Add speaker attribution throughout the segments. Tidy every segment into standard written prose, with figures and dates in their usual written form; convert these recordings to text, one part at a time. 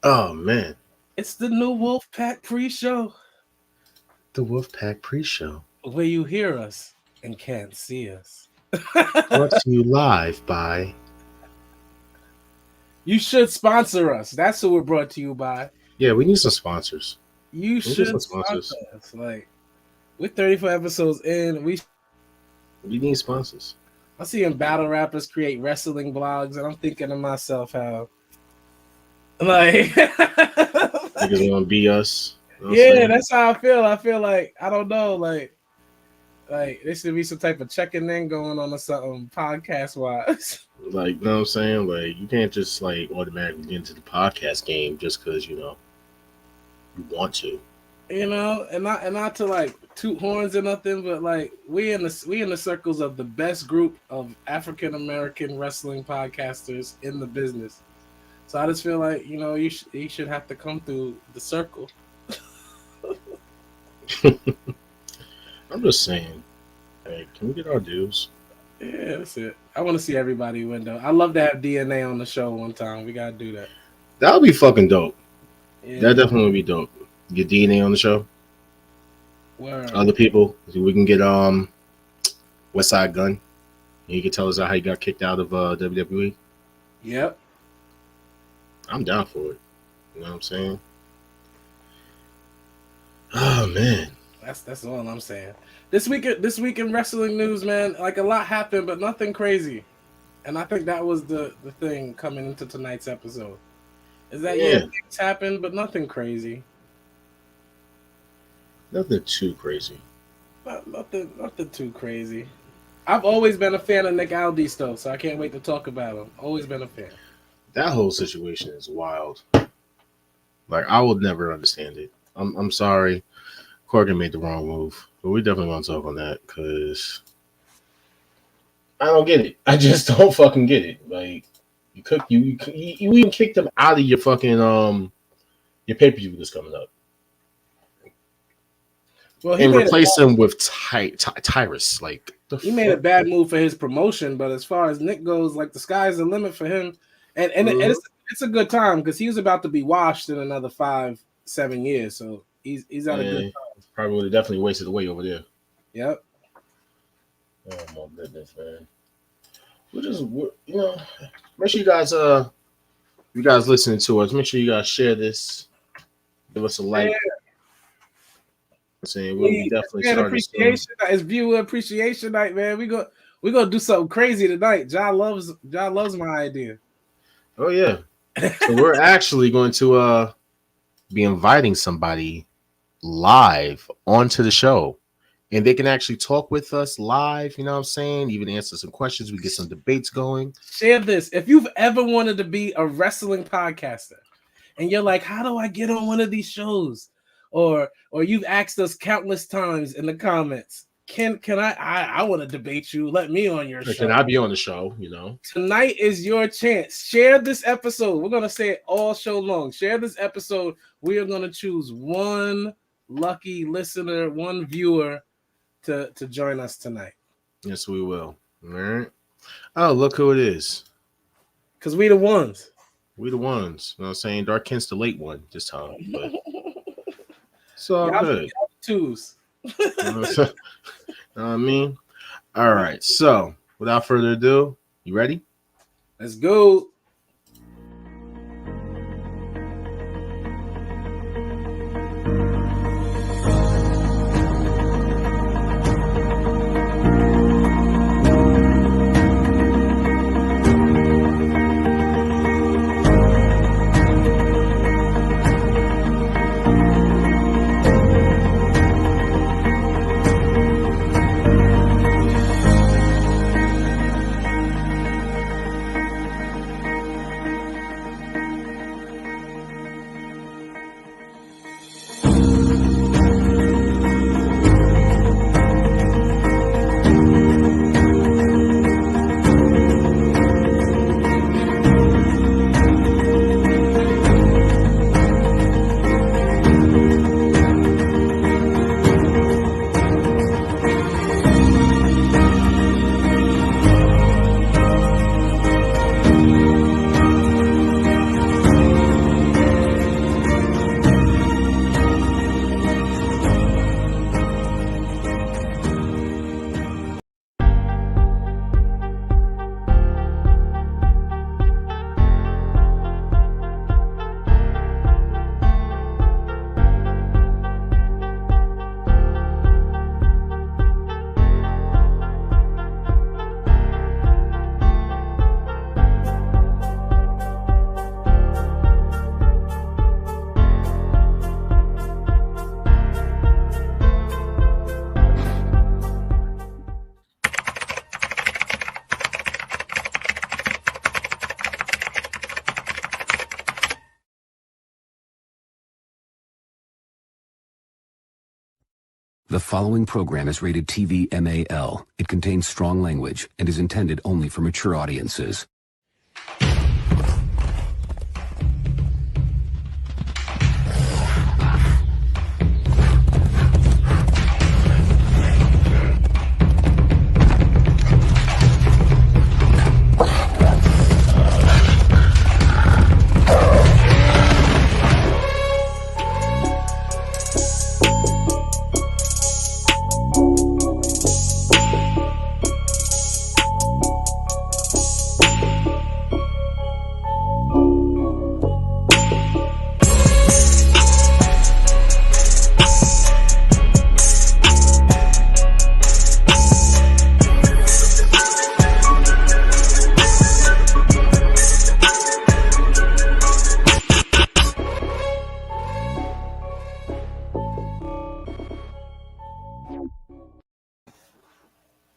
Speaker 1: Oh man,
Speaker 2: It's the new Wolfpack pre-show
Speaker 1: the Wolfpack pre-show
Speaker 2: where you hear us and can't see us.
Speaker 1: brought to you live by.
Speaker 2: You should sponsor us. That's who we're brought to you by.
Speaker 1: Yeah, we need some sponsors.
Speaker 2: You
Speaker 1: We need some
Speaker 2: should sponsor
Speaker 1: sponsors.
Speaker 2: us. Like we're 34 episodes in.
Speaker 1: We need sponsors.
Speaker 2: I'm seeing battle rappers create wrestling blogs, and I'm thinking to myself how, like,
Speaker 1: Niggas want to be us. You know what I'm
Speaker 2: yeah,
Speaker 1: saying?
Speaker 2: that's how I feel. I feel like I don't know, like there should be some type of checking in going on or something podcast wise.
Speaker 1: Like, you know what I'm saying? Like, you can't just like automatically get into the podcast game just because you want to.
Speaker 2: You know, and not to like toot horns or nothing, but like we in the circles of the best group of African American wrestling podcasters in the business. So I just feel like you should have to come through the circle.
Speaker 1: I'm just saying. Hey, can we get our dues?
Speaker 2: Yeah, that's it. I want to see everybody window. I love to have DNA on the show one time. We gotta do that.
Speaker 1: That would be fucking dope.
Speaker 2: Yeah.
Speaker 1: That definitely would be dope. Get DNA on the show.
Speaker 2: Word.
Speaker 1: Other people, so we can get West Side Gun. And you can tell us how he got kicked out of WWE.
Speaker 2: Yep.
Speaker 1: I'm down for it. You know what I'm saying? Oh man.
Speaker 2: That's all I'm saying. This week in wrestling news, man, like a lot happened, but nothing crazy. And I think that was the thing coming into tonight's episode. Is that things happened, but nothing crazy.
Speaker 1: Nothing too crazy.
Speaker 2: Nothing too crazy. I've always been a fan of Nick Aldis though, so I can't wait to talk about him. Always been a fan.
Speaker 1: That whole situation is wild. Like, I would never understand it. I'm sorry. Corgan made the wrong move. But we definitely want to talk on that because I don't get it. I just don't fucking get it. Like, you even kicked him out of your fucking your pay-per-view that's coming up.
Speaker 2: Well,
Speaker 1: and replace him with Tyrus. Like,
Speaker 2: he made a bad move for his promotion, but as far as Nick goes, like the sky's the limit for him. And it's a good time because he was about to be washed in another 5-7 years. So he's at a good time.
Speaker 1: Probably would have definitely wasted away over there.
Speaker 2: Yep.
Speaker 1: Oh my goodness, man. Make sure you guys listening to us, make sure you guys share this. Give us a like.
Speaker 2: Yeah.
Speaker 1: I'm saying we'll be definitely
Speaker 2: starting appreciation night. It's viewer appreciation night, man. We gonna do something crazy tonight. John loves my idea.
Speaker 1: Oh yeah. So we're actually going to be inviting somebody live onto the show. And they can actually talk with us live, you know what I'm saying? Even answer some questions. We get some debates going.
Speaker 2: Share this. If you've ever wanted to be a wrestling podcaster and you're like, how do I get on one of these shows? Or you've asked us countless times in the comments, can I want to debate you? Let me on your show.
Speaker 1: Can I be on the show?
Speaker 2: Tonight is your chance. Share this episode. We're gonna say it all show long. Share this episode. We are gonna choose one lucky listener, one viewer to join us tonight.
Speaker 1: Yes, we will. All right. Oh, look who it is.
Speaker 2: Because we the ones.
Speaker 1: We the ones. You know what I'm saying? Dark Kent's the late one this time. But it's all good.
Speaker 2: Twos.
Speaker 1: You know what I mean? All right. So, without further ado, you ready?
Speaker 2: Let's go.
Speaker 3: The following program is rated TV MAL. It contains strong language and is intended only for mature audiences.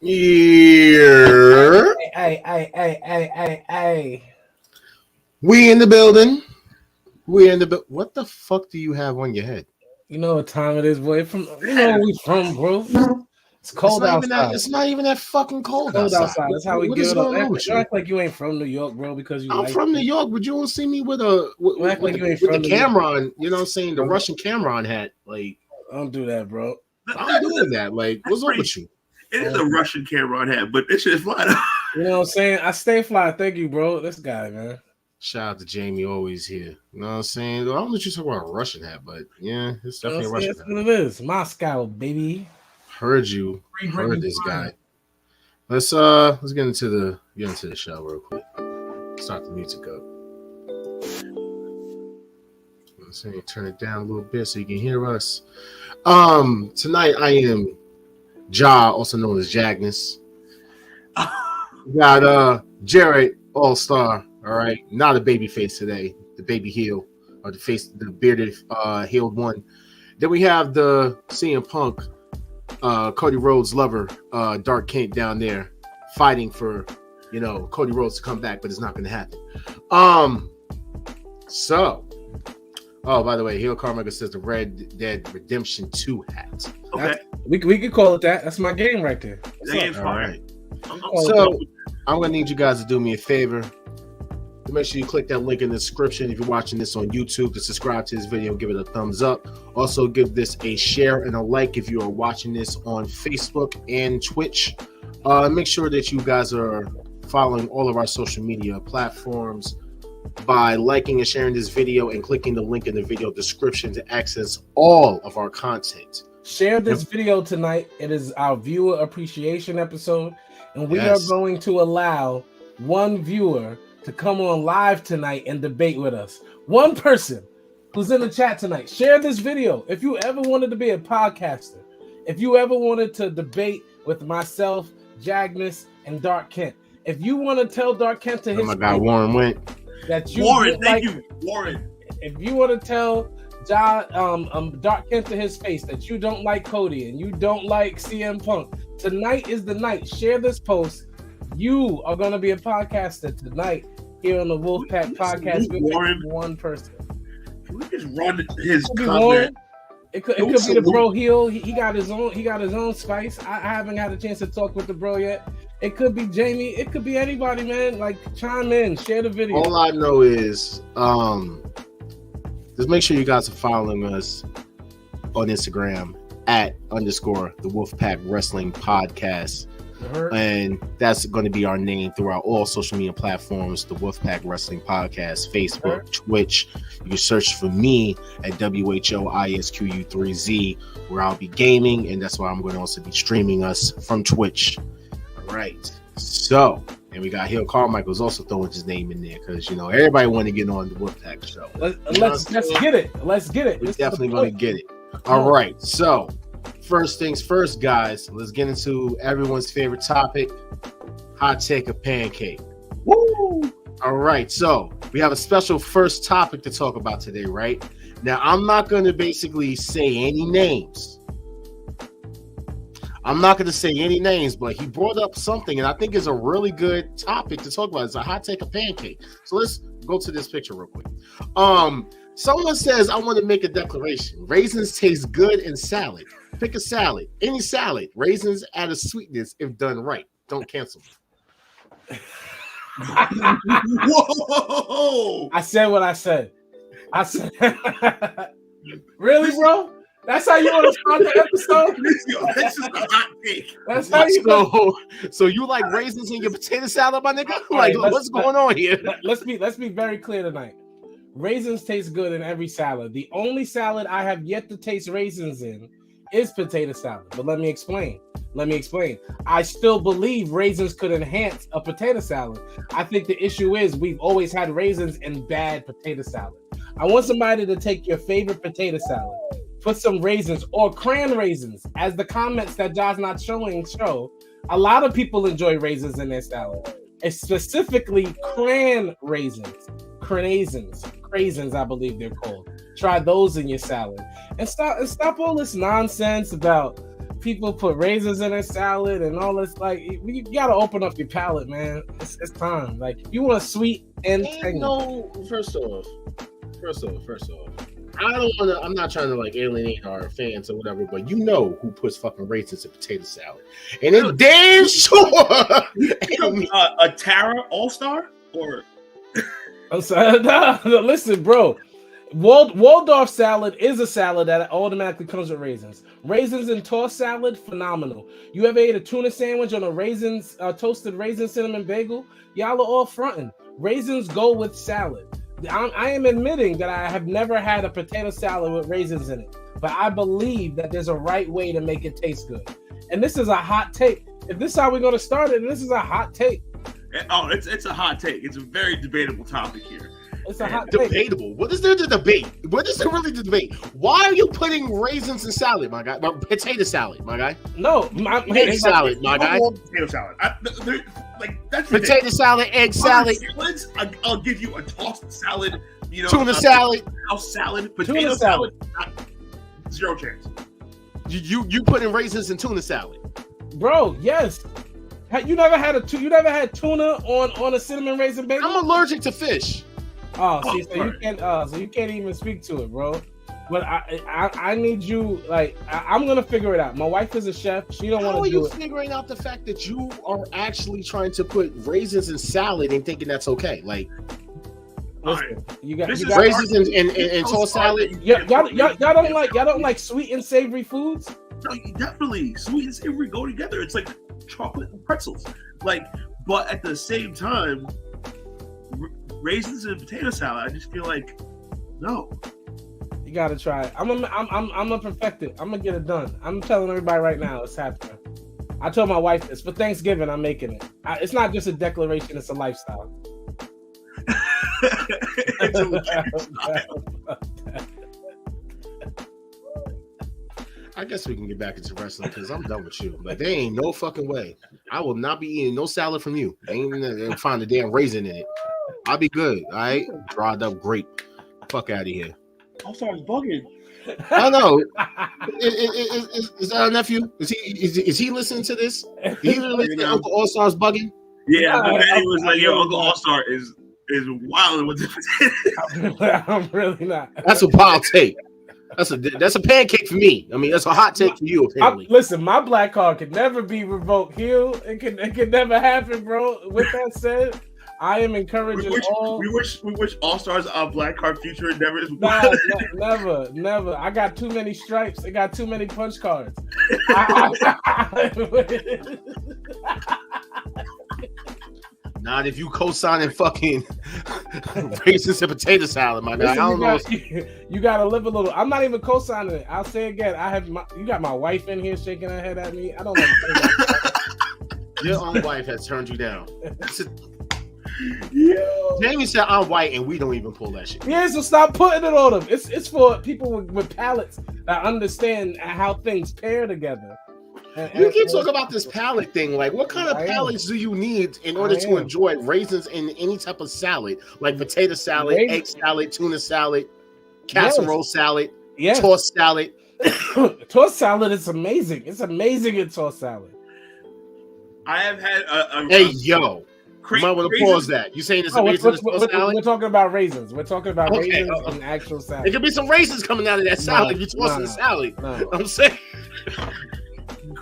Speaker 1: Yeah.
Speaker 2: Hey.
Speaker 1: We in the building. What the fuck do you have on your head?
Speaker 2: You know what time it is, boy. You know where we from, bro. It's cold outside.
Speaker 1: It's not even that fucking cold
Speaker 2: outside. That's how we
Speaker 1: what
Speaker 2: give
Speaker 1: is
Speaker 2: it up.
Speaker 1: going on with you?
Speaker 2: Act like you ain't from New York, bro, because
Speaker 1: I'm from New York, but you don't see me with the camera on, you know what I'm saying? The Russian camera on hat. Like,
Speaker 2: don't do that, bro.
Speaker 1: I'm doing that. Like, what's up with you?
Speaker 4: It is a Russian camera on hat, but this shit is fly.
Speaker 2: You know what I'm saying? I stay fly. Thank you, bro. This guy, man.
Speaker 1: Shout out to Jamie, always here. You know what I'm saying? I don't know what you're talking about a Russian hat, but yeah, it's definitely a Russian hat.
Speaker 2: That's what it is. Moscow, baby.
Speaker 1: Heard this guy. Let's get into the show real quick. Start the music up. Let's see, turn it down a little bit so you can hear us. Tonight I am Ja, also known as Jagnus. Got Jared All-Star, all right. Not a baby face today, the baby heel, or the bearded healed one. Then we have the CM Punk, Cody Rhodes lover, Dark Kent down there fighting for, Cody Rhodes to come back, but it's not going to happen. By the way, Heel Carmichael says the Red Dead Redemption 2 hat.
Speaker 4: Okay,
Speaker 2: we could call it that. That's my game right there.
Speaker 1: All right. So I'm going to need you guys to do me a favor. To make sure you click that link in the description if you're watching this on YouTube, to subscribe to this video, give it a thumbs up. Also, give this a share and a like if you are watching this on Facebook and Twitch. Make sure that you guys are following all of our social media platforms by liking and sharing this video and clicking the link in the video description to access all of our content.
Speaker 2: Share this video tonight. It is our viewer appreciation episode, and we are going to allow one viewer to come on live tonight and debate with us. One person who's in the chat tonight. Share this video. If you ever wanted to be a podcaster, if you ever wanted to debate with myself, Jagnus, and Dark Kent, if you want to tell Dark Kent to his
Speaker 1: guy Warren went.
Speaker 2: That you
Speaker 4: Warren, thank you, Warren.
Speaker 2: If you want to tell Dark Kent to his face that you don't like Cody and you don't like CM Punk, tonight is the night. Share this post. You are going to be a podcaster tonight here on the Wolfpack podcast.
Speaker 4: Warren,
Speaker 2: one person.
Speaker 4: Can we just run his
Speaker 2: comment? It could be the bro heel. He got his own spice. I haven't had a chance to talk with the bro yet. It could be Jamie. It could be anybody, man. Like, chime in, share the video.
Speaker 1: All I know is, just make sure you guys are following us on Instagram @_ the Wolfpack Wrestling Podcast. And that's going to be our name throughout all social media platforms, the Wolfpack Wrestling Podcast, Facebook, Twitch. You can search for me at WHOISQU3Z, where I'll be gaming, and that's why I'm going to also be streaming us from Twitch. All right. So, and we got Heel Carmichael's also throwing his name in there because, everybody want to get on the Wolfpack show.
Speaker 2: Let's get it. Let's get it.
Speaker 1: We're definitely going to get it. All right. So, first things first, guys, let's get into everyone's favorite topic, hot take or pancake.
Speaker 2: Woo!
Speaker 1: All right, so we have a special first topic to talk about today, right? Now, I'm not going to basically say any names. But he brought up something, and I think is a really good topic to talk about. It's a hot take or pancake. So let's go to this picture real quick. Someone says, I want to make a declaration. Raisins taste good in salad. Pick a salad. Any salad. Raisins add a sweetness if done right. Don't cancel me.
Speaker 4: Whoa!
Speaker 2: I said what I said. I said, really, bro? That's how you want to start the episode?
Speaker 4: This is a hot take.
Speaker 2: That's how you.
Speaker 1: So you like raisins in your potato salad, my nigga?
Speaker 2: Right,
Speaker 1: Like, what's going on here?
Speaker 2: Let's be very clear tonight. Raisins taste good in every salad. The only salad I have yet to taste raisins in is potato salad. But let me explain. I still believe raisins could enhance a potato salad. I think the issue is we've always had raisins in bad potato salad. I want somebody to take your favorite potato salad, put some raisins or cran raisins, as the comments that Josh not showing show. A lot of people enjoy raisins in their salad. It's specifically cran raisins. Craisins, I believe they're called. Try those in your salad. And stop all this nonsense about people put raisins in their salad and all this. Like, you gotta open up your palate, man. It's time. Like, if you want a sweet and tangy.
Speaker 1: No, first off, I don't want to. I'm not trying to like alienate our fans or whatever, but you know who puts fucking raisins in potato salad, and it's damn sure
Speaker 4: A Tara All-Star or
Speaker 2: I'm sorry. No, listen, bro. Waldorf salad is a salad that automatically comes with raisins. Raisins in tossed salad, phenomenal. You ever ate a tuna sandwich on a toasted raisin cinnamon bagel? Y'all are all fronting. Raisins go with salad. I am admitting that I have never had a potato salad with raisins in it, but I believe that there's a right way to make it taste good. And this is a hot take. If this is how we're going to start it, this is a hot take.
Speaker 4: Oh, it's a hot take. It's a very debatable topic here.
Speaker 2: It's a hot take.
Speaker 1: Debatable. What is there to debate? What is there really to debate? Why are you putting raisins in salad, my guy? Potato salad, my guy.
Speaker 2: No,
Speaker 1: egg salad, my guy.
Speaker 4: Potato salad. That's
Speaker 1: potato salad, egg salad.
Speaker 4: Salads, I'll give you a tossed salad. You know,
Speaker 1: tuna salad,
Speaker 4: house salad, potato salad. Zero chance.
Speaker 1: You putting raisins in tuna salad,
Speaker 2: bro? Yes. You never had tuna on a cinnamon raisin bagel?
Speaker 1: I'm allergic to fish.
Speaker 2: So you can't even speak to it, bro. But I need you, like, I'm gonna figure it out. My wife is a chef. She don't want to do it.
Speaker 1: How are you figuring out the fact that you are actually trying to put raisins in salad and thinking that's okay? Like,
Speaker 2: listen, you got
Speaker 1: raisins and tossed salad.
Speaker 2: Y'all don't like sweet and savory foods?
Speaker 4: No, definitely sweet and savory go together. It's like chocolate and pretzels. Like, but at the same time, raisins and potato salad, I just feel like no.
Speaker 2: You gotta try it. I'm gonna perfect it. I'm gonna get it done. I'm telling everybody right now it's happening. I told my wife this for Thanksgiving. I'm making it. It's not just a declaration; it's a lifestyle.
Speaker 4: It's a lifestyle.
Speaker 1: I guess we can get back into wrestling because I'm done with you. Like, there ain't no fucking way. I will not be eating no salad from you. They ain't gonna find a damn raisin in it. I'll be good. All right, dried up grape. Fuck out of here.
Speaker 4: I'm sorry, it's bugging.
Speaker 1: I know. Is that our nephew? Is he listening to this? He listening to Uncle All Star's bugging?
Speaker 4: Yeah, but then he was like, "Yo, Uncle All Star is wild with the."
Speaker 2: I'm really not.
Speaker 1: That's a wild take. That's a pancake for me. I mean, that's a hot take for you. Apparently.
Speaker 2: Listen, my black card could never be revoked. It can never happen, bro. With that said, I am encouraging
Speaker 4: we wish All Stars our black card future endeavors.
Speaker 2: Never. I got too many stripes. I got too many punch cards.
Speaker 1: Not if you co-signing fucking raisins and potato salad, my guy. I don't know.
Speaker 2: You gotta live a little. I'm not even co-signing it. I'll say again. You got my wife in here shaking her head at me. I don't know.
Speaker 1: Your own wife has turned you down. Jamie said I'm white and we don't even pull that shit.
Speaker 2: Yeah, so stop putting it on them. It's for people with palates that understand how things pair together.
Speaker 1: You keep talking about this palate thing. Like, what kind of palates do you need in order to enjoy raisins in any type of salad? Like potato salad, egg salad, tuna salad, casserole salad, tossed salad.
Speaker 2: Tossed salad is amazing. It's amazing in tossed salad.
Speaker 4: I have had
Speaker 1: Hey, yo. You might want to pause that. You saying it's a raisin salad?
Speaker 2: We're talking about raisins. We're talking about
Speaker 1: Okay,
Speaker 2: raisins and actual salad.
Speaker 1: There could be some raisins coming out of that salad if you're tossing the salad.
Speaker 2: No.
Speaker 1: I'm saying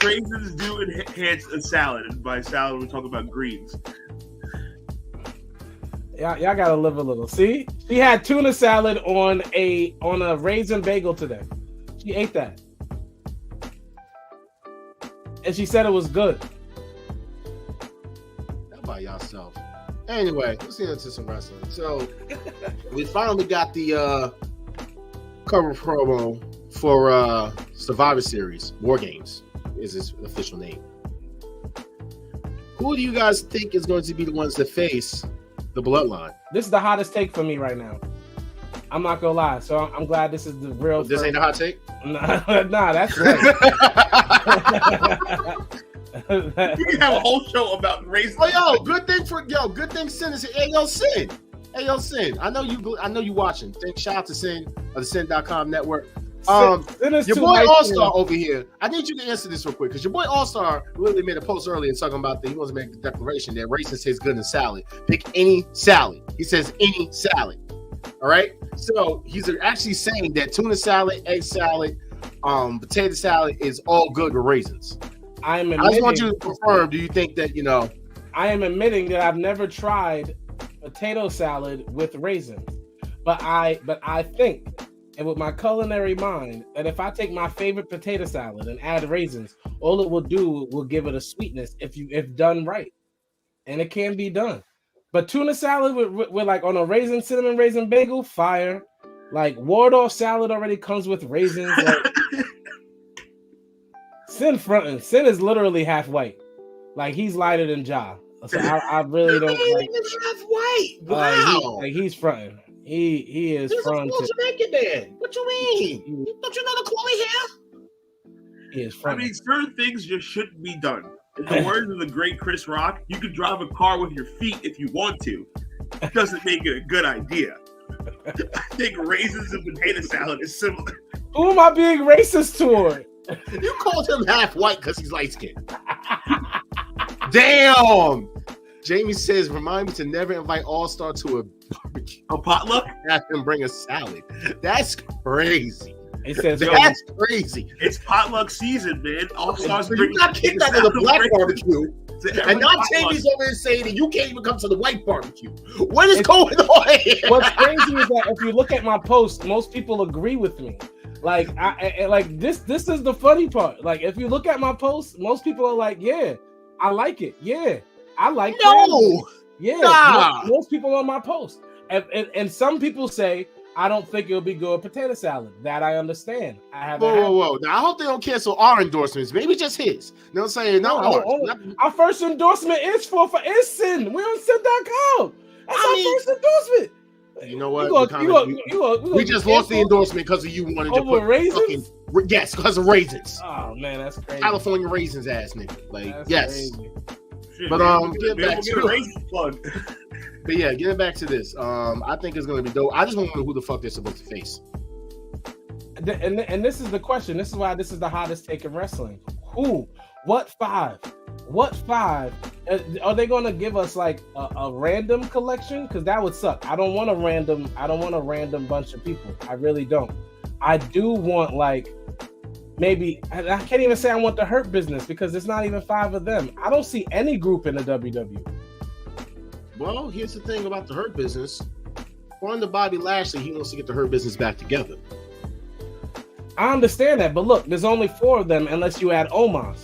Speaker 4: Raisins do enhance a salad, and by salad we're talking about greens.
Speaker 2: Y'all gotta live a little. See, she had tuna salad on a raisin bagel today. She ate that, and she said it was good.
Speaker 1: Not by yourself. Anyway, let's get into some wrestling. So we finally got the cover promo for Survivor Series. War Games is its official name. Who do you guys think is going to be the ones that face the Bloodline?
Speaker 2: This is the hottest take for me right now. I'm not gonna lie. So I'm glad this is the real.
Speaker 1: This ain't a hot take?
Speaker 2: Nah, that's right.
Speaker 4: We can have a whole show about raisins.
Speaker 1: Oh, good thing Sin is here. Hey, yo, Sin. I know you watching. Shout out to Sin of the Sin.com network. Your boy All-Star over here. I need you to answer this real quick because your boy All-Star literally made a post earlier talking about that he wants to make a declaration that raisins taste good in salad. Pick any salad. He says any salad. All right. So he's actually saying that tuna salad, egg salad, potato salad is all good with raisins. I just want you to confirm. Do you think that
Speaker 2: I am admitting that I've never tried potato salad with raisins, but I think, and with my culinary mind, that if I take my favorite potato salad and add raisins, all it will do will give it a sweetness if done right, and it can be done. But tuna salad with like on a cinnamon raisin bagel, fire. Like Wardlow salad already comes with raisins. Like, Sin fronting. Sin is literally half white. Like he's lighter than Ja. So I really don't like.
Speaker 1: Half white. Wow.
Speaker 2: He's fronting. He is fronting.
Speaker 1: What you mean? Don't you know the curly hair?
Speaker 2: He is fronting.
Speaker 4: I mean, certain things just shouldn't be done. In the words of the great Chris Rock, you can drive a car with your feet if you want to. It doesn't make it a good idea. I think raisins and potato salad is similar.
Speaker 2: Who am I being racist toward?
Speaker 1: You called him half white because he's light skinned. Damn. Jamie says, remind me to never invite All-Star to a barbecue.
Speaker 4: A potluck?
Speaker 1: Have him bring a salad. That's crazy.
Speaker 2: It says
Speaker 1: that's crazy.
Speaker 4: It's potluck season, man. All-Stars
Speaker 1: you got kicked out of the black barbecue. And now Jamie's over there saying that you can't even come to the white barbecue. What is going on here?
Speaker 2: What's crazy is that if you look at my post, most people agree with me. Like, this is the funny part. Like, if you look at my post, most people are like, yeah, I like it. Yeah, I like it.
Speaker 1: No.
Speaker 2: Yeah,
Speaker 1: nah.
Speaker 2: most people on my post. And some people say, I don't think it'll be good potato salad. That I understand. I have.
Speaker 1: Whoa. Now, I hope they don't cancel our endorsements. Maybe just his. You know what I'm saying?
Speaker 2: Our first endorsement is for Sin. We're on Sin.com. That's our first endorsement.
Speaker 1: You know what?
Speaker 2: We
Speaker 1: just lost the endorsement because of you wanting to put
Speaker 2: raisins.
Speaker 1: Yes, because of raisins.
Speaker 2: Oh man, that's crazy.
Speaker 1: California raisins, ass nigga. Like
Speaker 2: that's
Speaker 1: yes.
Speaker 2: Crazy.
Speaker 1: But
Speaker 4: get back to a raisin plug.
Speaker 1: But yeah, getting back to this, I think it's gonna be dope. I just want to know who the fuck they're supposed to face.
Speaker 2: And this is the question. This is why this is the hottest take in wrestling. Who? What five? What five? Are they gonna give us like a random collection? Because that would suck. I don't want a random bunch of people. I really don't. I do want like maybe I can't even say I want the Hurt Business because it's not even 5 of them. I don't see any group in the WWE.
Speaker 1: Well, here's the thing about the Hurt Business. According to Bobby Lashley, he wants to get the Hurt Business back together.
Speaker 2: I understand that, but look, there's only 4 of them unless you add Omos.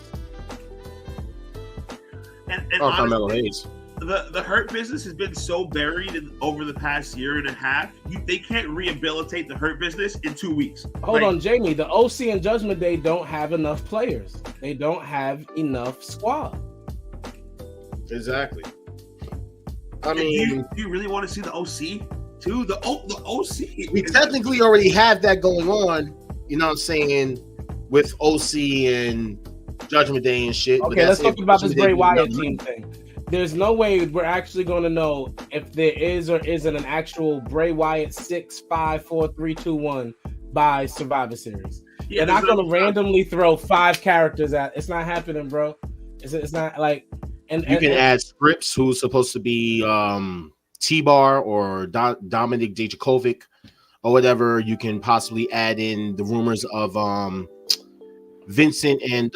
Speaker 4: And
Speaker 1: Carmelo Hayes.
Speaker 4: The Hurt Business has been so buried over the past year and a half. They can't rehabilitate the Hurt Business in 2 weeks.
Speaker 2: Hold on, Jamie. The OC and Judgment Day don't have enough players. They don't have enough squad.
Speaker 1: Exactly. I mean,
Speaker 4: do you really want to see the OC too? The OC.
Speaker 1: We technically already have that going on. You know what I'm saying? With OC and Judgment Day and shit.
Speaker 2: Okay, let's talk about this Bray Wyatt team thing. There's no way we're actually going to know if there is or isn't an actual Bray Wyatt 6, 5, 4, 3, 2, 1 by Survivor Series. Yeah, they're not going to randomly throw 5 characters at. It's not happening, bro. It's not like And
Speaker 1: you can add Scripps, who's supposed to be T-Bar or Dominic Dijakovic or whatever. You can possibly add in the rumors of Vincent and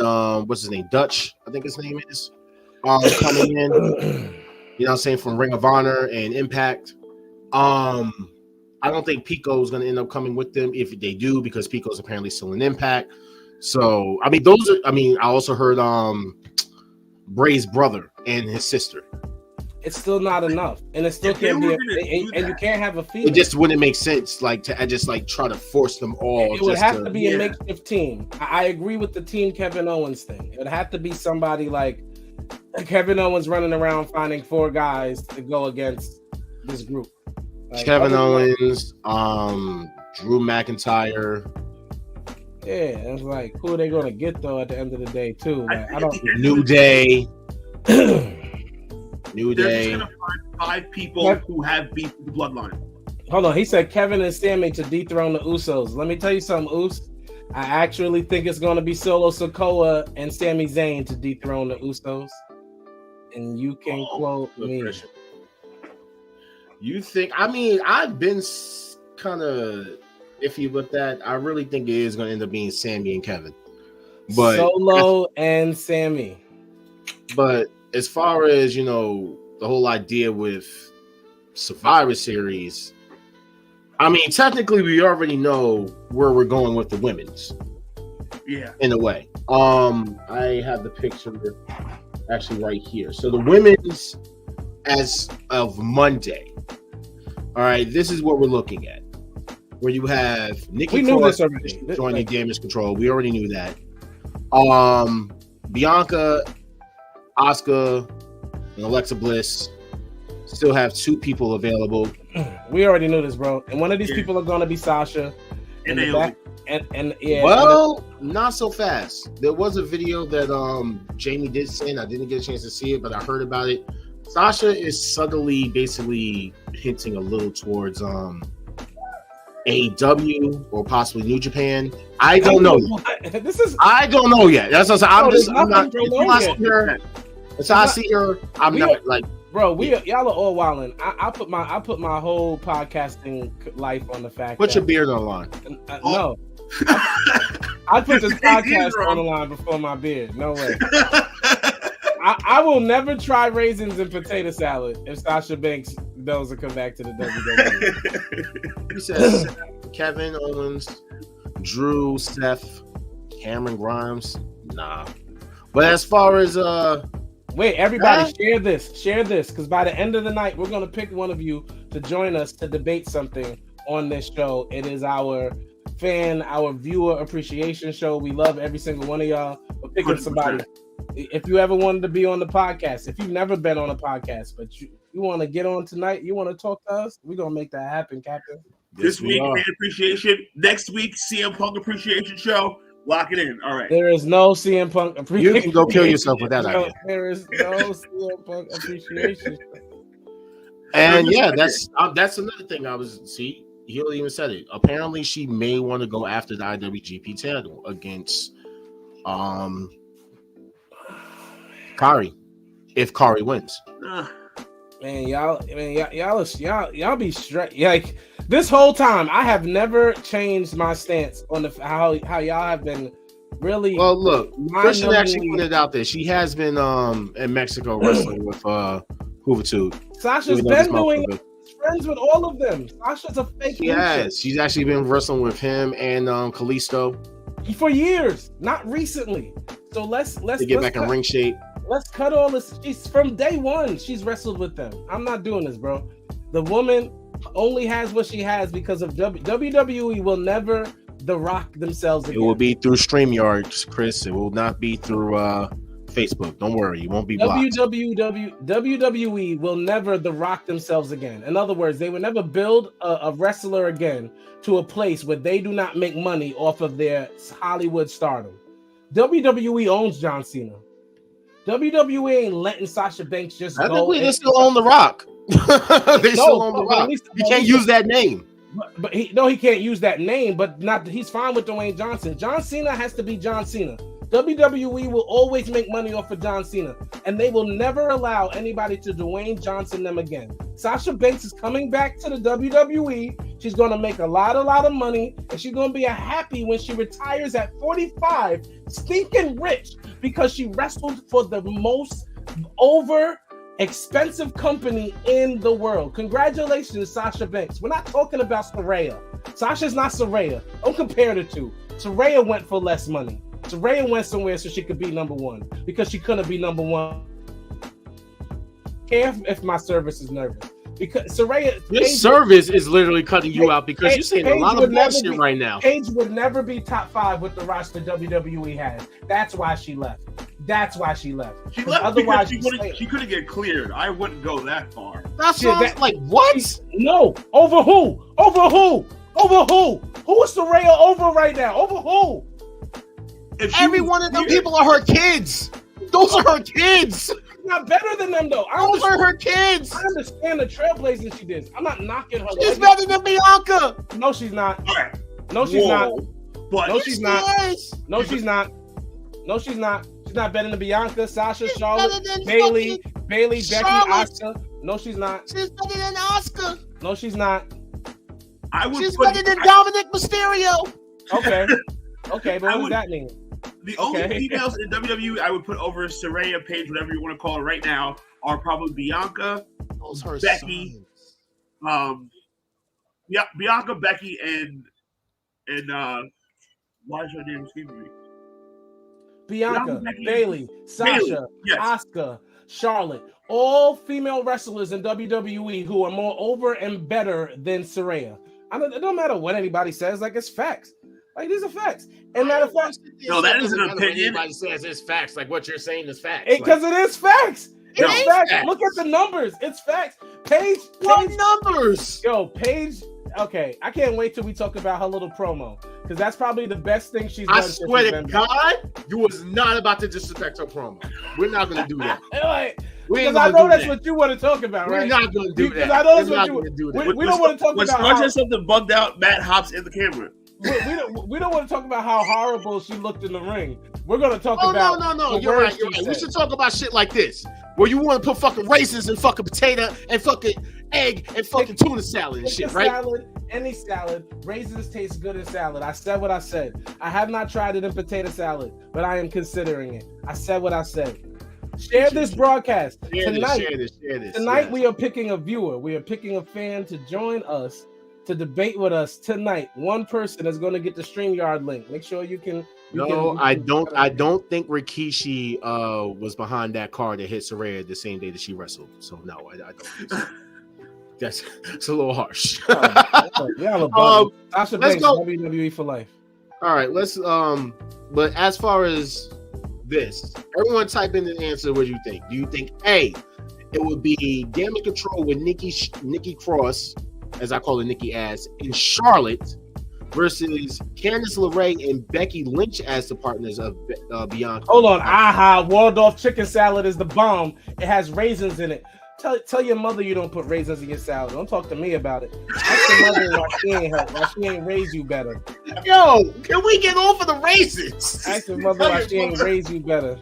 Speaker 1: what's his name, Dutch, I think his name is, coming in. You know what I'm saying, from Ring of Honor and Impact. I don't think Pico is going to end up coming with them if they do, because Pico's apparently still in Impact. So I mean, I also heard Bray's brother and his sister.
Speaker 2: It's still not enough, and it still can't be. And you can't have a female.
Speaker 1: It just wouldn't make sense, like to just like try to force them all.
Speaker 2: It would have to be a makeshift team. I agree with the Team Kevin Owens thing. It would have to be somebody like Kevin Owens running around finding 4 guys to go against this group. Like,
Speaker 1: Kevin Owens, Drew McIntyre.
Speaker 2: Yeah, it's like, who are they going to get though at the end of the day too? Like, I don't.
Speaker 1: New Day. New
Speaker 4: They're
Speaker 1: Day.
Speaker 4: just gonna find 5 people who have beef with the bloodline.
Speaker 2: Hold on, he said Kevin and Sammy to dethrone the Usos. Let me tell you something, Us. I actually think it's going to be Solo Sikoa and Sami Zayn to dethrone the Usos. And you can quote me.
Speaker 1: You think? I mean, I've been kind of iffy with that. I really think it is going to end up being Sammy and Kevin. But
Speaker 2: Solo and Sammy.
Speaker 1: But as far as, you know, the whole idea with Survivor Series, I mean, technically we already know where we're going with the women's.
Speaker 4: Yeah.
Speaker 1: In a way. I have the picture actually right here. So the women's, as of Monday. All right, this is what we're looking at. Where you have Nikki Cross joining Damage Control. We already knew that. Bianca, Asuka, and Alexa Bliss still have 2 people available.
Speaker 2: We already knew this, bro. And one of these people are going to be Sasha.
Speaker 4: And Naomi.
Speaker 2: And yeah.
Speaker 1: Well, not so fast. There was a video that Jamie did send. I didn't get a chance to see it, but I heard about it. Sasha is subtly basically hinting a little towards AEW or possibly New Japan. I don't know. I don't know yet. That's what I'm saying. I'm not here. That's how I see her. I'm not like,
Speaker 2: bro. Y'all are all wilding. I put my whole podcasting life on the fact.
Speaker 1: Put your beard on the line.
Speaker 2: No, I put this podcast on the line before my beard. No way. I will never try raisins and potato salad if Sasha Banks doesn't come back to the WWE.
Speaker 1: He says Kevin Owens, Drew, Seth, Cameron Grimes. Nah. But as far as
Speaker 2: wait, everybody share this, because by the end of the night, we're gonna pick one of you to join us to debate something on this show. It is our viewer appreciation show. We love every single one of y'all. We're picking 100%. Somebody. If you ever wanted to be on the podcast, if you've never been on a podcast, but you want to get on tonight, you want to talk to us, we're gonna make that happen, Captain.
Speaker 4: This week, fan appreciation. Next week, CM Punk appreciation show. Lock it in. All right.
Speaker 2: There is no CM Punk appreciation.
Speaker 1: You can go kill yourself with that idea.
Speaker 2: There is no CM Punk appreciation.
Speaker 1: And yeah, that's another thing I was see. He even said it. Apparently, she may want to go after the IWGP title against Kari, if Kari wins.
Speaker 2: Man, y'all be straight. Like this whole time, I have never changed my stance on how y'all have been really.
Speaker 1: Well, look, Christian actually put it out there. She has been in Mexico wrestling with Juventud.
Speaker 2: Sasha's been doing friends with all of them. Sasha's a fake.
Speaker 1: She has. She's actually been wrestling with him and Kalisto
Speaker 2: for years, not recently. So let's
Speaker 1: get back in ring shape.
Speaker 2: Let's cut all this. She's from day one. She's wrestled with them. I'm not doing this, bro. The woman only has what she has because of WWE. Will never The Rock themselves again.
Speaker 1: It will be through StreamYard, Chris. It will not be through Facebook. Don't worry, you won't be blocked.
Speaker 2: WWE will never The Rock themselves again. In other words, they will never build a wrestler again to a place where they do not make money off of their Hollywood stardom. WWE owns John Cena. WWE ain't letting Sasha Banks just go.
Speaker 1: I think they still own The Rock. They still own The Rock. You can't use that name.
Speaker 2: But he can't use that name. But he's fine with Dwayne Johnson. John Cena has to be John Cena. WWE will always make money off of John Cena, and they will never allow anybody to Dwayne Johnson them again. Sasha Banks is coming back to the WWE. She's going to make a lot of money, and she's going to be happy when she retires at 45, stinking rich, because she wrestled for the most expensive company in the world. Congratulations, Sasha Banks. We're not talking about Saraya. Sasha's not Saraya. Don't compare the two. Saraya went for less money. Saraya went somewhere so she could be number one, because she couldn't be number one. Care if my service is nervous, because Saraya.
Speaker 1: Your service is literally cutting you out because you're saying a lot of bullshit right now.
Speaker 2: Paige would never be top 5 with the roster WWE has. That's why she left. She left
Speaker 4: otherwise she couldn't get cleared. I wouldn't go that far.
Speaker 1: That's like what?
Speaker 2: No, over who? Who is Saraya over right now? Over who?
Speaker 1: Every one of them people are her kids. Those are her kids.
Speaker 2: She's not better than them though.
Speaker 1: Those are her kids.
Speaker 2: I understand the trailblazing she did. I'm not knocking her.
Speaker 1: She's better than Bianca.
Speaker 2: No, she's not.
Speaker 4: All right.
Speaker 2: No, she's not.
Speaker 4: But
Speaker 2: no, she's not. No, she's not. No, she's not. She's not better than Bianca, Sasha, Charlotte, Bailey, Becky, Asuka. No, she's not.
Speaker 1: She's better than Asuka.
Speaker 2: No, she's not.
Speaker 1: She's better than Dominic Mysterio.
Speaker 2: Okay, but what does that mean?
Speaker 4: The only females in WWE I would put over Saraya, Paige, whatever you want to call it right now, are probably Bianca, Becky, Bianca, Becky, and why is her name escaping me?
Speaker 2: Bianca, Bailey, Sasha, Asuka, Charlotte, all female wrestlers in WWE who are more over and better than Saraya. It don't matter what anybody says, like it's facts. Like these are facts. And matter of fact,
Speaker 4: no, that is an opinion.
Speaker 1: Anybody says it's facts. Like what you're saying is facts.
Speaker 2: Because it is facts. It's facts. Look at the numbers. It's facts. Paige.
Speaker 1: What numbers?
Speaker 2: Yo, Paige. Okay, I can't wait till we talk about her little promo, because that's probably the best thing she's done.
Speaker 1: I swear to God, you was not about to disrespect her promo. We're not going to do that.
Speaker 2: Because I know that's what you want to talk about, right?
Speaker 1: We're not going to do that.
Speaker 2: Because I know that's what you want to do. We don't want to talk about
Speaker 4: how something bugged out Matt Hobbs in the camera.
Speaker 2: We don't want to talk about how horrible she looked in the ring. We're going to talk about.
Speaker 1: No. You're right. We should talk about shit like this, where you want to put fucking raisins and fucking potato and fucking egg and fucking tuna salad and shit, right?
Speaker 2: Any salad. Raisins taste good in salad. I said what I said. I have not tried it in potato salad, but I am considering it. I said what I said. Share this broadcast.
Speaker 1: Share this.
Speaker 2: Tonight we are picking a viewer. We are picking a fan to join us to debate with us tonight. One person is going to get the StreamYard link. Make sure you can.
Speaker 1: I don't think Rikishi was behind that car that hit Saraya the same day that she wrestled. So no, I don't think so. It's a little harsh.
Speaker 2: Sasha Banks, WWE for life.
Speaker 1: All right, let's but as far as this, everyone type in the answer. What do you think? Do you think A, it would be Damage Control with Nikki Cross, as I call her, Nikki Ass, in Charlotte, versus Candice LeRae and Becky Lynch as the partners of Bianca?
Speaker 2: Hold on, Waldorf chicken salad is the bomb. It has raisins in it. Tell your mother you don't put raisins in your salad. Don't talk to me about it. Ask your mother why she ain't raised you better.
Speaker 1: Yo, can we get off of the raisins?
Speaker 2: Ask your mother why she ain't raised you better.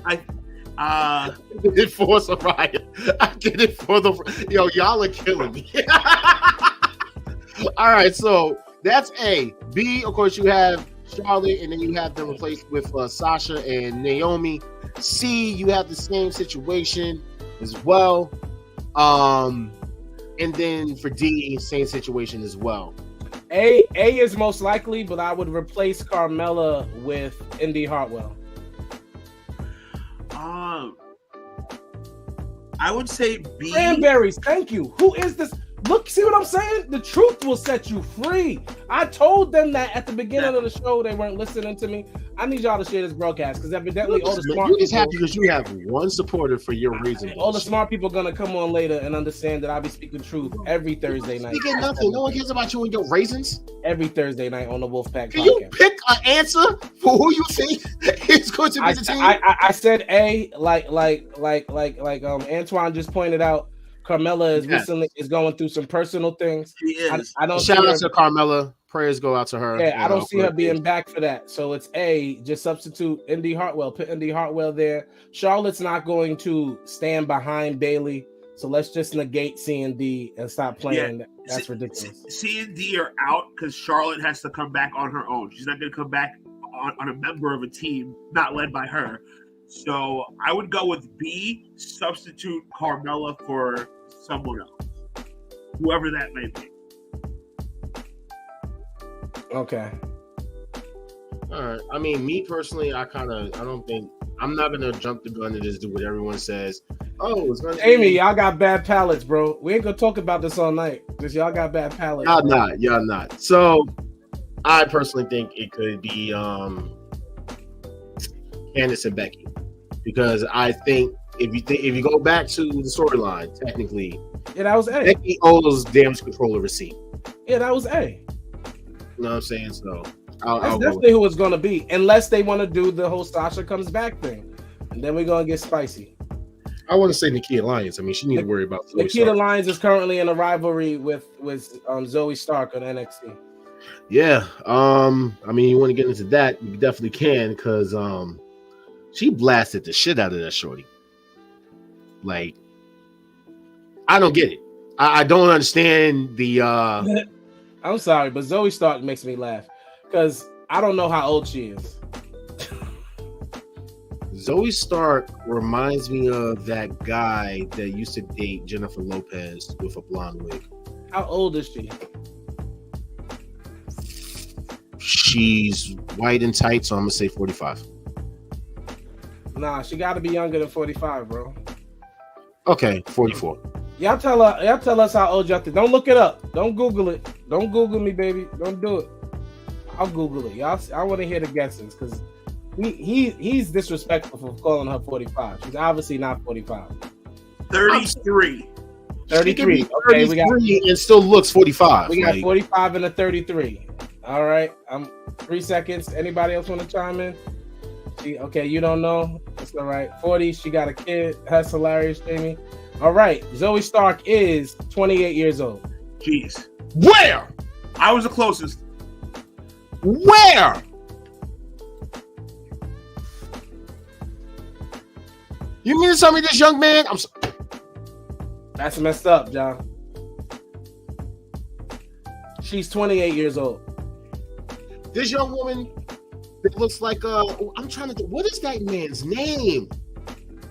Speaker 1: I get it for Saraya. I get it for y'all are killing me. All right, so that's A. B, of course, you have Charlotte, and then you have them replaced with Sasha and Naomi. C, you have the same situation as well. And then for D, same situation as well.
Speaker 2: A is most likely, but I would replace Carmella with Indy Hartwell.
Speaker 4: I would say B.
Speaker 2: Cranberries, thank you. Who is this? Look, see what I'm saying? The truth will set you free. I told them that at the beginning of the show. They weren't listening to me. I need y'all to share this broadcast, because evidently all the smart
Speaker 1: people... You're just happy because you have one supporter for your reason.
Speaker 2: All the smart people are going to come on later and understand that I'll be speaking truth every Thursday night.
Speaker 1: You get nothing. No one cares about you and your raisins.
Speaker 2: Every Thursday night on the Wolfpack podcast.
Speaker 1: Can you pick an answer for who you think is going to be the team?
Speaker 2: I said A, like Antoine just pointed out. Carmella is
Speaker 1: Yes.
Speaker 2: is going through some personal things.
Speaker 4: She is.
Speaker 2: I don't
Speaker 1: Shout
Speaker 2: see
Speaker 1: out
Speaker 2: her,
Speaker 1: to Carmella. Prayers go out to her.
Speaker 2: yeah, I don't see her
Speaker 1: for-
Speaker 2: being back for that. So it's just substitute Indy Hartwell, put Indy Hartwell there. Charlotte's not going to stand behind Bailey, so let's just negate C&D and stop playing. That's ridiculous.
Speaker 4: C and D are out because Charlotte has to come back on her own. She's not going to come back on a member of a team not led by her. So I would go with B, substitute Carmella for someone else, whoever that may be.
Speaker 2: Okay.
Speaker 1: All right. I mean, me personally, I'm not gonna jump the gun and just do what everyone says. Oh, it's gonna
Speaker 2: Amy, y'all got bad palates, bro. We ain't gonna talk about this all night because y'all got bad palates.
Speaker 1: Y'all not. So I personally think it could be Candice and Becky, because I think if you go back to the storyline, technically,
Speaker 2: Yeah, that was A.
Speaker 1: Becky owes damage control a receipt.
Speaker 2: Yeah, that was A.
Speaker 1: You know what I'm saying? So
Speaker 2: That's
Speaker 1: I'll go with
Speaker 2: definitely who it's gonna be, unless they want to do the whole Sasha comes back thing, and then we're gonna get spicy.
Speaker 1: I want to say Nikita Lyons. I mean, she needs to worry about Zoe
Speaker 2: Nikita
Speaker 1: Stark.
Speaker 2: Lyons is currently in a rivalry with Zoe Stark on NXT.
Speaker 1: Yeah. I mean, you want to get into that? You definitely can, because she blasted the shit out of that shorty. Like, I don't get it. I don't understand the.
Speaker 2: I'm sorry, but Zoe Stark makes me laugh because I don't know how old she is.
Speaker 1: Zoe Stark reminds me of that guy that used to date Jennifer Lopez with a blonde wig.
Speaker 2: How old is she?
Speaker 1: She's white and tight, so I'm gonna say 45.
Speaker 2: Nah, she got to be younger than 45, bro.
Speaker 1: Okay, 44.
Speaker 2: Y'all tell us how old y'all think. Don't look it up. Don't Google it. Don't Google me, baby. Don't do it. I'll Google it. Y'all, I want to hear the guesses because he's disrespectful for calling her 45. She's obviously not 45.
Speaker 4: 33.
Speaker 2: 33. Okay,
Speaker 1: 33 and still looks 45.
Speaker 2: we got
Speaker 1: like,
Speaker 2: 45 and a 33. All right. 3 seconds. Anybody else want to chime in? Okay, you don't know. That's all right. 40. She got a kid. That's hilarious, Jamie. All right. Zoe Stark is 28 years old.
Speaker 4: Jeez.
Speaker 1: where?
Speaker 4: I was the closest.
Speaker 1: Where? You mean to tell me this young man?
Speaker 2: That's messed up, John. She's 28 years old.
Speaker 1: This young woman that looks like I'm trying to think, what is that man's name?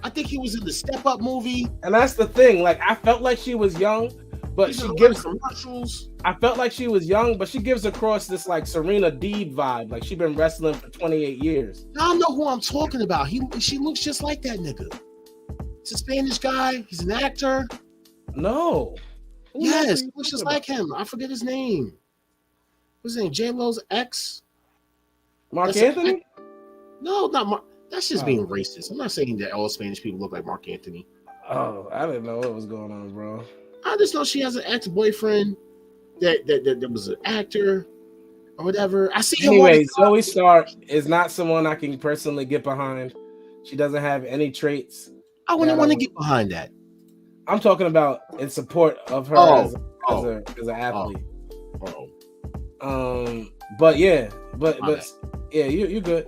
Speaker 1: I think he was in the Step Up movie.
Speaker 2: And that's the thing. Like, I felt like she was young, but
Speaker 1: He's
Speaker 2: she
Speaker 1: in a lot
Speaker 2: gives
Speaker 1: of commercials.
Speaker 2: I felt like she was young, but she gives across this like Serena Deeb vibe. Like she's been wrestling for 28 years.
Speaker 1: I know who I'm talking about. She looks just like that nigga. It's a Spanish guy. He's an actor.
Speaker 2: No.
Speaker 1: Yes, he looks just like him. I forget his name. What's his name? J-Lo's ex?
Speaker 2: Mark
Speaker 1: That's
Speaker 2: Anthony?
Speaker 1: No, not Mark. That's just
Speaker 2: Oh.
Speaker 1: being racist. I'm not saying that all Spanish people look like Mark Anthony.
Speaker 2: Oh, I didn't know what was going on, bro.
Speaker 1: I just know she has an ex-boyfriend that was an actor or whatever. I see him.
Speaker 2: Anyway, Zoe Stark is not someone I can personally get behind. She doesn't have any traits.
Speaker 1: I wouldn't
Speaker 2: Yeah,
Speaker 1: want to
Speaker 2: I
Speaker 1: get behind that.
Speaker 2: I'm talking about in support of her
Speaker 1: Oh,
Speaker 2: as an athlete.
Speaker 1: Oh.
Speaker 2: But yeah, but yeah, you good.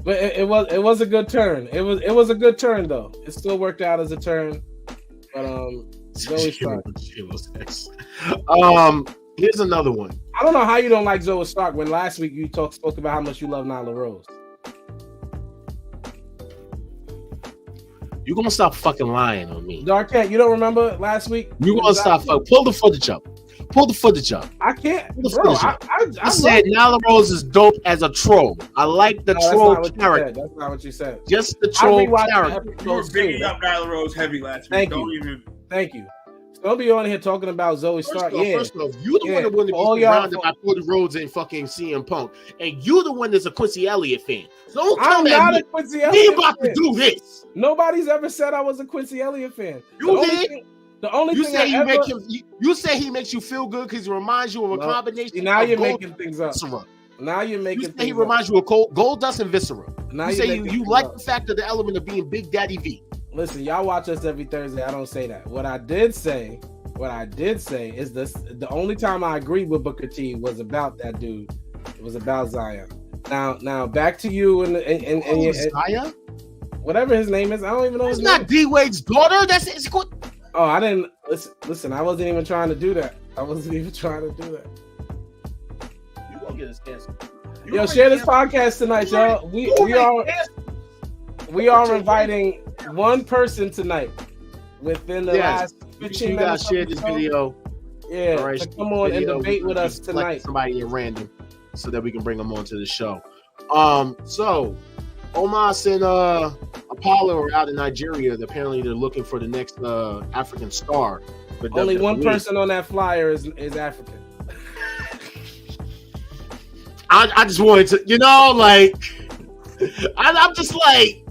Speaker 2: But it was a good turn. It was a good turn though. It still worked out as a turn. But Zoe Stark.
Speaker 1: Here's another one.
Speaker 2: I don't know how you don't like Zoe Stark when last week you spoke about how much you love Nyla Rose.
Speaker 1: You're gonna stop fucking lying on me.
Speaker 2: Darkette, you don't remember last week?
Speaker 1: You're gonna stop. Pull the footage up. Pull the footage up.
Speaker 2: I can't,
Speaker 1: Pull the
Speaker 2: bro.
Speaker 1: footage up.
Speaker 2: I
Speaker 1: said Nyla Rose is dope as a troll. I like the troll character.
Speaker 2: That's not what you said.
Speaker 1: Just the troll character.
Speaker 4: You were bigging up Nyla Rose heavy last week.
Speaker 2: Thank you. Don't be on here talking about Zoe Stark.
Speaker 1: First off, you the one that wanted to be surrounded by Cody Rhodes and fucking CM Punk, and you the one that's a Quincy Elliott fan. So don't come at me. We about to do this.
Speaker 2: Nobody's ever said I was a Quincy Elliott fan.
Speaker 1: You did.
Speaker 2: The only
Speaker 1: you
Speaker 2: thing
Speaker 1: say
Speaker 2: I ever...
Speaker 1: you say he makes you feel good because he reminds you of a combination.
Speaker 2: Now you're
Speaker 1: Gold
Speaker 2: making things up.
Speaker 1: Viscera.
Speaker 2: Now you're making.
Speaker 1: You say he reminds you of Gold Dust and Viscera.
Speaker 2: Now
Speaker 1: you say you like the fact of the element of being Big Daddy V.
Speaker 2: Listen, y'all watch us every Thursday. I don't say that. What I did say is this: the only time I agreed with Booker T was about that dude. It was about Zion. Now back to you and
Speaker 1: Zion,
Speaker 2: whatever his name is. I don't even know.
Speaker 1: It's
Speaker 2: his
Speaker 1: not
Speaker 2: name.
Speaker 1: D Wade's daughter. That's it's good.
Speaker 2: Oh, I didn't listen. I wasn't even trying to do that. You
Speaker 1: gonna get us canceled.
Speaker 2: Yo, share this podcast tonight, y'all. We are inviting one person tonight within the last 15
Speaker 1: you
Speaker 2: minutes.
Speaker 1: guys share this video.
Speaker 2: Yeah,
Speaker 1: All right,
Speaker 2: to come on and debate with us
Speaker 1: select
Speaker 2: tonight.
Speaker 1: Somebody at random, so that we can bring them onto the show. So Omas and Apollo are out in Nigeria. Apparently, they're looking for the next African star. for
Speaker 2: Only
Speaker 1: WWE.
Speaker 2: one person on that flyer is African.
Speaker 1: I just wanted to, like, I'm just like,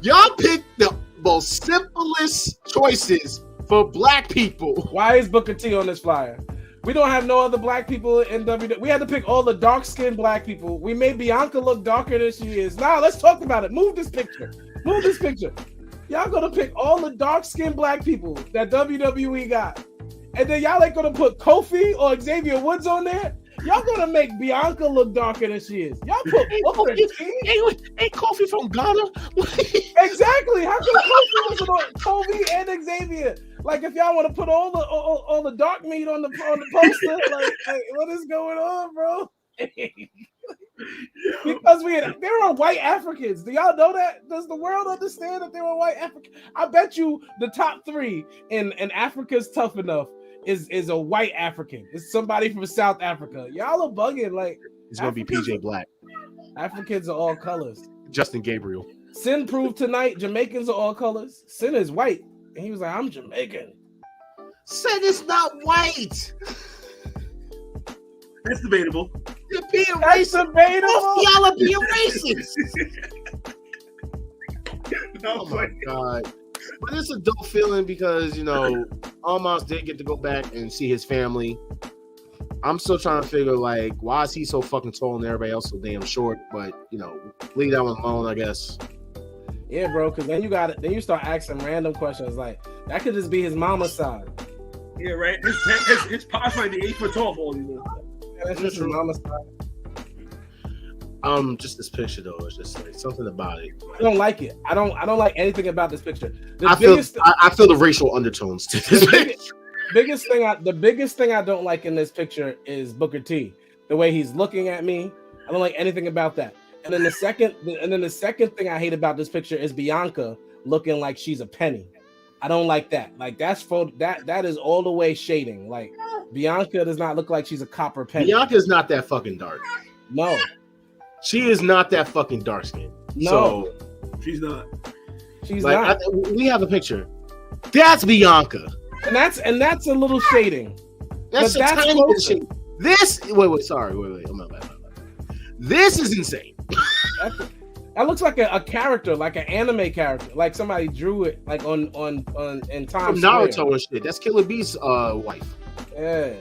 Speaker 1: y'all picked the most simplest choices for black people.
Speaker 2: Why is Booker T on this flyer? We don't have no other black people in WWE. We had to pick all the dark-skinned black people. We made Bianca look darker than she is. Now let's talk about it. Move this picture. Y'all gonna pick all the dark-skinned black people that WWE got. And then y'all ain't gonna put Kofi or Xavier Woods on there? Y'all gonna make Bianca look darker than she is. Y'all put Booker T.
Speaker 1: Ain't Kofi from Ghana?
Speaker 2: Exactly. How come Kofi wasn't on Kofi and Xavier? Like, if y'all want to put all the dark meat on the poster, like what is going on, bro? Because there are white Africans. Do y'all know that? Does the world understand that there are white Africans? I bet you the top 3 in Africa's Tough Enough is a white African. It's somebody from South Africa. Y'all are bugging. Like,
Speaker 1: It's gonna be PJ Black,
Speaker 2: Africans are all colors.
Speaker 1: Justin Gabriel.
Speaker 2: Sin proved tonight Jamaicans are all colors. Sin is white. And he was like, I'm Jamaican.
Speaker 1: Said it's not white.
Speaker 4: That's debatable.
Speaker 1: You're being
Speaker 2: That's
Speaker 1: racist.
Speaker 2: debatable.
Speaker 1: Y'all are being racist.
Speaker 4: No,
Speaker 1: Oh my god. But it's a dope feeling because, Almost did get to go back and see his family. I'm still trying to figure, like, why is he so fucking tall and everybody else so damn short? But, leave that one alone, I guess.
Speaker 2: Yeah, bro, because then you start asking random questions like, that could just be his mama's side.
Speaker 4: Yeah, right. His pops might be 8 foot tall for all you know.
Speaker 2: Yeah, that's just his mama's side.
Speaker 1: Just this picture though, it's just like something about it.
Speaker 2: I don't like it. I don't like anything about this picture.
Speaker 1: I feel the racial undertones to this picture.
Speaker 2: The biggest thing I don't like in this picture is Booker T. The way he's looking at me. I don't like anything about that. And then the second thing I hate about this picture is Bianca looking like she's a penny. I don't like that. Like that is all the way shading. Like Bianca does not look like she's a copper penny.
Speaker 1: Bianca is not that fucking dark.
Speaker 2: No.
Speaker 1: She is not that fucking dark skin.
Speaker 2: No.
Speaker 1: So,
Speaker 4: She's not.
Speaker 2: She's
Speaker 1: like,
Speaker 2: not.
Speaker 1: We have a picture. That's Bianca.
Speaker 2: And that's a little shading.
Speaker 1: That's a
Speaker 2: But that's
Speaker 1: tiny bit of
Speaker 2: closer.
Speaker 1: shade. This wait. I'm not bad. This is insane.
Speaker 2: That looks like a character, like an anime character, like somebody drew it, like on in Times
Speaker 1: From Naruto
Speaker 2: Square.
Speaker 1: and shit. That's Killer Bee's wife.
Speaker 2: Yeah,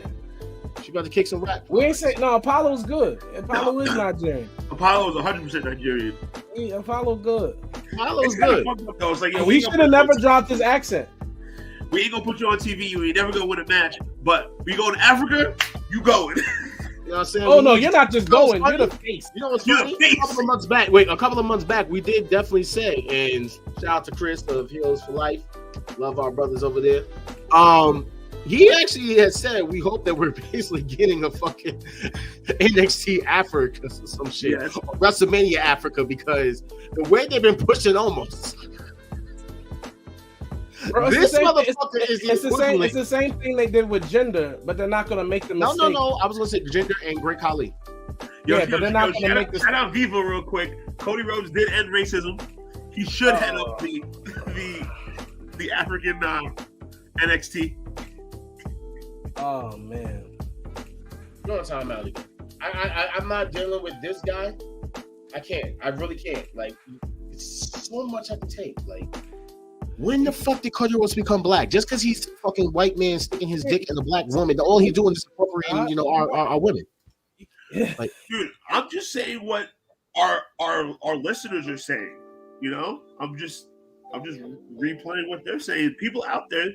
Speaker 1: She about to kick some rap.
Speaker 2: we ain't saying no. Apollo's good. Apollo is Nigerian.
Speaker 4: Apollo is 100% Nigerian.
Speaker 2: Yeah, Apollo good.
Speaker 1: Apollo's
Speaker 4: It's kinda
Speaker 1: good.
Speaker 4: fucked up, though. It's like,
Speaker 2: He should have never dropped his accent.
Speaker 4: We ain't gonna put you on TV. You ain't never gonna win a match. But we go to Africa, you going.
Speaker 1: You know what I'm saying?
Speaker 2: Oh no, you're not just going.
Speaker 1: funny?
Speaker 2: You're the face.
Speaker 1: You know what's
Speaker 4: You're
Speaker 1: funny?
Speaker 4: the face.
Speaker 1: A couple of months back, we did definitely say, and shout out to Chris of Heroes for Life. Love our brothers over there. He actually had said we hope that we're basically getting a fucking NXT Africa or some shit.
Speaker 4: Yes.
Speaker 1: Or WrestleMania Africa, because the way they've been pushing almost.
Speaker 2: Bro,
Speaker 1: This motherfucker is
Speaker 2: it's the same.
Speaker 1: equivalent.
Speaker 2: It's the same thing they did with gender, but they're not gonna make the mistake.
Speaker 1: No. I was gonna say Jinder and Great Khali.
Speaker 2: Yeah, but they're not gonna make this.
Speaker 4: Shout out Viva real quick. Cody Rhodes did end racism. He should head up the African NXT.
Speaker 2: Oh man.
Speaker 1: You know what I'm talking about again. I'm not dealing with this guy. I can't. I really can't. Like, it's so much I can take. Like, when the fuck did Cody Rhodes become black? Just because he's a fucking white man sticking his dick in a black woman, all he's doing is appropriating, our women.
Speaker 2: Yeah.
Speaker 1: Like,
Speaker 4: Dude, I'm just saying what our listeners are saying. I'm just replaying what they're saying. People out there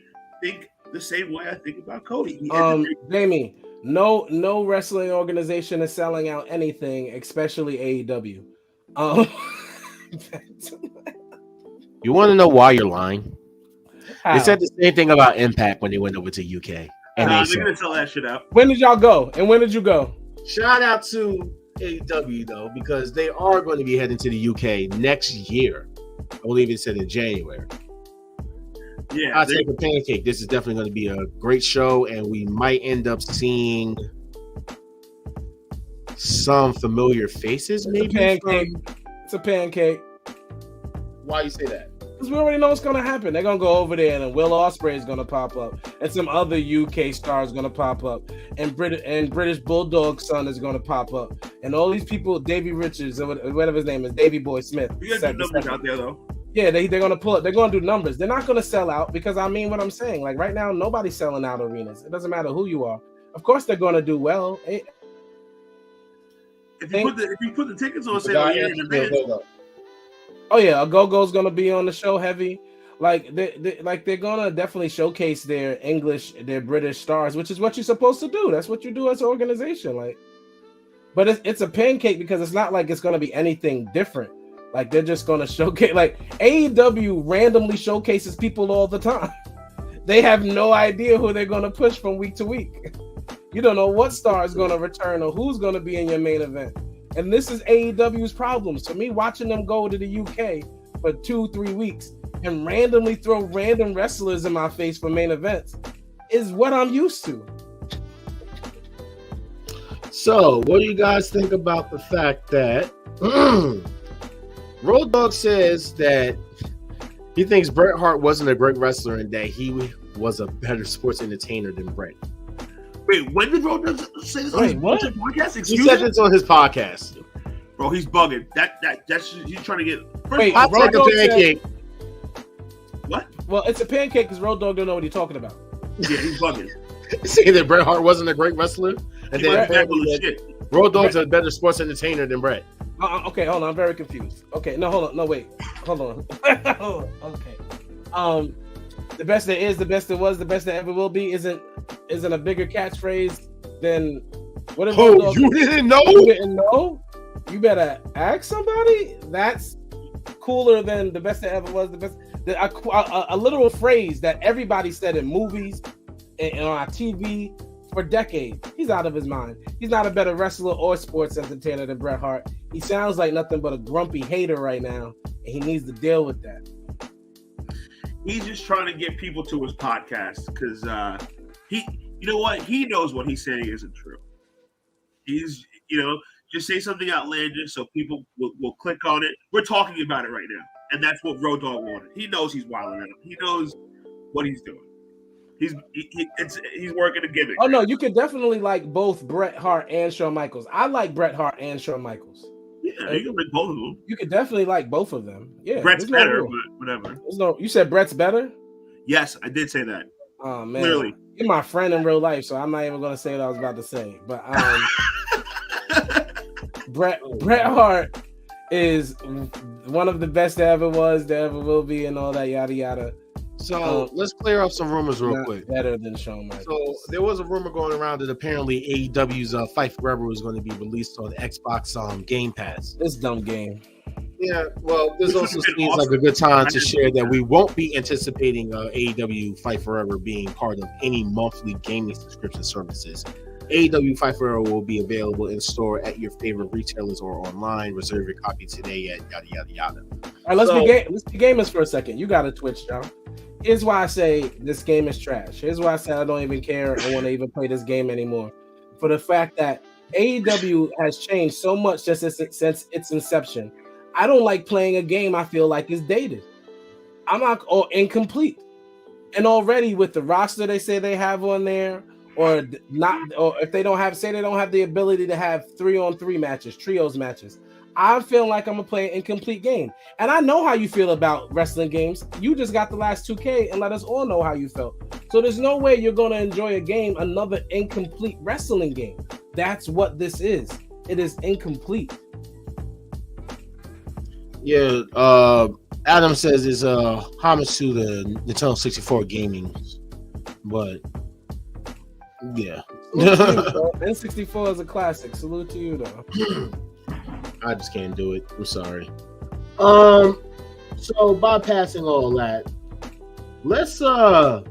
Speaker 4: think the same way I think about Cody.
Speaker 2: Jamie, no wrestling organization is selling out anything, especially AEW.
Speaker 1: You want to know why you're lying?
Speaker 2: How?
Speaker 1: They said the same thing about Impact when they went over to UK. And
Speaker 4: they're gonna sell that shit out.
Speaker 2: When did y'all go? And when did you go?
Speaker 1: Shout out to AEW though, because they are going to be heading to the UK next year. I believe it said in January.
Speaker 4: Yeah,
Speaker 1: I take a pancake. This is definitely going to be a great show, and we might end up seeing some familiar faces. Maybe
Speaker 2: It's a pancake.
Speaker 1: Why you say that?
Speaker 2: Because we already know what's going to happen. They're going to go over there, and then Will Ospreay is going to pop up, and some other UK stars going to pop up, and British Bulldog son is going to pop up, and all these people, Davey Richards, or whatever his name is, Davey Boy Smith.
Speaker 4: You got numbers out there though.
Speaker 2: Yeah, they're going to pull it. They're going to do numbers. They're not going to sell out because I mean what I'm saying. Like right now, nobody's selling out arenas. It doesn't matter who you are. Of course, they're going to do well.
Speaker 4: If you put the tickets on sale here in advance.
Speaker 2: Oh yeah, Go-Go's gonna be on the show heavy. Like they're gonna definitely showcase their English, their British stars, which is what you're supposed to do. That's what you do as an organization. Like, but it's a pancake because it's not like it's gonna be anything different. Like they're just gonna showcase. Like AEW randomly showcases people all the time. They have no idea who they're gonna push from week to week. You don't know what star is gonna return or who's gonna be in your main event. And this is AEW's problem. So me watching them go to the UK for 2-3 weeks and randomly throw random wrestlers in my face for main events is what I'm used to.
Speaker 1: So, what do you guys think about the fact that Road Dogg says that he thinks Bret Hart wasn't a great wrestler and that he was a better sports entertainer than Bret?
Speaker 4: Wait, when did Road Dogg say this on his podcast?
Speaker 1: He said this on his podcast.
Speaker 4: Bro, he's bugging. That's he's trying to get.
Speaker 2: Wait,
Speaker 1: I take a pancake.
Speaker 4: What?
Speaker 2: Well, it's a pancake because Road Dogg don't know what he's talking about.
Speaker 4: Yeah, he's bugging.
Speaker 1: Saying that Bret Hart wasn't a great wrestler, and then Road Dogg's a better sports entertainer than Bret.
Speaker 2: Okay, hold on. I'm very confused. Okay, no, hold on. No, wait. Hold on. Okay. The best there is, the best there was, the best there ever will be isn't a bigger catchphrase than what is Road Dogg?
Speaker 1: You didn't know?
Speaker 2: You didn't know? You better ask somebody. That's cooler than the best there ever was. The best, a literal phrase that everybody said in movies and on our TV for decades. He's out of his mind. He's not a better wrestler or sports entertainer than Bret Hart. He sounds like nothing but a grumpy hater right now, and he needs to deal with that.
Speaker 4: He's just trying to get people to his podcast because you know what? He knows what he's saying isn't true. He's, just say something outlandish so people will click on it. We're talking about it right now, and that's what Road Dogg wanted. He knows he's wilding out. He knows what he's doing. He's working a gimmick.
Speaker 2: Oh no, you could definitely like both Bret Hart and Shawn Michaels. I like Bret Hart and Shawn Michaels.
Speaker 4: Yeah, you can like both of them.
Speaker 2: You could definitely like both of them. Yeah,
Speaker 4: Bret's better, but whatever.
Speaker 2: You said Bret's better?
Speaker 4: Yes, I did say that.
Speaker 2: Oh man,
Speaker 4: clearly,
Speaker 2: you're my friend in real life, so I'm not even gonna say what I was about to say. But Bret Hart is one of the best there ever was, there ever will be, and all that yada yada.
Speaker 1: So let's clear up some rumors real quick.
Speaker 2: Better than Shawn Michaels.
Speaker 1: So there was a rumor going around that apparently AEW's Fight Forever was going to be released on Xbox Game Pass.
Speaker 2: This dumb game.
Speaker 1: Yeah, well, this also seems like a good time to share that we won't be anticipating AEW Fight Forever being part of any monthly gaming subscription services. AEW Fight Forever will be available in store at your favorite retailers or online. Reserve your copy today at yada yada yada.
Speaker 2: All right, let's be gamers for a second. You got a Twitch, John. Here's why I say this game is trash. Here's why I say I don't even care or want to even play this game anymore. For the fact that AEW has changed so much since its inception. I don't like playing a game I feel like is dated. I'm not or incomplete. And already with the roster they say they have on there, or not, or if they don't have the ability to have 3-on-3 matches, trios matches, I feel like I'm gonna play an incomplete game. And I know how you feel about wrestling games. You just got the last 2K and let us all know how you felt. So there's no way you're gonna enjoy a game, another incomplete wrestling game. That's what this is. It is incomplete.
Speaker 1: Yeah, Adam says it's a homage to the Nintendo 64 gaming, but yeah.
Speaker 2: N64 is a classic. Salute to you, though.
Speaker 1: I just can't do it. I'm sorry. So bypassing all that, let's talk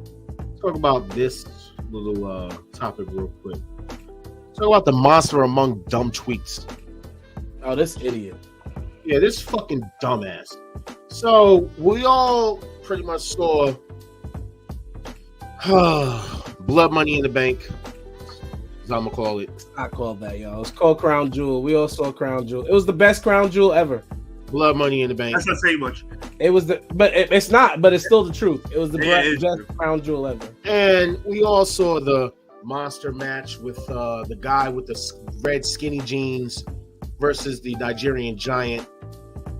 Speaker 1: about this little topic real quick. Talk about the monster among dumb tweets.
Speaker 2: Oh, this idiot.
Speaker 1: Yeah, this fucking dumbass. So we all pretty much saw Blood Money in the Bank, as I'm gonna call it.
Speaker 2: It's not called that, y'all. It's called Crown Jewel. We all saw Crown Jewel. It was the best Crown Jewel ever.
Speaker 1: Blood Money in the Bank.
Speaker 4: That's not saying much.
Speaker 2: It was it's not, but it's still the truth. It was the best Crown Jewel ever.
Speaker 1: And we all saw the monster match with the guy with the red skinny jeans versus the Nigerian giant.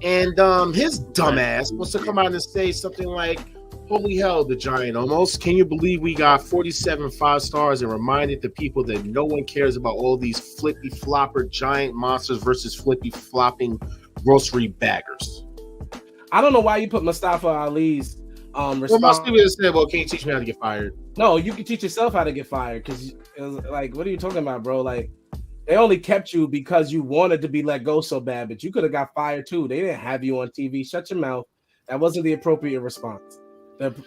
Speaker 1: And his dumbass wants to come out and say something like, holy hell, the giant almost. Can you believe we got 47 5-stars and reminded the people that no one cares about all these flippy flopper giant monsters versus flippy flopping grocery baggers? I
Speaker 2: don't know why you put Mustafa Ali's response.
Speaker 1: Well, most people said, well, can you teach me how to get fired?
Speaker 2: No, you can teach yourself how to get fired, because it was like, what are you talking about, bro? Like, they only kept you because you wanted to be let go so bad, but you could have got fired too. They didn't have you on TV. Shut your mouth. That wasn't the appropriate response.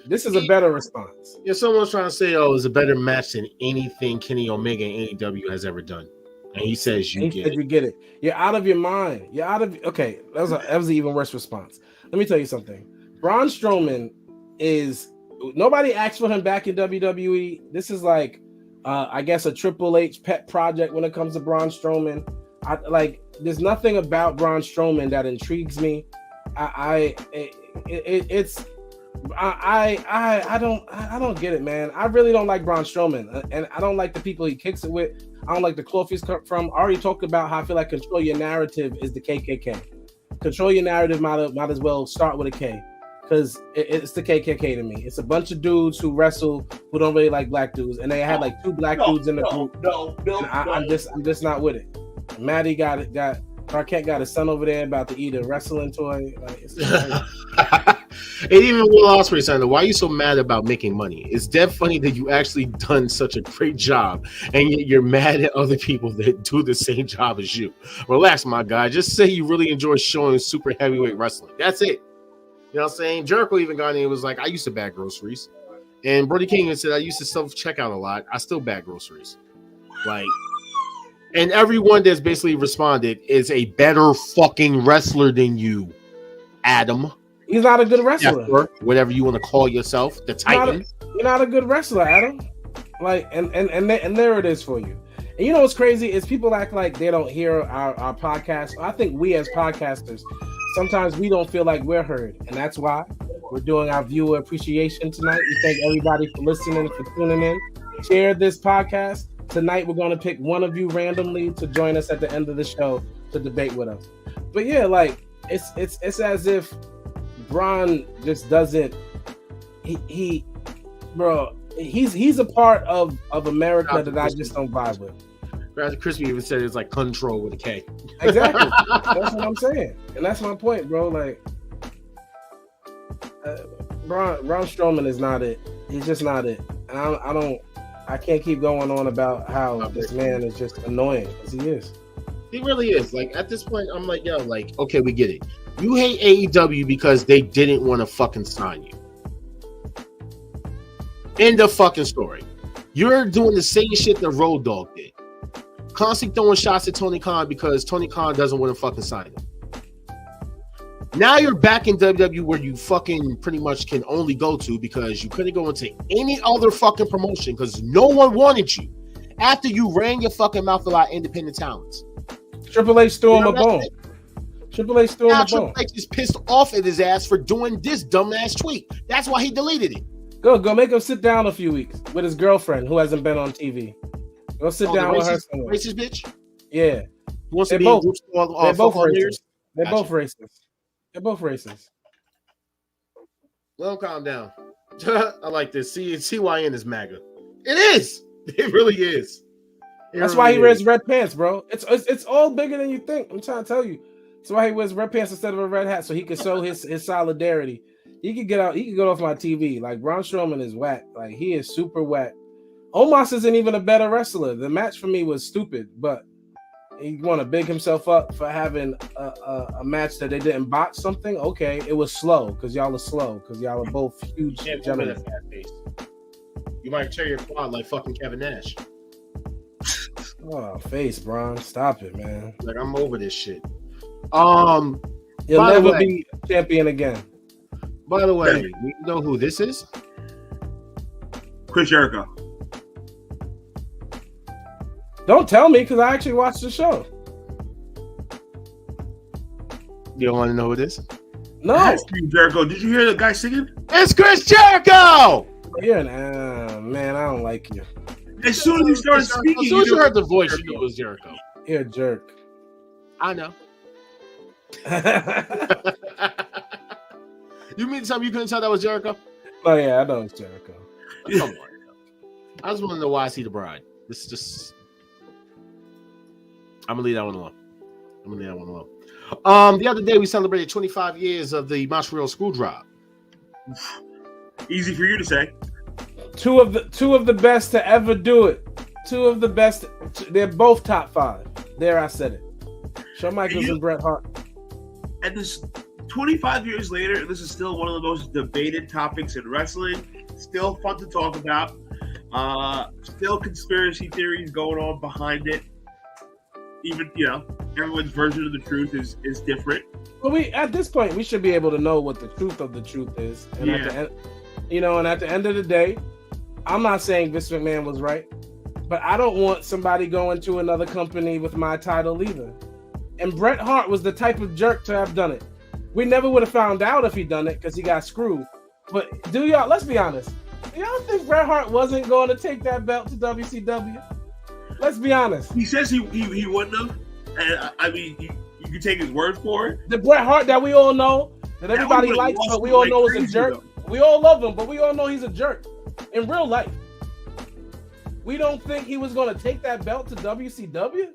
Speaker 2: This is a better response.
Speaker 1: Yeah, someone's trying to say, oh, it's a better match than anything Kenny Omega and AEW has ever done. And he says you get it.
Speaker 2: You're out of your mind. You're out of... Okay, that was an even worse response. Let me tell you something. Braun Strowman is... Nobody asked for him back in WWE. This is like... I guess a Triple H pet project when it comes to Braun Strowman. There's nothing about Braun Strowman that intrigues me. I don't get it, man. I really don't like Braun Strowman, and I don't like the people he kicks it with. I don't like the cloth he's cut from. I already talked about how I feel like Control Your Narrative is the KKK. Control Your Narrative might as well start with a K. Because it's the KKK to me. It's a bunch of dudes who wrestle who don't really like black dudes, and they had like 2 black dudes in the group. I'm just not with it. Maddie got Marquette got his son over there about to eat a wrestling toy. Like,
Speaker 1: and even Will Ospreay saying, why are you so mad about making money? It's dead funny that you actually done such a great job, and yet you're mad at other people that do the same job as you. Relax, my guy. Just say you really enjoy showing super heavyweight wrestling. That's it. You know what I'm saying? Jericho even got in and was like, I used to bag groceries. And Brody King even said, I used to self-checkout a lot. I still bag groceries. Like, and everyone that's basically responded is a better fucking wrestler than you, Adam.
Speaker 2: He's not a good wrestler.
Speaker 1: Whatever you want to call yourself, the Titan.
Speaker 2: You're not a good wrestler, Adam. Like, and there it is for you. And you know what's crazy is people act like they don't hear our podcast. I think we as podcasters, sometimes we don't feel like we're heard, and that's why we're doing our viewer appreciation tonight. We thank everybody for listening, for tuning in. Share this podcast. Tonight we're going to pick one of you randomly to join us at the end of the show to debate with us. But yeah, like it's as if Braun just doesn't. He's a part of America that I just don't vibe with.
Speaker 1: Rather Crispy even said it's like control with a K.
Speaker 2: Exactly. That's what I'm saying. And that's my point, bro. Like, Braun Strowman is not it. He's just not it. And I can't keep going on about how this man is just annoying, because he is.
Speaker 1: He really is. Like, at this point, I'm like, yo, like, okay, we get it. You hate AEW because they didn't want to fucking sign you. End of fucking story. You're doing the same shit that Road Dogg did. Constantly throwing shots at Tony Khan because Tony Khan doesn't want to fucking sign him. Now you're back in WWE where you fucking pretty much can only go to because you couldn't go into any other fucking promotion because no one wanted you after you ran your fucking mouth about independent talents.
Speaker 2: Triple H threw him a bone. Triple H threw him a bone.
Speaker 1: Triple H is pissed off at his ass for doing this dumbass tweet. That's why he deleted it.
Speaker 2: Go make him sit down a few weeks with his girlfriend who hasn't been on TV. Go sit down with her somewhere.
Speaker 1: Racist bitch?
Speaker 2: Yeah.
Speaker 1: They're both
Speaker 2: racist. They're both racist. They're both racist.
Speaker 1: Well, calm down. I like this. CYN is MAGA. It is. It really is.
Speaker 2: That's why he wears red pants, bro. It's all bigger than you think. I'm trying to tell you. That's why he wears red pants instead of a red hat, so he can show his solidarity. He could get out. He could get off my TV. Like Braun Strowman is whack. Like he is super whack. Omos isn't even a better wrestler. The match for me was stupid, but he want to big himself up for having a match that they didn't botch something. Okay, it was slow because y'all are slow because y'all are both huge gentlemen.
Speaker 1: You might tear your quad like fucking Kevin Nash.
Speaker 2: Oh, face, Braun. Stop it, man.
Speaker 1: Like I'm over this shit.
Speaker 2: You'll never be champion again.
Speaker 1: By the way, you know who this is?
Speaker 4: Chris Jericho.
Speaker 2: Don't tell me because I actually watched the show.
Speaker 1: You don't want to know who it is?
Speaker 2: No.
Speaker 4: That's Chris Jericho. Did you hear the guy singing?
Speaker 1: It's Chris Jericho!
Speaker 2: You're an man, I don't like you.
Speaker 4: As soon as he started speaking,
Speaker 1: as soon as you heard the voice, you knew it was Jericho.
Speaker 2: You're a jerk.
Speaker 1: I know. You mean to tell me you couldn't tell that was Jericho?
Speaker 2: Oh yeah, I know it's Jericho.
Speaker 1: Come on. I just want to know why I see the bride. This is just. I'm gonna leave that one alone. The other day we celebrated 25 years of the Montreal School Drive.
Speaker 4: Easy for you to say.
Speaker 2: Two of the best to ever do it. Two of the best. They're both top 5. There, I said it. Shawn Michaels and Bret Hart.
Speaker 4: And this 25 years later, this is still one of the most debated topics in wrestling. Still fun to talk about. Still conspiracy theories going on behind it. Even, everyone's version of the truth is different.
Speaker 2: But at this point, we should be able to know what the truth of the truth is. And at the end of the day, I'm not saying Vince McMahon was right, but I don't want somebody going to another company with my title either. And Bret Hart was the type of jerk to have done it. We never would have found out if he done it because he got screwed. But let's be honest. Do y'all think Bret Hart wasn't going to take that belt to WCW? Let's be honest.
Speaker 4: He says he wouldn't have. And I mean, you can take his word for it.
Speaker 2: The Bret Hart that we all know, that everybody likes, but we all know is a jerk. Though. We all love him, but we all know he's a jerk in real life. We don't think he was going to take that belt to WCW?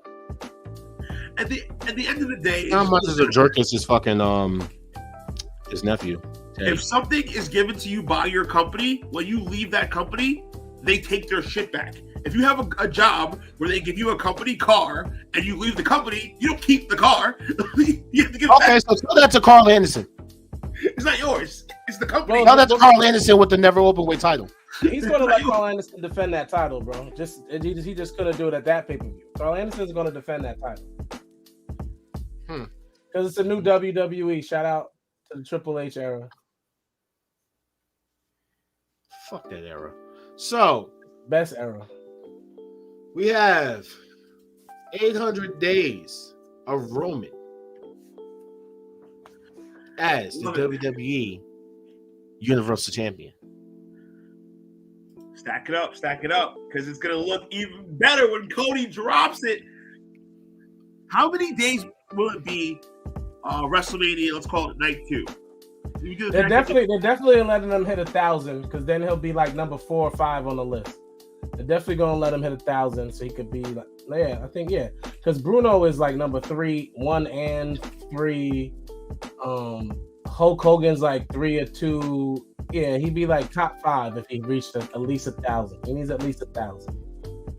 Speaker 4: At the end of the day,
Speaker 1: how much is a jerk is his fucking his nephew. Ted.
Speaker 4: If something is given to you by your company, when you leave that company, they take their shit back. If you have a job where they give you a company car and you leave the company, you don't keep the car. You have to give it back.
Speaker 1: So tell that to Carl Anderson.
Speaker 4: It's not yours. It's the company.
Speaker 1: Tell that to Carl Anderson with the never open weight title.
Speaker 2: He's going to let Carl Anderson defend that title, bro. He just couldn't do it at that pay-per-view. Carl Anderson's going to defend that title. Because it's a new WWE. Shout out to the Triple H era.
Speaker 1: Fuck that era. So,
Speaker 2: best era.
Speaker 1: We have 800 days of Roman as the WWE Universal Champion.
Speaker 4: Stack it up, because it's going to look even better when Cody drops it. How many days will it be WrestleMania, let's call it night 2?
Speaker 2: They're definitely letting him hit 1,000, because then he'll be like number 4 or 5 on the list. They're definitely gonna let him hit 1,000, so he could be like, because Bruno is like number 3, 1 and 3. Hulk Hogan's like 3 or 2. Yeah, he'd be like top 5 if he reached at least 1,000. He needs at least 1,000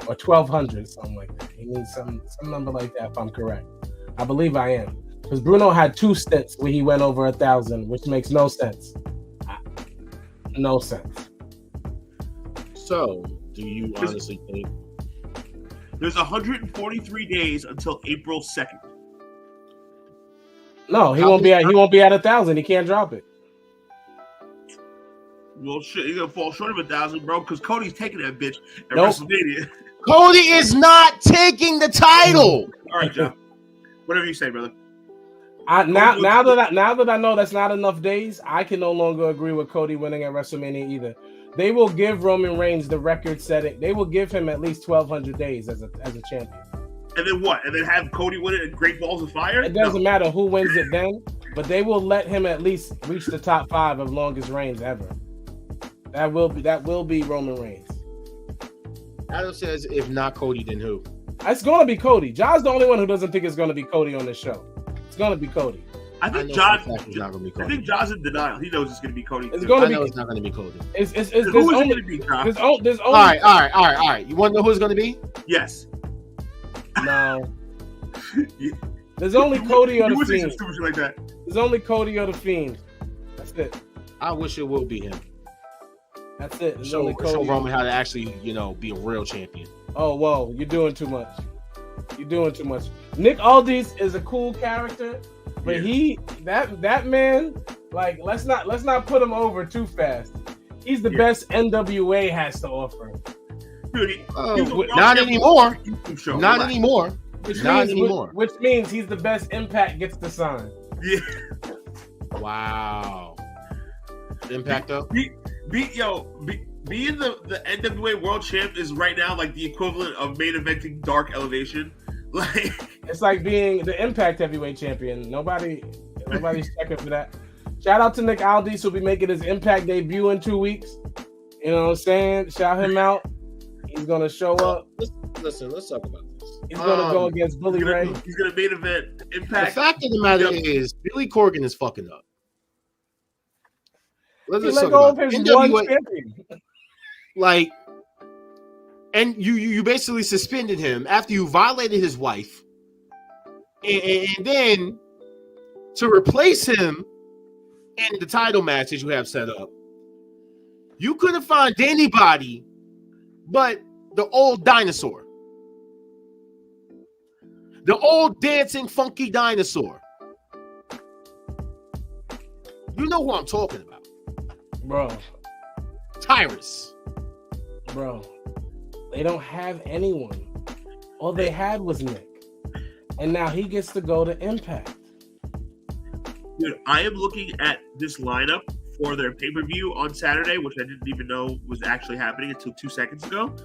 Speaker 2: or 1,200, something like that. He needs some number like that. If I'm correct, I believe I am, because Bruno had 2 stints where he went over 1,000, which makes no sense. No sense.
Speaker 1: So, do you honestly think
Speaker 4: there's 143 days until April 2nd?
Speaker 2: No, he won't be at 1,000. He can't drop it.
Speaker 4: Well, shit, he's gonna fall short of 1,000, bro, because Cody's taking that bitch at WrestleMania.
Speaker 1: Cody is not taking the title.
Speaker 4: All right, John. Whatever you say, brother.
Speaker 2: Now that I know that's not enough days, I can no longer agree with Cody winning at WrestleMania either. They will give Roman Reigns the record setting. They will give him at least 1,200 days as a champion.
Speaker 4: And then what? And then have Cody win it at Great Balls of Fire?
Speaker 2: It doesn't matter who wins it then, but they will let him at least reach the top 5 of longest reigns ever. That will be Roman Reigns.
Speaker 1: Adam says, if not Cody, then who?
Speaker 2: It's going to be Cody. John's the only one who doesn't think it's going to be Cody on this show. It's gonna be Cody.
Speaker 4: I
Speaker 1: I
Speaker 4: think
Speaker 1: know
Speaker 4: John.
Speaker 1: for a fact it's not gonna be
Speaker 4: I
Speaker 1: Cody.
Speaker 4: think John's in denial. He knows it's gonna be Cody.
Speaker 2: It's
Speaker 4: too.
Speaker 2: gonna
Speaker 1: I
Speaker 2: be.
Speaker 1: know it's not gonna be Cody.
Speaker 2: It's
Speaker 4: Who is it
Speaker 2: only.
Speaker 4: gonna be, John?
Speaker 2: There's only.
Speaker 1: All right. You want to know who it's gonna be?
Speaker 4: Yes.
Speaker 2: No.
Speaker 4: Yeah.
Speaker 2: There's only Cody or
Speaker 4: You
Speaker 2: the
Speaker 4: would say some
Speaker 2: Fiend.
Speaker 4: stupid shit like that.
Speaker 2: There's only Cody or the Fiend. That's it.
Speaker 1: I wish it will be him.
Speaker 2: That's it. There's
Speaker 1: Show
Speaker 2: only Cody.
Speaker 1: Roman how to actually, be a real champion.
Speaker 2: Oh, whoa. You're doing too much. You're doing too much. Nick Aldis is a cool character, but that man, like, let's not put him over too fast. He's the best NWA has to offer.
Speaker 4: Dude, he's a
Speaker 1: Not anymore.
Speaker 4: YouTube show.
Speaker 1: Not
Speaker 4: Relax.
Speaker 1: anymore.
Speaker 2: Which
Speaker 1: Not
Speaker 2: means,
Speaker 1: anymore.
Speaker 2: Which means he's the best Impact gets to sign.
Speaker 4: Yeah.
Speaker 1: Wow. Impact though.
Speaker 4: Being the NWA World Champ is right now like the equivalent of main eventing Dark Elevation. Like
Speaker 2: It's like being the Impact Heavyweight Champion. Nobody's checking for that. Shout out to Nick Aldis, who'll be making his Impact debut in 2 weeks. You know what I'm saying? Shout him out. He's gonna show up.
Speaker 1: Listen, let's talk about this.
Speaker 2: He's gonna go against Bully Ray.
Speaker 4: he's gonna main event Impact.
Speaker 1: The fact of the matter is, Billy Corgan is fucking up. Let's
Speaker 2: He
Speaker 1: just
Speaker 2: let
Speaker 1: talk
Speaker 2: go
Speaker 1: about
Speaker 2: of his
Speaker 1: it.
Speaker 2: one
Speaker 1: NWA,
Speaker 2: champion.
Speaker 1: like, and you basically suspended him after you violated his wife, and then to replace him in the title match that you have set up, you couldn't find anybody but the old dinosaur, the old dancing funky dinosaur. You know who I'm talking about.
Speaker 2: Bro,
Speaker 1: Tyrus.
Speaker 2: bro. They don't have anyone. All they had was Nick. And now he gets to go to Impact.
Speaker 4: Dude, I am looking at this lineup for their pay-per-view on Saturday, which I didn't even know was actually happening until 2 seconds ago.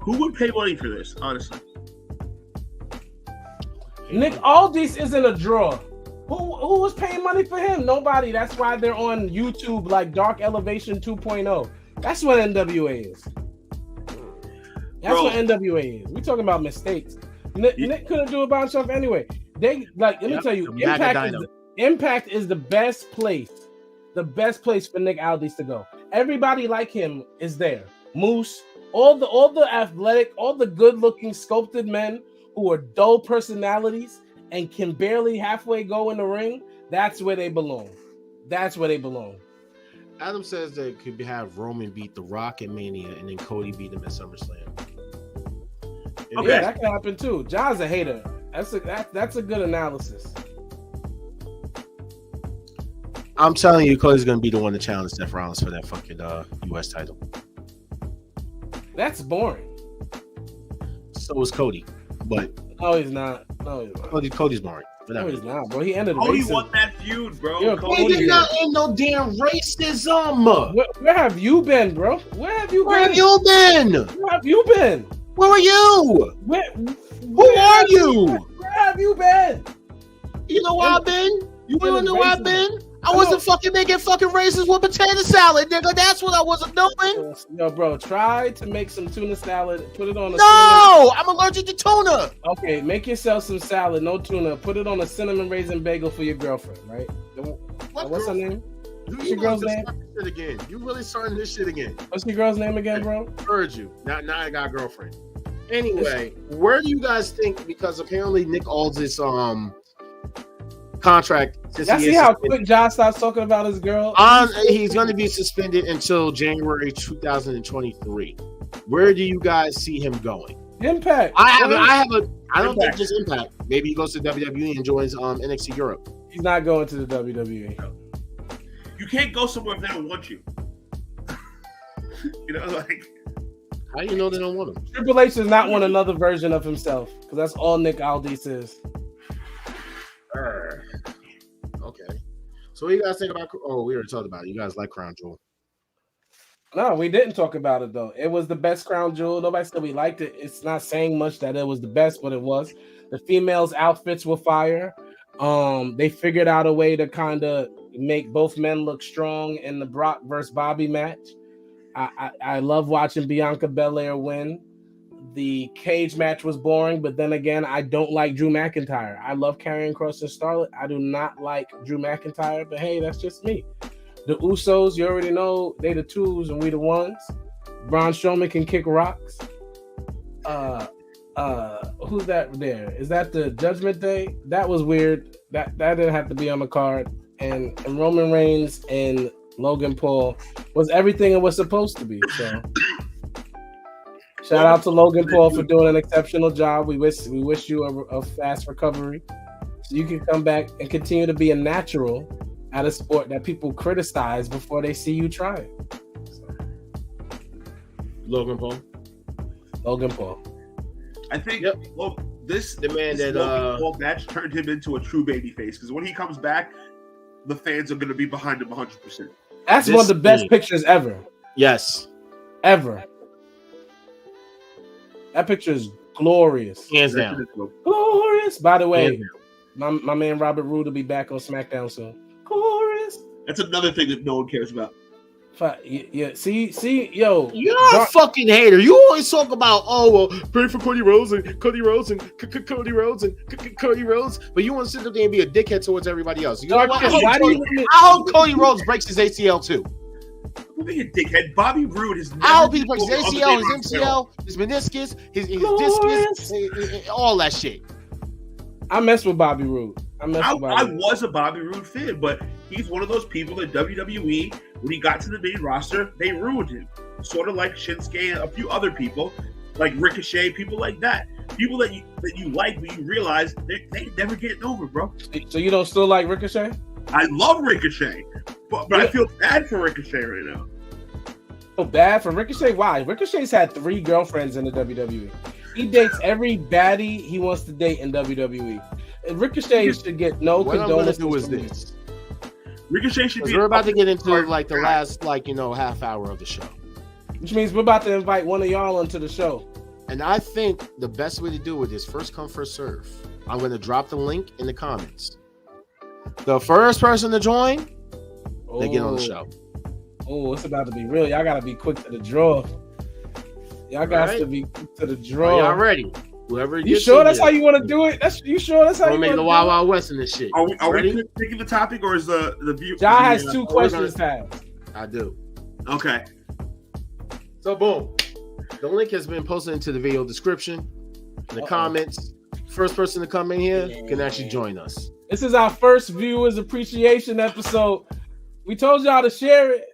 Speaker 4: Who would pay money for this, honestly?
Speaker 2: Nick Aldis isn't a draw. Who was paying money for him? Nobody. That's why they're on YouTube like Dark Elevation 2.0. That's what NWA is. That's what NWA is. We talking about mistakes. Nick couldn't do it by himself anyway. Let me tell you, Impact is the best place. The best place for Nick Aldis to go. Everybody like him is there. Moose, all the athletic, all the good-looking sculpted men who are dull personalities and can barely halfway go in the ring, that's where they belong. That's where they belong.
Speaker 1: Adam says they could have Roman beat The Rock at Mania and then Cody beat him at SummerSlam.
Speaker 4: Okay.
Speaker 2: Yeah, that can happen too. John's a hater. That's a good analysis.
Speaker 1: I'm telling you, Cody's going to be the one to challenge Seth Rollins for that fucking U.S. title.
Speaker 2: That's boring.
Speaker 1: So is Cody, but
Speaker 2: No, he's not.
Speaker 1: Cody's boring.
Speaker 2: No, he's not, bro. He ended
Speaker 4: Cody
Speaker 2: racism.
Speaker 4: won that feud, bro.
Speaker 2: Yeah,
Speaker 1: He did not end no damn racism.
Speaker 2: Where have you been, bro? Where have you
Speaker 1: Where have
Speaker 2: been?
Speaker 1: you been?
Speaker 2: Where have you been?
Speaker 1: Where are you?
Speaker 2: Who
Speaker 1: are you?
Speaker 2: Where have you been?
Speaker 1: You know where I've been? You want to know where I've been? I
Speaker 2: know.
Speaker 1: wasn't fucking making fucking raisins with potato salad, nigga. That's what I wasn't doing.
Speaker 2: Yo, bro, try to make some tuna salad. Put it on a
Speaker 1: No, I'm allergic to tuna.
Speaker 2: Okay, make yourself some salad, no tuna. Put it on a cinnamon raisin bagel for your girlfriend, right? What's her name? What's your girl's name?
Speaker 1: Shit again. You really starting this shit again.
Speaker 2: What's your girl's name again, bro?
Speaker 1: Heard you. Now I got a girlfriend. Anyway, where do you guys think? Because apparently Nick Aldis contract.
Speaker 2: Y'all see how quick John starts talking about his girl?
Speaker 1: He's going to be suspended until January 2023. Where do you guys see him going?
Speaker 2: Impact.
Speaker 1: I don't think just Impact. Maybe he goes to WWE and joins NXT Europe.
Speaker 2: He's not going to the WWE.
Speaker 4: You can't go somewhere if they don't want you. You know, like.
Speaker 1: How do you know they don't want him?
Speaker 2: Triple H does not want another version of himself because that's all Nick Aldis is.
Speaker 1: Okay. So what do you guys think about? Oh, we already talked about it. You guys like Crown Jewel?
Speaker 2: No, we didn't talk about it though. It was the best Crown Jewel. Nobody said we liked it. It's not saying much that it was the best, but it was. The females' outfits were fire. They figured out a way to kind of make both men look strong in the Brock versus Bobby match. I love watching Bianca Belair win. the cage match was boring, but then again, I don't like Drew McIntyre. I love Karrion Kross and Starlet. I do not like Drew McIntyre, but hey, that's just me. The Usos, you already know, they the twos and we the ones. Braun Strowman can kick rocks. Who's that there? Is that the Judgment Day? That was weird. That didn't have to be on the card. And Roman Reigns and Logan Paul was everything it was supposed to be. So shout out to Logan Paul for doing an exceptional job. We wish you a fast recovery so you can come back and continue to be a natural at a sport that people criticize before they see you try it.
Speaker 1: Logan Paul.
Speaker 4: I think
Speaker 1: the man
Speaker 4: this
Speaker 1: that
Speaker 4: Logan Paul match turned him into a true babyface because when he comes back, the fans are going to be behind him 100%.
Speaker 2: That's one of the best pictures ever.
Speaker 1: Yes.
Speaker 2: Ever. That picture is glorious.
Speaker 1: Hands down.
Speaker 2: Glorious. By the way, my man Robert Roode will be back on SmackDown soon. Glorious.
Speaker 4: That's another thing that no one cares about.
Speaker 2: Yeah. See, yo,
Speaker 1: you're a fucking hater. You always talk about, pray for Cody Rhodes and Cody Rhodes, but you want to sit up there and be a dickhead towards everybody else. You know what? I hope Cody Rhodes breaks his ACL too.
Speaker 4: Don't be a dickhead. Bobby Roode is.
Speaker 1: I hope he breaks his ACL, his MCL, his meniscus, his discus, all that shit.
Speaker 2: I mess with Bobby Roode. I
Speaker 4: was a Bobby Roode fan, but he's one of those people that WWE, when he got to the main roster, they ruined him. Sort of like Shinsuke and a few other people, like Ricochet, people like that. People that you like, but you realize they never getting over, bro.
Speaker 2: So you don't still like Ricochet?
Speaker 4: I love Ricochet, but I feel bad for Ricochet right now.
Speaker 2: So bad for Ricochet? Why? Ricochet's had 3 girlfriends in the WWE. He dates every baddie he wants to date in WWE. And Ricochet should get no condolences. What I'm gonna do is this.
Speaker 4: Ricochet should be.
Speaker 1: We're about to get into like the last half hour of the show,
Speaker 2: which means we're about to invite one of y'all onto the show.
Speaker 1: And I think the best way to do it is first come, first serve. I'm going to drop the link in the comments. The first person to join, they get on the show.
Speaker 2: Oh, it's about to be real. Y'all gotta be quick to the draw. Y'all got to be quick to the draw.
Speaker 1: Y'all ready? Whoever
Speaker 2: you sure that's how you want to do it? You sure that's how you want to do it?
Speaker 1: Make the Wild Wild West in this shit.
Speaker 4: Are we picking the topic or is the view?
Speaker 2: John has 2 questions tagged.
Speaker 1: I do.
Speaker 4: Okay.
Speaker 1: So boom. The link has been posted into the video description, in the comments. First person to come in here can actually join us.
Speaker 2: This is our first viewers appreciation episode. We told y'all to share it.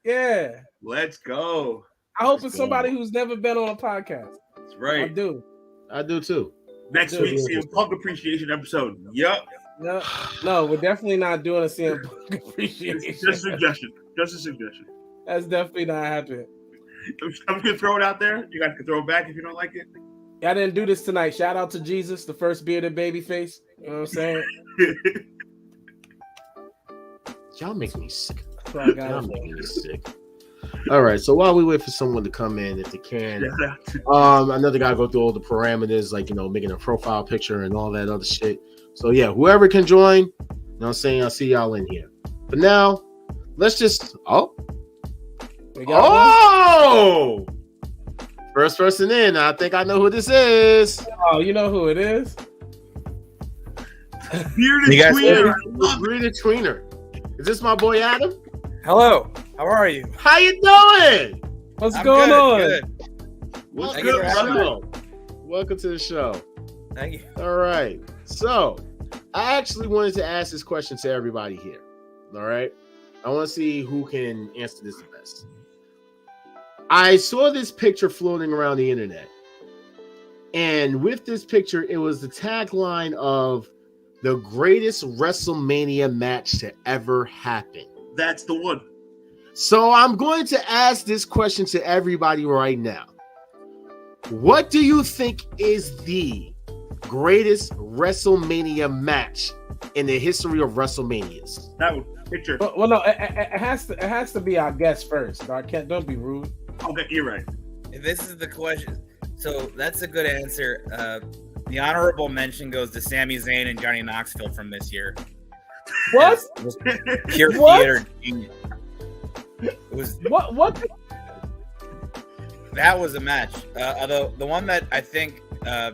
Speaker 2: Yeah.
Speaker 4: Let's go.
Speaker 2: I hope it's somebody who's never been on a podcast.
Speaker 4: That's right.
Speaker 2: I do too.
Speaker 4: Next week, CM Punk appreciation episode. Yep.
Speaker 2: No, we're definitely not doing a CM Punk appreciation.
Speaker 4: Just a suggestion.
Speaker 2: That's definitely not happening.
Speaker 4: I'm just gonna throw it out there. You guys can throw it back if you don't like it.
Speaker 2: I didn't do this tonight. Shout out to Jesus, the first bearded baby face. You know what I'm saying?
Speaker 1: Y'all make me sick. Y'all make me sick. All right, so while we wait for someone to come in, if they can, another guy go through all the parameters, like making a profile picture and all that other shit. So yeah, whoever can join, you know what I'm saying? I'll see y'all in here. But now, let's just first person in. I think I know who this is.
Speaker 2: Oh, you know who it is?
Speaker 1: Bearded Tweener. Is this my boy Adam?
Speaker 5: Hello. How are you?
Speaker 1: How you doing?
Speaker 2: What's going on?
Speaker 5: Good.
Speaker 1: What's good, brother? Welcome to the show.
Speaker 5: Thank you.
Speaker 1: All right. So, I actually wanted to ask this question to everybody here. All right. I want to see who can answer this the best. I saw this picture floating around the internet. And with this picture, it was the tagline of the greatest WrestleMania match to ever happen.
Speaker 4: That's the one.
Speaker 1: So I'm going to ask this question to everybody right now. What do you think is the greatest WrestleMania match in the history of WrestleManias?
Speaker 4: That one picture.
Speaker 2: Well, no, it has to be our guest first. Don't be rude.
Speaker 4: Okay, you're right.
Speaker 5: This is the question. So that's a good answer. The honorable mention goes to Sami Zayn and Johnny Knoxville from this year.
Speaker 2: What?
Speaker 5: Pure theater genius. It was
Speaker 2: what?
Speaker 5: That was a match. Although the one that I think I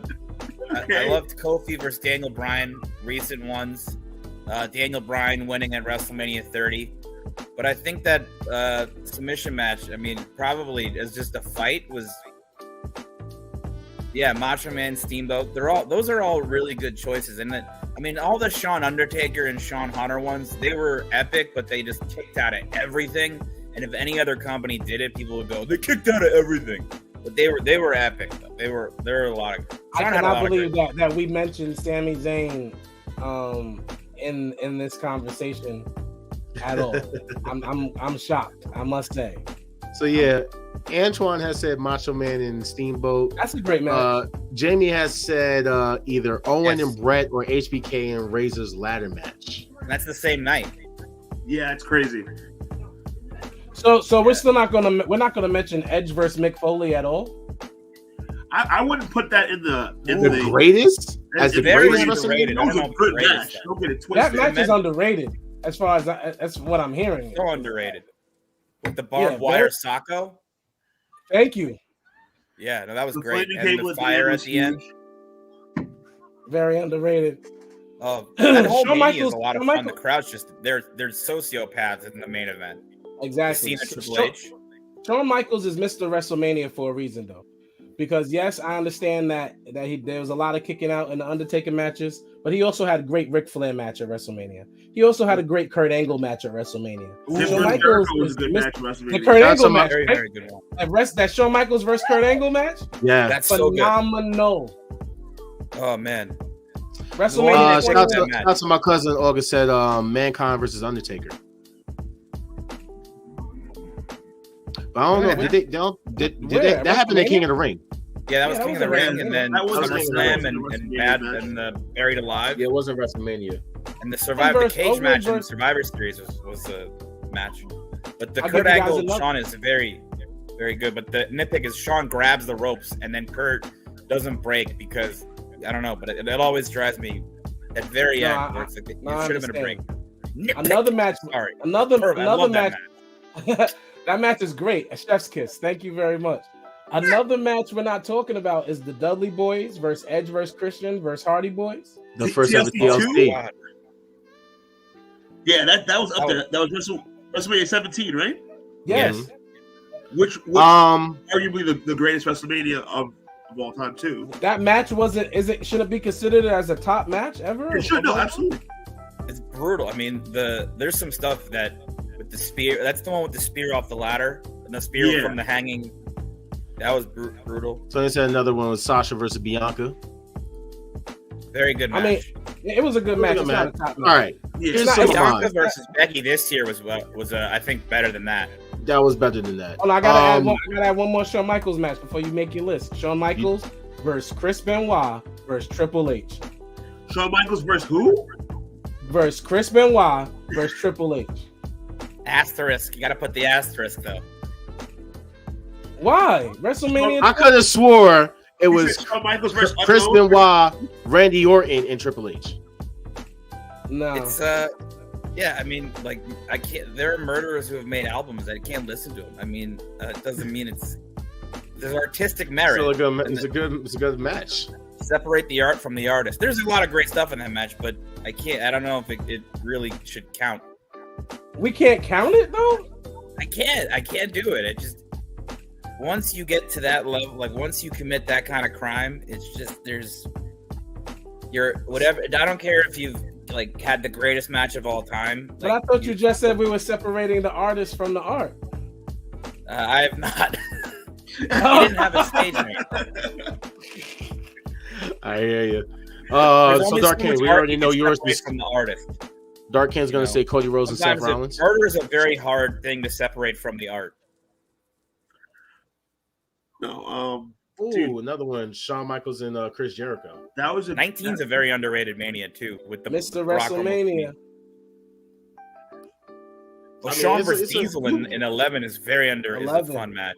Speaker 5: loved Kofi versus Daniel Bryan, recent ones. Daniel Bryan winning at WrestleMania 30. But I think that submission match, I mean, probably as just a fight was, Macho Man, Steamboat. Those are all really good choices. And I mean, all the Shawn Undertaker and Shawn Hunter ones, they were epic, but they just kicked out of everything. And if any other company did it, people would go, they kicked out of everything. But they were epic. Though. They were a lot of.
Speaker 2: I cannot believe that we mentioned Sami Zayn in this conversation at all. I'm shocked, I must say.
Speaker 1: So yeah, Antoine has said Macho Man and Steamboat.
Speaker 2: That's a great match.
Speaker 1: Jamie has said either Owen and Brett or HBK and Razor's ladder match.
Speaker 5: And that's the same night.
Speaker 4: Yeah, it's crazy.
Speaker 2: So we're still not gonna mention Edge versus Mick Foley at all.
Speaker 4: I wouldn't put that in the
Speaker 1: greatest as the greatest
Speaker 5: underrated.
Speaker 4: That was a good match. Don't get it twisted.
Speaker 2: That match is underrated, as far as that's what I'm hearing.
Speaker 5: So underrated with the barbed wire Socko.
Speaker 2: Thank you.
Speaker 5: Yeah, no, that was great. And the fire at the end.
Speaker 2: Very underrated.
Speaker 5: Oh, that whole
Speaker 2: Shawn
Speaker 5: Mania
Speaker 2: Michaels-
Speaker 5: is a lot of
Speaker 2: Shawn
Speaker 5: fun.
Speaker 2: Michaels-
Speaker 5: The crowd's just they're sociopaths in the main event.
Speaker 2: Exactly.
Speaker 5: Cena, Triple H.
Speaker 2: Shawn Michaels is Mr. WrestleMania for a reason, though, because yes, I understand that there was a lot of kicking out in the Undertaker matches, but he also had a great Ric Flair match at WrestleMania. He also had a great Kurt Angle match at WrestleMania. Shawn Michaels
Speaker 4: was a good match at WrestleMania.
Speaker 2: The Kurt Angle match,
Speaker 5: Very, very good one.
Speaker 2: that Shawn Michaels versus Kurt Angle match,
Speaker 1: Yeah,
Speaker 5: That's so good.
Speaker 2: phenomenal.
Speaker 5: Oh man.
Speaker 2: WrestleMania.
Speaker 1: Shout out to my cousin August said Mankind versus Undertaker. But I don't know. Did that happen at King of the Ring?
Speaker 5: Yeah, that was King of the Ring, and then
Speaker 4: That was
Speaker 5: SummerSlam
Speaker 4: WrestleMania
Speaker 5: and
Speaker 4: match.
Speaker 5: the Buried Alive,
Speaker 1: Yeah, it wasn't WrestleMania.
Speaker 5: and the the cage
Speaker 2: Owen
Speaker 5: match in
Speaker 2: versus-
Speaker 5: Survivor Series was a match. But the
Speaker 2: I'll
Speaker 5: Kurt
Speaker 2: give you guys
Speaker 5: Angle
Speaker 2: another-
Speaker 5: Shawn is very, very good. But the nitpick is Shawn grabs the ropes and then Kurt doesn't break because I don't know, but it always drives me at the very
Speaker 2: No,
Speaker 5: end. Where it's like, it should have been a break. Nitpick.
Speaker 2: Another match.
Speaker 5: Sorry.
Speaker 2: Another
Speaker 5: Perfect. I love
Speaker 2: match.
Speaker 5: that match.
Speaker 2: That match is great. A chef's kiss. Thank you very much. Another match we're not talking about is the Dudley Boys versus Edge versus Christian versus Hardy Boys.
Speaker 1: The first ever
Speaker 4: TLC.
Speaker 1: TLC.
Speaker 4: Yeah, that was up there. That was WrestleMania 17, right?
Speaker 2: Yes.
Speaker 4: Which arguably the greatest WrestleMania of all time too.
Speaker 2: That match should it be considered as a top match ever?
Speaker 4: It should, no, absolutely.
Speaker 5: It's brutal. I mean, there's some stuff that with the spear. That's the one with the spear off the ladder and the spear from the hanging. That was brutal.
Speaker 1: So they said another one was Sasha versus Bianca.
Speaker 5: Very good match.
Speaker 2: I mean, it was a good match. It's not a top match.
Speaker 1: All right.
Speaker 4: Yeah.
Speaker 1: Here's
Speaker 2: not-
Speaker 1: some of
Speaker 5: Bianca
Speaker 1: mine.
Speaker 5: versus Becky this year was I think better than that.
Speaker 1: That was better than that.
Speaker 2: Hold on, I gotta add one more Shawn Michaels match before you make your list. Shawn Michaels versus Chris Benoit versus Triple H.
Speaker 4: Shawn Michaels versus who?
Speaker 2: Versus Chris Benoit versus Triple H.
Speaker 5: Asterisk. You got to put the asterisk though.
Speaker 2: Why? WrestleMania.
Speaker 1: I could have swore it was
Speaker 4: Shawn Michaels versus
Speaker 1: Chris
Speaker 4: Unknown?
Speaker 1: Benoit, Randy Orton, and Triple H.
Speaker 2: No.
Speaker 5: It's yeah. I mean, like I can't. There are murderers who have made albums that I can't listen to them. I mean, it doesn't mean there's artistic merit.
Speaker 1: So it's a good match.
Speaker 5: Separate the art from the artist. There's a lot of great stuff in that match, but I don't know if it really should count.
Speaker 2: We can't count it though.
Speaker 5: I can't do it. It just once you get to that level, like once you commit that kind of crime, it's just you're whatever. I don't care if you've like had the greatest match of all time.
Speaker 2: But I thought you just said we were separating the artist from the art.
Speaker 5: I have not. You didn't have a stage name.
Speaker 1: I hear you.
Speaker 5: There's
Speaker 1: So
Speaker 5: only
Speaker 1: Dark
Speaker 5: so
Speaker 1: King,
Speaker 5: much
Speaker 1: we
Speaker 5: art
Speaker 1: already
Speaker 5: you
Speaker 1: know
Speaker 5: can
Speaker 1: yours.
Speaker 5: separate from the artist.
Speaker 1: Dark King's gonna say Cody Rhodes and Seth
Speaker 5: Sometimes
Speaker 1: Rollins.
Speaker 5: murder is a very hard thing to separate from the art.
Speaker 4: No,
Speaker 1: Ooh,
Speaker 4: dude.
Speaker 1: another one. Shawn Michaels and Chris Jericho.
Speaker 4: that was
Speaker 5: 19's a very underrated Mania too, with the
Speaker 2: Mr.
Speaker 5: Brock
Speaker 2: WrestleMania.
Speaker 5: Well,
Speaker 1: I mean,
Speaker 5: Shawn
Speaker 1: it's
Speaker 5: versus
Speaker 1: a-
Speaker 5: Diesel in 11 is very is a
Speaker 2: 11.
Speaker 5: fun match.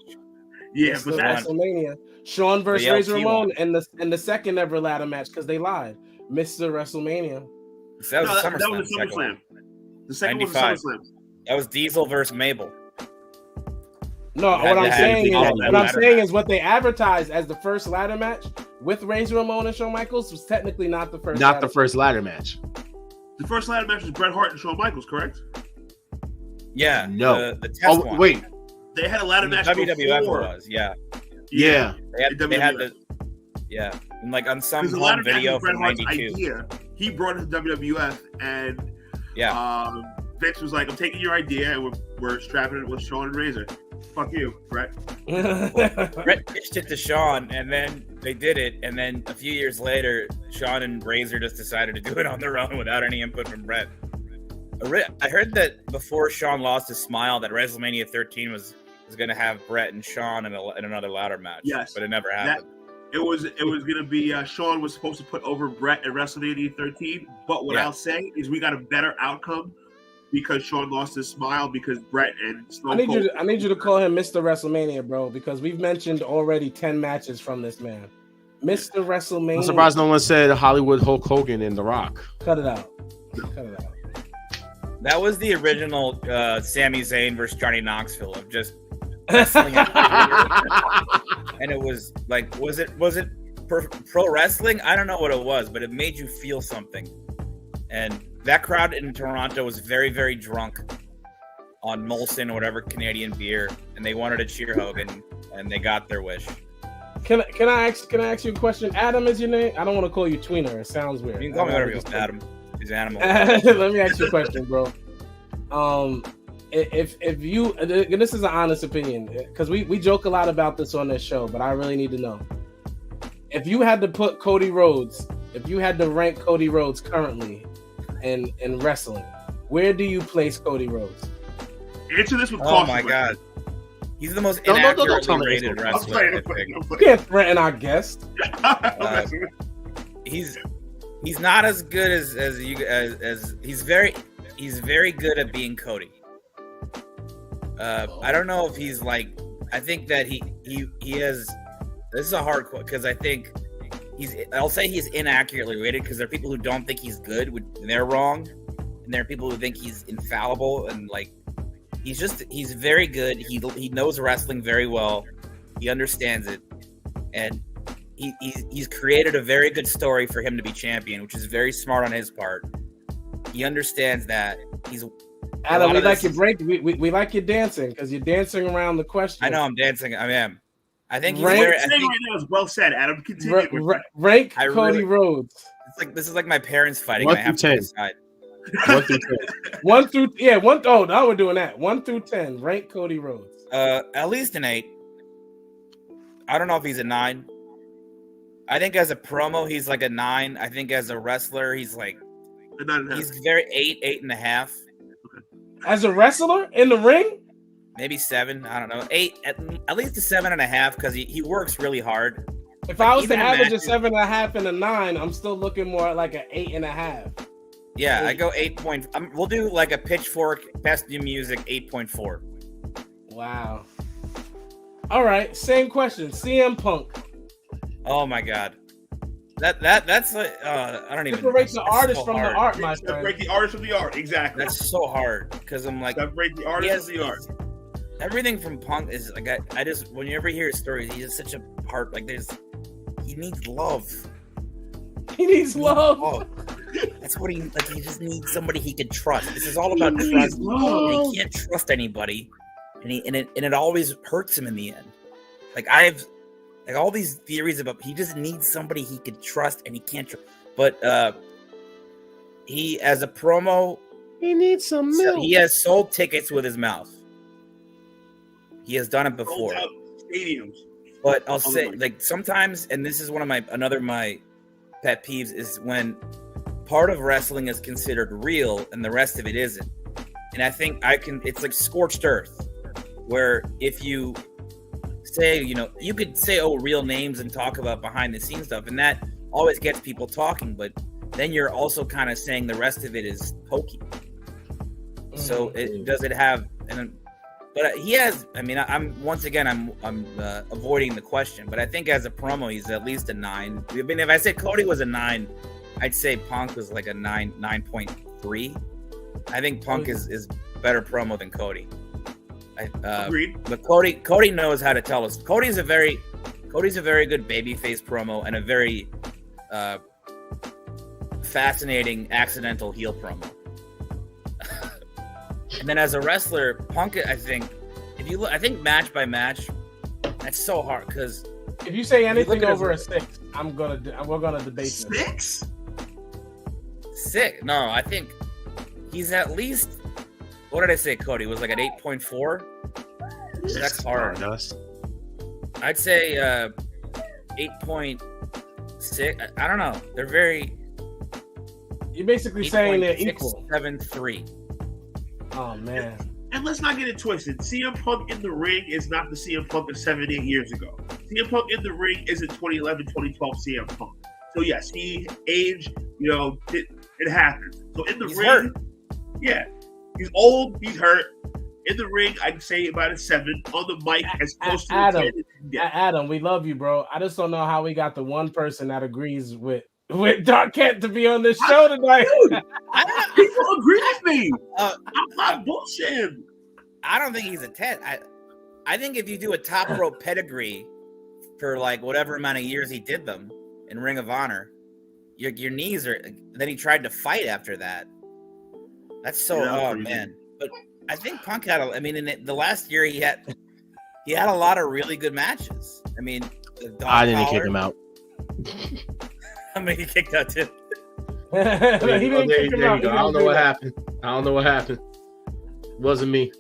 Speaker 4: yeah,
Speaker 2: Mr.
Speaker 4: but that's
Speaker 2: WrestleMania. Sean versus
Speaker 5: The
Speaker 2: Razor
Speaker 5: LT
Speaker 2: Ramon and the second ever ladder match because they lied. Mr. WrestleMania.
Speaker 5: That was
Speaker 4: no,
Speaker 5: a
Speaker 4: that
Speaker 5: SummerSlam.
Speaker 4: was a
Speaker 5: second one.
Speaker 4: SummerSlam. The second one was
Speaker 5: 95.
Speaker 4: SummerSlam.
Speaker 5: That was Diesel versus Mabel.
Speaker 2: No,
Speaker 5: You had
Speaker 2: what
Speaker 5: to
Speaker 2: I'm
Speaker 5: have
Speaker 2: saying
Speaker 5: the
Speaker 2: is
Speaker 5: ladder match.
Speaker 2: what they advertised as the first ladder match with Razor Ramon and Shawn Michaels was technically not the first.
Speaker 1: Not the first ladder match.
Speaker 4: The first ladder match was Bret Hart and Shawn Michaels, correct?
Speaker 5: Yeah.
Speaker 1: No.
Speaker 5: The test one.
Speaker 1: Wait.
Speaker 4: They had a ladder
Speaker 5: In the
Speaker 4: match
Speaker 5: WWF
Speaker 4: before.
Speaker 5: was, yeah.
Speaker 1: Yeah.
Speaker 5: They had the, yeah. And like on some
Speaker 4: Because the ladder
Speaker 5: home
Speaker 4: match
Speaker 5: video
Speaker 4: was Bret
Speaker 5: from
Speaker 4: Hart's
Speaker 5: '92.
Speaker 4: idea. He brought it to WWF, and
Speaker 5: Yeah.
Speaker 4: Vince was like, "I'm taking your idea, and we're strapping it with Shawn and Razor. Fuck you, Bret."
Speaker 5: Brett pitched it to Shawn, and then they did it. And then a few years later, Shawn and Razor just decided to do it on their own without any input from Brett. I heard that before Shawn lost his smile, that WrestleMania 13 was going to have Brett and Shawn in another ladder match.
Speaker 4: Yes,
Speaker 5: but it never happened.
Speaker 4: It was going to be Shawn was supposed to put over Brett at WrestleMania 13, but what I'll say is we got a better outcome because Shawn lost his smile because Brett and Stone Cold.
Speaker 2: I need you to call him Mr. WrestleMania, bro, because we've mentioned already 10 matches from this man. Mr. WrestleMania.
Speaker 1: I'm surprised no one said Hollywood Hulk Hogan and The Rock.
Speaker 2: Cut it out. Cut it out.
Speaker 5: That was the original Sami Zayn versus Johnny Knoxville of just wrestling. And it was like, was it pro wrestling? I don't know what it was, but it made you feel something. And that crowd in Toronto was very, very drunk on Molson or whatever Canadian beer, and they wanted to cheer Hogan, and they got their wish.
Speaker 2: Can I ask you a question? Adam is your name? I don't want to call you Tweener. It sounds weird.
Speaker 5: You can call me whatever you want, Adam. He's animal.
Speaker 2: Let me ask you a question, bro. If you, this is an honest opinion, because we joke a lot about this on this show, but I really need to know. If you had to put Cody Rhodes, if you had to rank Cody Rhodes currently in wrestling, where do you place Cody Rhodes?
Speaker 4: Answer this with
Speaker 5: Oh
Speaker 4: caution.
Speaker 5: my god. He's the most
Speaker 1: Don't
Speaker 5: inaccurately
Speaker 1: tell me
Speaker 5: rated
Speaker 1: this.
Speaker 5: wrestler. I think.
Speaker 2: You can't threaten our guest.
Speaker 5: He's not as good as he's very good at being Cody. I don't know if he's like, I think that he has, this is a hard quote because I think I'll say he's inaccurately rated because there are people who don't think he's good and they're wrong, and there are people who think he's infallible and like he's very good. He knows wrestling very well. He understands it, and he's created a very good story for him to be champion, which is very smart on his part. He understands that he's.
Speaker 2: Adam, we like your break. We like your dancing because you're dancing around the question.
Speaker 5: I know I'm dancing. I am. I think he's
Speaker 2: Rank,
Speaker 5: very.
Speaker 4: Right now is well said, Adam. Continue.
Speaker 2: Rank Cody Rhodes.
Speaker 5: It's like this is like my parents fighting.
Speaker 1: 1
Speaker 5: I have
Speaker 1: through
Speaker 5: to
Speaker 1: 10.
Speaker 5: decide.
Speaker 1: 1 through 10.
Speaker 2: 1 through one. Oh, now we're doing that. 1 through 10. Rank Cody Rhodes.
Speaker 5: At least an 8. I don't know if he's a 9. I think as a promo, he's like a 9. I think as a wrestler, he's like he's very 8.5.
Speaker 2: As a wrestler in the ring,
Speaker 5: maybe 7. I don't know. 8 at least a 7.5 because he works really hard.
Speaker 2: If I was to average a 7.5 and a 9, I'm still looking more like an 8.5.
Speaker 5: Yeah, I go 8. We'll do like a Pitchfork Best New Music 8.4.
Speaker 2: Wow. All right, same question. CM Punk.
Speaker 5: Oh my god. That's like I don't even
Speaker 2: separate the artist
Speaker 5: so
Speaker 2: from
Speaker 5: hard.
Speaker 2: the art, my friend.
Speaker 4: Separate the artist from the art. Exactly.
Speaker 5: That's so hard because I'm like
Speaker 4: separate the artist from the art.
Speaker 5: Everything from Punk is like I just when you ever hear his stories, he's just such a heart. Like he needs love.
Speaker 2: He needs love.
Speaker 5: That's what he like. He just needs somebody he can trust. This is all about trust. He can't trust anybody, and it always hurts him in the end. Like all these theories about he just needs somebody he can trust, and he can't trust. But he as a promo,
Speaker 1: He needs some milk.
Speaker 5: he has sold tickets with his mouth. He has done it before.
Speaker 4: Sold out stadiums.
Speaker 5: But I'll say, like sometimes, and this is one of my pet peeves is when part of wrestling is considered real and the rest of it isn't. And I think it's like scorched earth, where if you say, you could say, real names and talk about behind the scenes stuff, and that always gets people talking, but then you're also kind of saying the rest of it is hokey. So does it have, but he has, I'm avoiding the question, but I think as a promo, he's at least a 9. I mean, if I said Cody was a 9, I'd say Punk was like a 9.3. I think Punk is better promo than Cody.
Speaker 4: Agreed.
Speaker 5: But Cody knows how to tell us. Cody's a very good babyface promo and a very fascinating accidental heel promo. And then as a wrestler, Punk, I think match by match, that's so hard because
Speaker 2: if you say anything over a 6, we're gonna debate
Speaker 4: 6.
Speaker 5: 6? No, I think he's at least. What did I say? Cody was like at 8.4. That's hard. I'd say 8.6. I don't know. They're very.
Speaker 2: You're basically saying they're equal.
Speaker 5: 7.3.
Speaker 2: Oh man.
Speaker 4: And let's not get it twisted. CM Punk in the ring is not the CM Punk of 7-8 years ago. CM Punk in the ring isn't 2011, 2012 CM Punk. So yes, he aged. It happens. So in the ring,
Speaker 5: hurt.
Speaker 4: Yeah, he's old. He's hurt. In the ring, I can say about a 7. On the mic, as close to
Speaker 2: Adam,
Speaker 4: a 10 as you can get.
Speaker 2: Adam, we love you, bro. I just don't know how we got the one person that agrees with Dark Kent to be on this show tonight.
Speaker 4: Dude, people agree with me. I'm not bullshitting.
Speaker 5: I don't think he's a 10. I think if you do a top rope pedigree for like whatever amount of years he did them in Ring of Honor, your knees are. Then he tried to fight after that. That's so.
Speaker 4: Yeah,
Speaker 5: man. But I think Punk had. In the last year he had a lot of really good matches. I mean,
Speaker 1: I didn't kick him out.
Speaker 5: I mean, he kicked out too.
Speaker 2: He didn't kick him out.
Speaker 1: I don't know what happened. Wasn't me.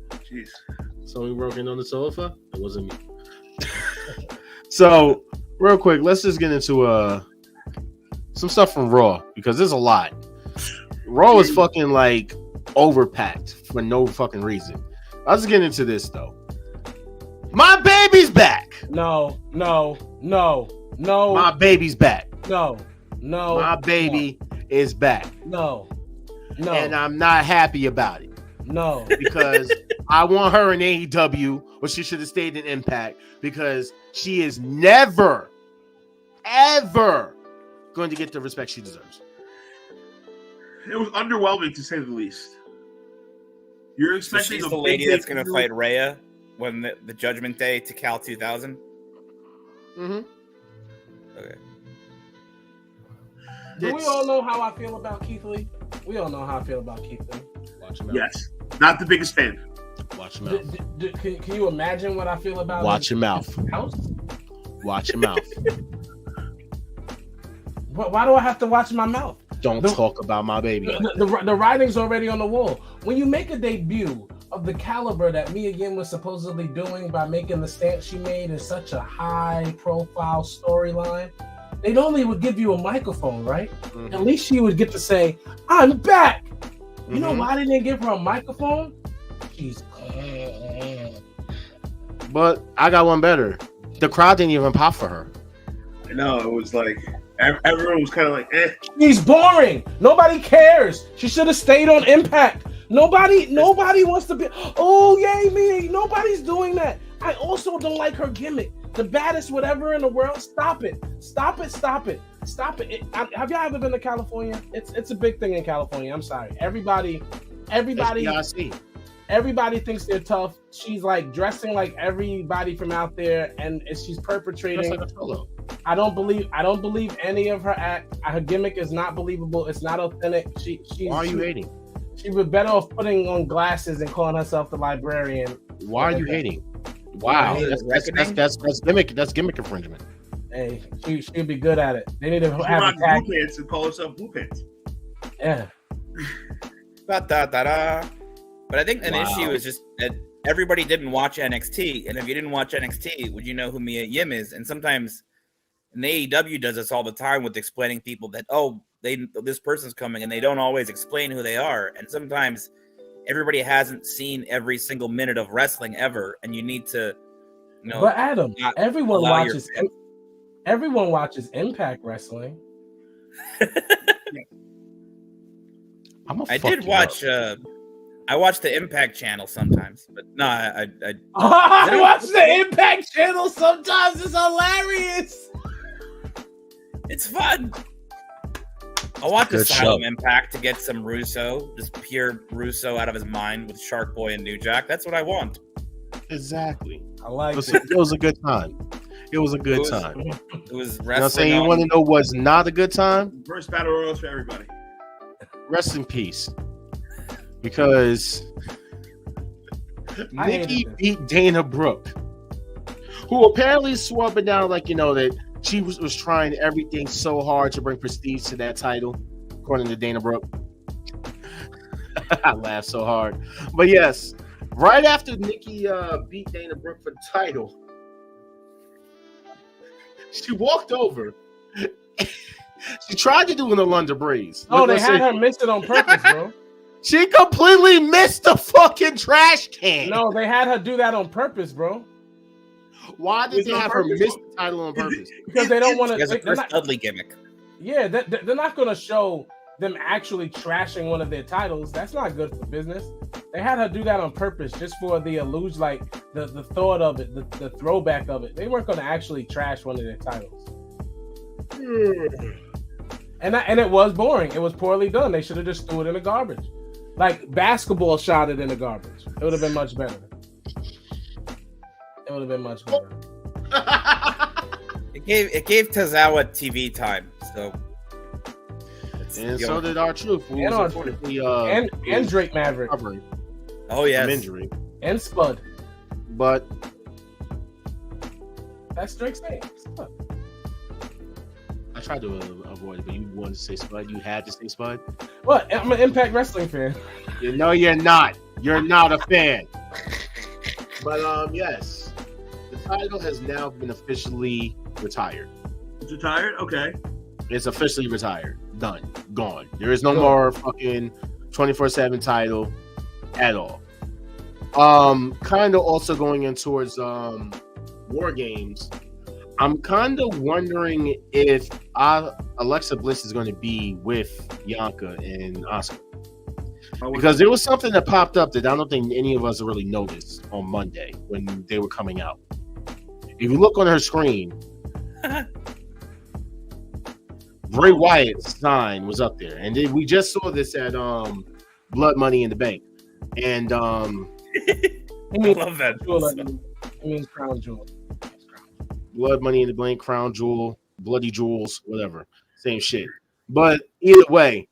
Speaker 4: Jeez.
Speaker 1: Somebody working on the sofa? It wasn't me. So, real quick, let's just get into some stuff from Raw because there's a lot. Raw is fucking like overpacked for no fucking reason. I'll just get into this though. My baby's back.
Speaker 2: No.
Speaker 1: My baby's back.
Speaker 2: No.
Speaker 1: My baby is back.
Speaker 2: No.
Speaker 1: And I'm not happy about it.
Speaker 2: No.
Speaker 1: Because I want her in AEW, or she should have stayed in Impact, because she is never, ever going to get the respect she deserves.
Speaker 4: It was underwhelming, to say the least. You're expecting
Speaker 5: she's the lady that's going to fight Rhea when the Judgment Day to Cal 2000?
Speaker 1: Mm-hmm.
Speaker 5: Okay.
Speaker 2: Do we all know how I feel about Keith Lee? We all know how I feel about Keith Lee.
Speaker 1: Watch him out.
Speaker 4: Yes. Not the biggest fan.
Speaker 1: Watch him out.
Speaker 2: Can you imagine what I feel about
Speaker 1: Watch your mouth.
Speaker 2: House?
Speaker 1: Watch your mouth.
Speaker 2: Why do I have to watch my mouth?
Speaker 1: Don't talk about my baby.
Speaker 2: The writing's already on the wall. When you make a debut of the caliber that Mia Yim was supposedly doing by making the stance she made in such a high-profile storyline, they normally would give you a microphone, right? Mm-hmm. At least she would get to say, "I'm back." You know why they didn't give her a microphone? She's.
Speaker 1: But I got one better. The crowd didn't even pop for her.
Speaker 4: I know, it was like everyone was kind of like, eh.
Speaker 2: She's boring. Nobody cares. She should have stayed on Impact. Nobody wants to be. Oh yay me! Nobody's doing that. I also don't like her gimmick. The baddest whatever in the world. Stop it. Stop it. Have y'all ever been to California? It's a big thing in California. I'm sorry. Everybody thinks they're tough. She's like dressing like everybody from out there, and she's perpetrating. I don't believe any of her act. Her gimmick is not believable. It's not authentic.
Speaker 1: Why are you hating?
Speaker 2: She would better off putting on glasses and calling herself the librarian.
Speaker 1: Why are you hating? Wow, that's gimmick infringement.
Speaker 2: Hey, she'd be good at it. They need to have a
Speaker 4: tag. Blue pants and call herself Blue Pants.
Speaker 2: Yeah.
Speaker 5: But I think an issue is just that everybody didn't watch NXT, and if you didn't watch NXT, would you know who Mia Yim is? And sometimes, and AEW does this all the time with explaining people that this person's coming, and they don't always explain who they are. And sometimes everybody hasn't seen every single minute of wrestling ever, and you need to,
Speaker 2: But Adam, everyone watches Impact Wrestling.
Speaker 5: I did watch. I watch the Impact channel sometimes, but no, I
Speaker 2: watch the Impact channel sometimes. It's hilarious.
Speaker 5: It's fun. I want
Speaker 1: Good
Speaker 5: Asylum
Speaker 1: show.
Speaker 5: Impact to get some Russo, just pure Russo out of his mind with Shark Boy and New Jack. That's what I want.
Speaker 1: Exactly.
Speaker 2: I like it.
Speaker 1: It was a good time. It was a good time.
Speaker 5: It was
Speaker 1: You know what I'm
Speaker 5: wrestling.
Speaker 1: saying? You want to know what's not a good time?
Speaker 4: First battle royals for everybody.
Speaker 1: Rest in peace. Because
Speaker 2: I hated
Speaker 1: Nikki
Speaker 2: this.
Speaker 1: beat Dana Brooke, who apparently swore up and down like, that she was trying everything so hard to bring prestige to that title, according to Dana Brooke. I laughed so hard. But yes, right after Nikki beat Dana Brooke for the title, she walked over. She tried to do an London Breeze.
Speaker 2: Oh, they
Speaker 1: Let's
Speaker 2: had
Speaker 1: say-
Speaker 2: her miss it on purpose, bro.
Speaker 1: She completely missed the fucking trash can.
Speaker 2: No, they had her do that on purpose, bro.
Speaker 1: Why did
Speaker 4: It's
Speaker 1: they
Speaker 4: on
Speaker 1: have her
Speaker 4: purpose?
Speaker 1: miss the title on purpose?
Speaker 2: Because they don't want
Speaker 5: He has a
Speaker 2: to.
Speaker 5: Chris Dudley gimmick.
Speaker 2: Yeah, they're not going to show them actually trashing one of their titles. That's not good for business. They had her do that on purpose just for the illusion, like the thought of it, the throwback of it. They weren't going to actually trash one of their titles. And it was boring. It was poorly done. They should have just threw it in the garbage. Like basketball shot it in the garbage. It would have been much better. It would have been much better.
Speaker 5: It gave Tozawa TV time, so.
Speaker 1: And so did R-Truth, who
Speaker 2: And
Speaker 1: was
Speaker 2: R-Truth.
Speaker 1: unfortunately
Speaker 2: And Drake Maverick
Speaker 1: recovering
Speaker 5: Oh yes.
Speaker 1: from injury.
Speaker 2: and Spud.
Speaker 1: But
Speaker 2: That's Drake's name. Spud.
Speaker 1: I tried to avoid it, but you wanted to say Spud. You had to say Spud.
Speaker 2: What? I'm an Impact Wrestling fan.
Speaker 1: No, you're not. You're not a fan. But yes, the title has now been officially retired.
Speaker 4: It's retired? Okay.
Speaker 1: It's officially retired. Done. Gone. There is no more fucking 24/7 title at all. Kind of also going in towards War Games. I'm kind of wondering if Alexa Bliss is going to be with Bianca and Asuka. Because there was something that popped up that I don't think any of us really noticed on Monday when they were coming out. If you look on her screen, Bray Wyatt's sign was up there, and then we just saw this at Blood Money in the Bank, and
Speaker 5: I love that.
Speaker 2: I mean Crown Jewel.
Speaker 1: Blood Money in the Bank, Crown Jewel, Bloody Jewels, whatever, same shit. But either way,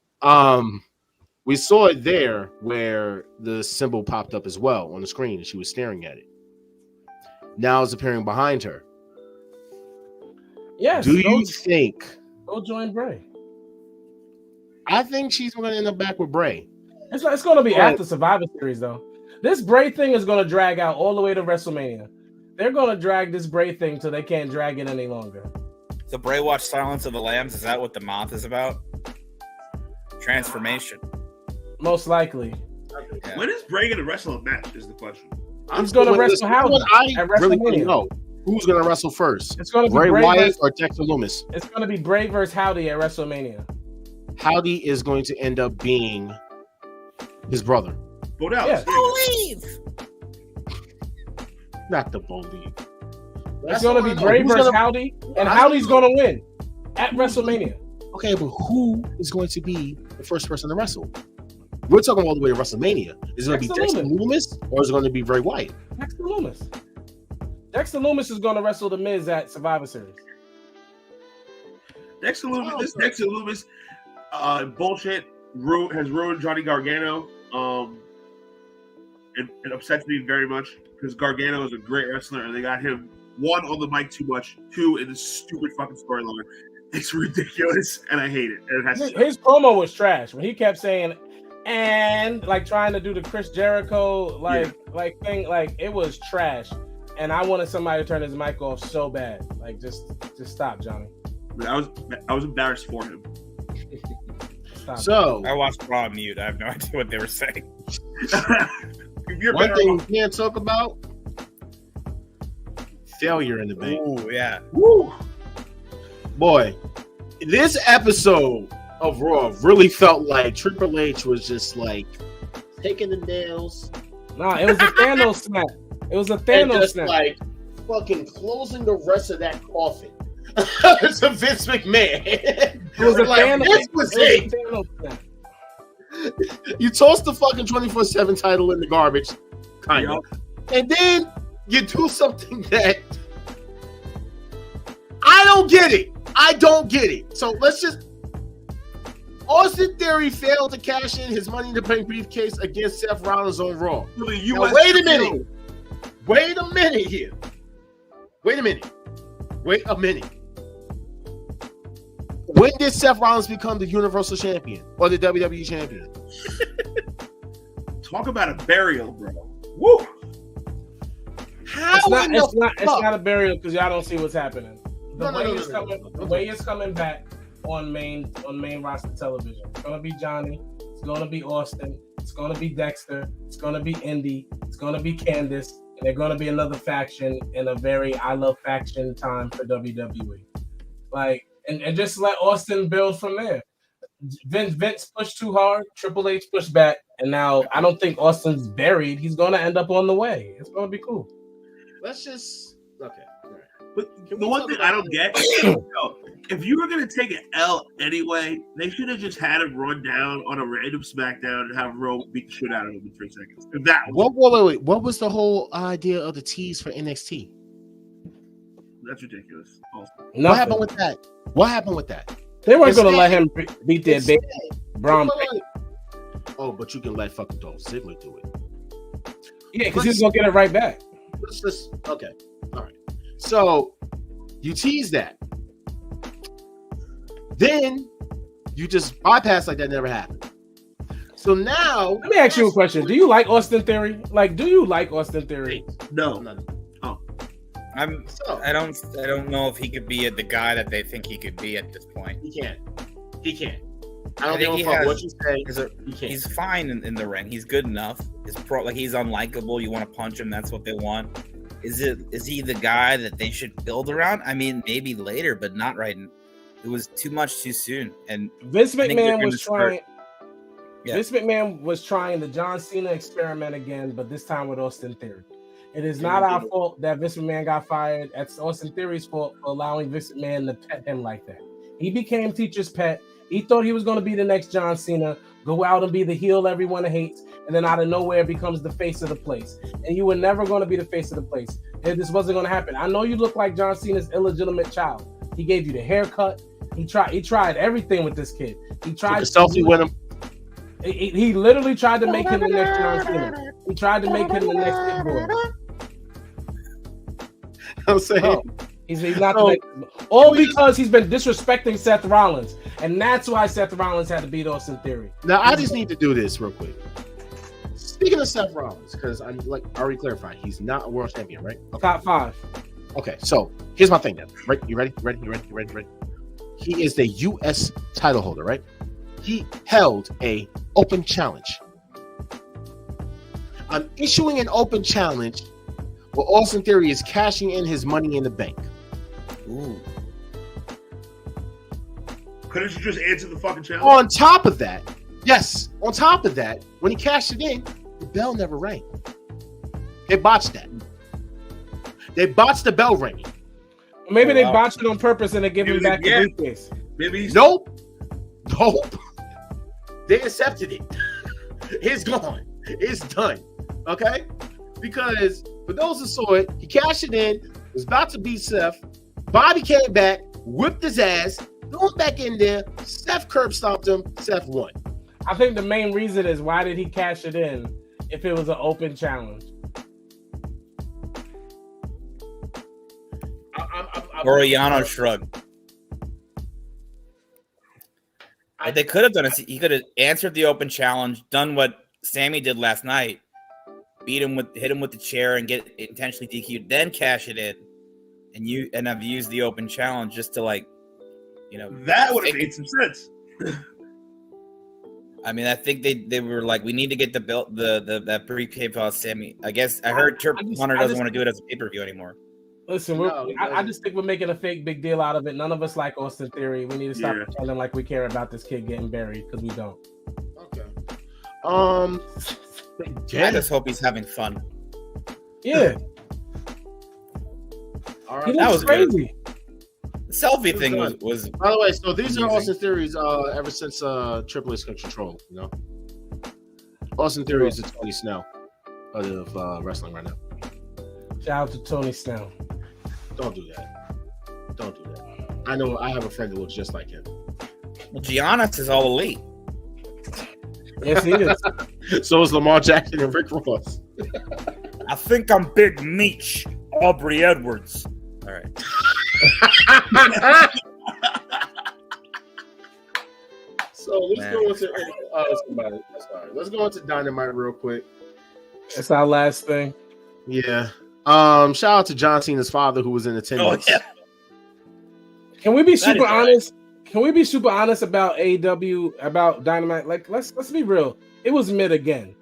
Speaker 1: we saw it there where the symbol popped up as well on the screen, and she was staring at it. Now it's appearing behind her.
Speaker 2: Yes.
Speaker 1: Do you think?
Speaker 2: Go join Bray.
Speaker 1: I think she's going to end up back with Bray.
Speaker 2: It's going to be
Speaker 1: Right.
Speaker 2: after Survivor Series, though. This Bray thing is going to drag out all the way to WrestleMania. They're going to drag this Bray thing till they can't drag it any longer.
Speaker 5: So Bray watched Silence of the Lambs. Is that what the moth is about? Transformation.
Speaker 2: Most likely.
Speaker 5: Yeah.
Speaker 4: When is Bray going to wrestle a match is the question.
Speaker 2: He's going to wrestle Howdy
Speaker 1: I
Speaker 2: at
Speaker 1: really want to
Speaker 2: WrestleMania.
Speaker 1: know who's going to wrestle first.
Speaker 2: It's going to be
Speaker 1: Bray
Speaker 2: Bray
Speaker 1: Wyatt
Speaker 2: versus,
Speaker 1: or Dexter Lumis?
Speaker 2: it's going to be Bray versus Howdy at WrestleMania.
Speaker 1: Howdy is going to end up being his brother.
Speaker 4: Vote out.
Speaker 2: Yeah.
Speaker 5: Believe.
Speaker 1: Not the believe.
Speaker 2: It's going to be Bray versus Howdy, and Howdy's going to win at WrestleMania.
Speaker 1: Okay, but who is going to be the first person to wrestle? We're talking all the way to WrestleMania. Is it going to be
Speaker 2: Dexter
Speaker 1: Dexter Lumis or is it going to be Bray Wyatt?
Speaker 2: Dexter Lumis. Dexter Lumis is going to wrestle The Miz at Survivor Series.
Speaker 4: Dexter Lumis, bullshit has ruined Johnny Gargano. It upsets me very much because Gargano is a great wrestler and they got him, one, on the mic too much, two, in this stupid fucking storyline. It's ridiculous and I hate it. And it has
Speaker 2: His promo was trash when he kept saying, and like trying to do the Chris Jericho like thing, like it was trash. And I wanted somebody to turn his mic off so bad. Like just stop, Johnny.
Speaker 4: I was embarrassed for him.
Speaker 2: Stop.
Speaker 1: So,
Speaker 5: I watched Raw on mute. I have no idea what they were saying.
Speaker 4: If you're
Speaker 1: one
Speaker 4: better
Speaker 1: thing
Speaker 4: off-
Speaker 1: we can't talk about, failure in the bank.
Speaker 5: Ooh, yeah.
Speaker 1: Woo! Boy, this episode of Raw really felt like Triple H was just like taking the nails
Speaker 2: Nah, it was a Thanos snap. It was a
Speaker 1: and
Speaker 2: Thanos
Speaker 1: just
Speaker 2: snap.
Speaker 1: like fucking closing the rest of that coffin to Vince McMahon
Speaker 2: It was a fan.
Speaker 1: This was it. You tossed the fucking 24/7 title in the garbage, kind of, and then you do something that I don't get it. I don't get it. So let's just. Austin Theory failed to cash in his Money in the Bank briefcase against Seth Rollins on Raw. Now, wait a minute. Wait a minute here. Wait a minute. When did Seth Rollins become the Universal Champion or the WWE Champion?
Speaker 4: Talk about a burial, bro. Woo!
Speaker 2: It's not a burial because y'all don't see what's happening. The way it's coming back on main roster television. It's gonna be Johnny. It's gonna be Austin. It's gonna be Dexter. It's gonna be Indy. It's gonna be Candice. And they're gonna be another faction in a very I love faction time for WWE. Like, and just let Austin build from there. Vince pushed too hard. Triple H pushed back, and now I don't think Austin's buried. He's gonna end up on the way. It's gonna be cool.
Speaker 1: Let's just okay. All right.
Speaker 4: But the one thing I don't get, if you were going to take an L anyway, they should have just had him run down on a random SmackDown and have Rowe beat the shit out of him in 3 seconds. If that was
Speaker 1: wait. What was the whole idea of the tease for NXT?
Speaker 4: That's ridiculous. Also.
Speaker 1: What happened with that?
Speaker 2: They weren't going to let him beat their big Braun.
Speaker 1: Oh, but you can let fucking Dolph Ziggler do it.
Speaker 2: Yeah, because he's going to get it right back.
Speaker 1: Let's just okay. All right. So you tease that. Then you just bypass like that never happened. So now
Speaker 2: let me ask you a question. Do you like Austin Theory? Like, do you like Austin Theory?
Speaker 4: No.
Speaker 5: Oh. I don't know if he could be the guy that they think he could be at this point.
Speaker 1: He can't. I don't give a fuck what you say.
Speaker 5: He's fine in the ring. He's good enough. He's unlikable. You want to punch him. That's what they want. Is he the guy that they should build around? I mean, maybe later, but not right now. It was too much too soon. And
Speaker 2: Vince McMahon was trying. Yeah. Vince McMahon was trying the John Cena experiment again, but this time with Austin Theory. It is not our fault that Vince McMahon got fired. It's Austin Theory's fault for allowing Vince McMahon to pet him like that. He became teacher's pet. He thought he was going to be the next John Cena, go out and be the heel everyone hates, and then out of nowhere becomes the face of the place. And you were never going to be the face of the place. And this wasn't going to happen. I know you look like John Cena's illegitimate child. He gave you the haircut. He tried everything with this kid. He tried
Speaker 1: to selfie with him.
Speaker 2: He literally tried to make him the next John Cena. He tried to make him the next Kid Boy.
Speaker 1: I'm saying
Speaker 2: he's not the next. All because he's been disrespecting Seth Rollins, and that's why Seth Rollins had to beat Austin Theory.
Speaker 1: Now I just need to do this real quick. Speaking of Seth Rollins, because I'm like already clarified, he's not a world champion, right?
Speaker 2: Okay. Top 5.
Speaker 1: Okay, so here's my thing then. Right, you ready? He is the U.S. title holder, right? He held a open challenge. I'm issuing an open challenge where Austin Theory is cashing in his Money in the Bank.
Speaker 5: Ooh.
Speaker 4: Couldn't you just answer the fucking challenge?
Speaker 1: On top of that, when he cashed it in, the bell never rang. They botched that. They botched the bell ringing.
Speaker 2: Maybe they botched it on purpose and they give him back the briefcase.
Speaker 1: Nope. They accepted it. It's gone. It's done. Okay? Because for those who saw it, he cashed it in, was about to beat Seth. Bobby came back, whipped his ass, threw him back in there. Seth curb stomped him. Seth won.
Speaker 2: I think the main reason is why did he cash it in if it was an open challenge?
Speaker 5: Or a Yano shrug. They could have done it. He could have answered the open challenge, done what Sammy did last night, hit him with the chair and get intentionally DQ'd, then cash it in, and have used the open challenge just to
Speaker 4: that would have made some sense.
Speaker 5: I mean, I think they were like, we need to get that briefcase off Sammy. I guess I heard Hunter doesn't want to do it as a pay-per-view anymore.
Speaker 2: Listen, I just think we're making a fake big deal out of it. None of us like Austin Theory. We need to stop pretending like we care about this kid getting buried because we don't.
Speaker 1: Okay.
Speaker 5: I just hope he's having fun.
Speaker 2: Yeah.
Speaker 1: All right.
Speaker 2: That was crazy.
Speaker 5: The selfie thing was.
Speaker 1: By the way, so these
Speaker 5: amazing.
Speaker 1: are Austin Theories ever since Triple H got control. You know, Austin Theory is the Tony Snell of wrestling right now.
Speaker 2: Shout out to Tony Snell.
Speaker 1: Don't do that. Don't do that. I know I have a friend that looks just like him.
Speaker 5: Well, Giannis is all elite.
Speaker 2: Yes, he is.
Speaker 1: So is Lamar Jackson and Rick Ross.
Speaker 5: I think I'm Big Meech, Aubrey Edwards. All right.
Speaker 1: So let's go into Dynamite real quick.
Speaker 2: That's our last thing.
Speaker 1: Yeah. Shout out to John Cena's father who was in attendance.
Speaker 5: Oh, yeah.
Speaker 2: Can we be
Speaker 5: That
Speaker 2: super
Speaker 5: is right.
Speaker 2: honest? Can we be super honest about AEW, about Dynamite? Like, let's be real. It was mid again.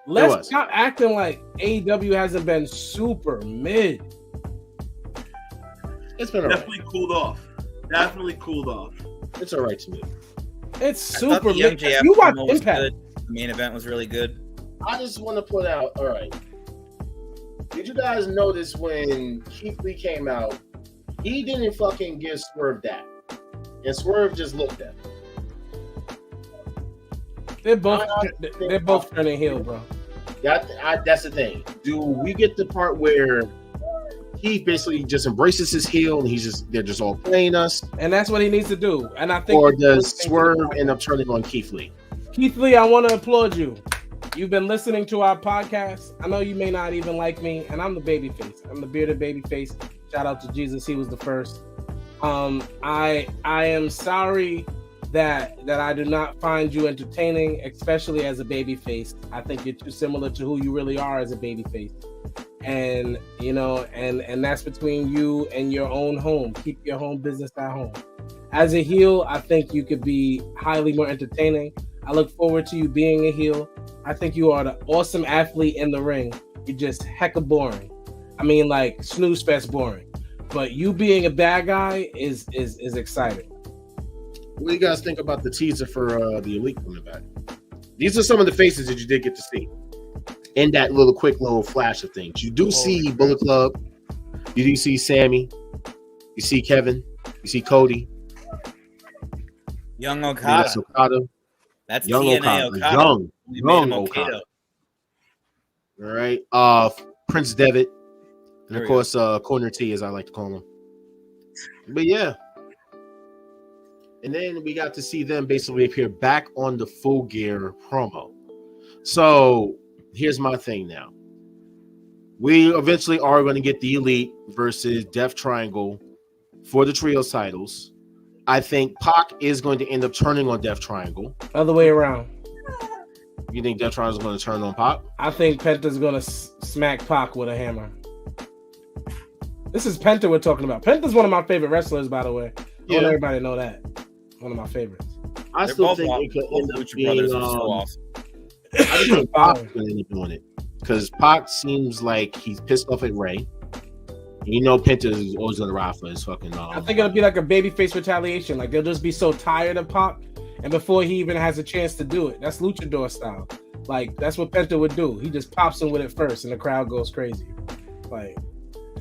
Speaker 2: Let's stop acting like AEW hasn't been super mid.
Speaker 1: It's been
Speaker 4: Definitely cooled off. Definitely cooled off.
Speaker 1: It's all right to me.
Speaker 2: It's
Speaker 5: I thought
Speaker 2: super
Speaker 5: the
Speaker 2: mid.
Speaker 5: MJF
Speaker 2: You watch
Speaker 5: promo was
Speaker 2: Impact.
Speaker 5: good. The main event was really good.
Speaker 1: I just want to put out, all right. Did you guys notice when Keith Lee came out, he didn't fucking give Swerve that. And Swerve just looked at him.
Speaker 2: They're both turning heel, bro.
Speaker 1: That's the thing. Do we get the part where he basically just embraces his heel and they're just all playing us?
Speaker 2: And that's what he needs to do. And I think,
Speaker 1: or does Swerve end up turning on Keith Lee?
Speaker 2: Keith Lee, I want to applaud you. You've been listening to our podcast. I know you may not even like me, and I'm the baby face. I'm the bearded baby face. Shout out to Jesus. He was the first. I am sorry that I do not find you entertaining, especially as a baby face. I think you're too similar to who you really are as a baby face. And you know, and that's between you and your own home. Keep your home business at home. As a heel, I think you could be highly more entertaining. I look forward to you being a heel. I think you are the awesome athlete in the ring. You're just hecka boring. I mean, like snooze fest boring. But you being a bad guy is exciting.
Speaker 1: What do you guys think about the teaser for the Elite coming back? These are some of the faces that you did get to see in that quick little flash of things. You do see Bullet Club. You do see Sammy. You see Kevin. You see Cody.
Speaker 5: Young Okada.
Speaker 1: That's Okada.
Speaker 5: That's
Speaker 1: Young
Speaker 5: TNA
Speaker 1: Okada. Young Okada. All right. Prince Devitt. And of course, Corner T, as I like to call him. But yeah. And then we got to see them basically appear back on the Full Gear promo. So here's my thing now. We eventually are going to get the Elite versus Death Triangle for the Trios titles. I think Pac is going to end up turning on Death Triangle.
Speaker 2: Other way around.
Speaker 1: You think Death Triangle is going to turn on Pac?
Speaker 2: I think Penta's going to smack Pac with a hammer. This is Penta we're talking about. Penta's one of my favorite wrestlers, by the way. I want everybody to know that. One of my favorites.
Speaker 1: I still think it could end up being
Speaker 5: brothers are so awesome.
Speaker 1: I think Pac's going to end up doing it. Because Pac seems like he's pissed off at Ray. You know Penta is always going to ride for his fucking...
Speaker 2: I think it'll be like a babyface retaliation. Like, they'll just be so tired of Pac, and before he even has a chance to do it. That's luchador style. Like, that's what Penta would do. He just pops him with it first, and the crowd goes crazy. Like,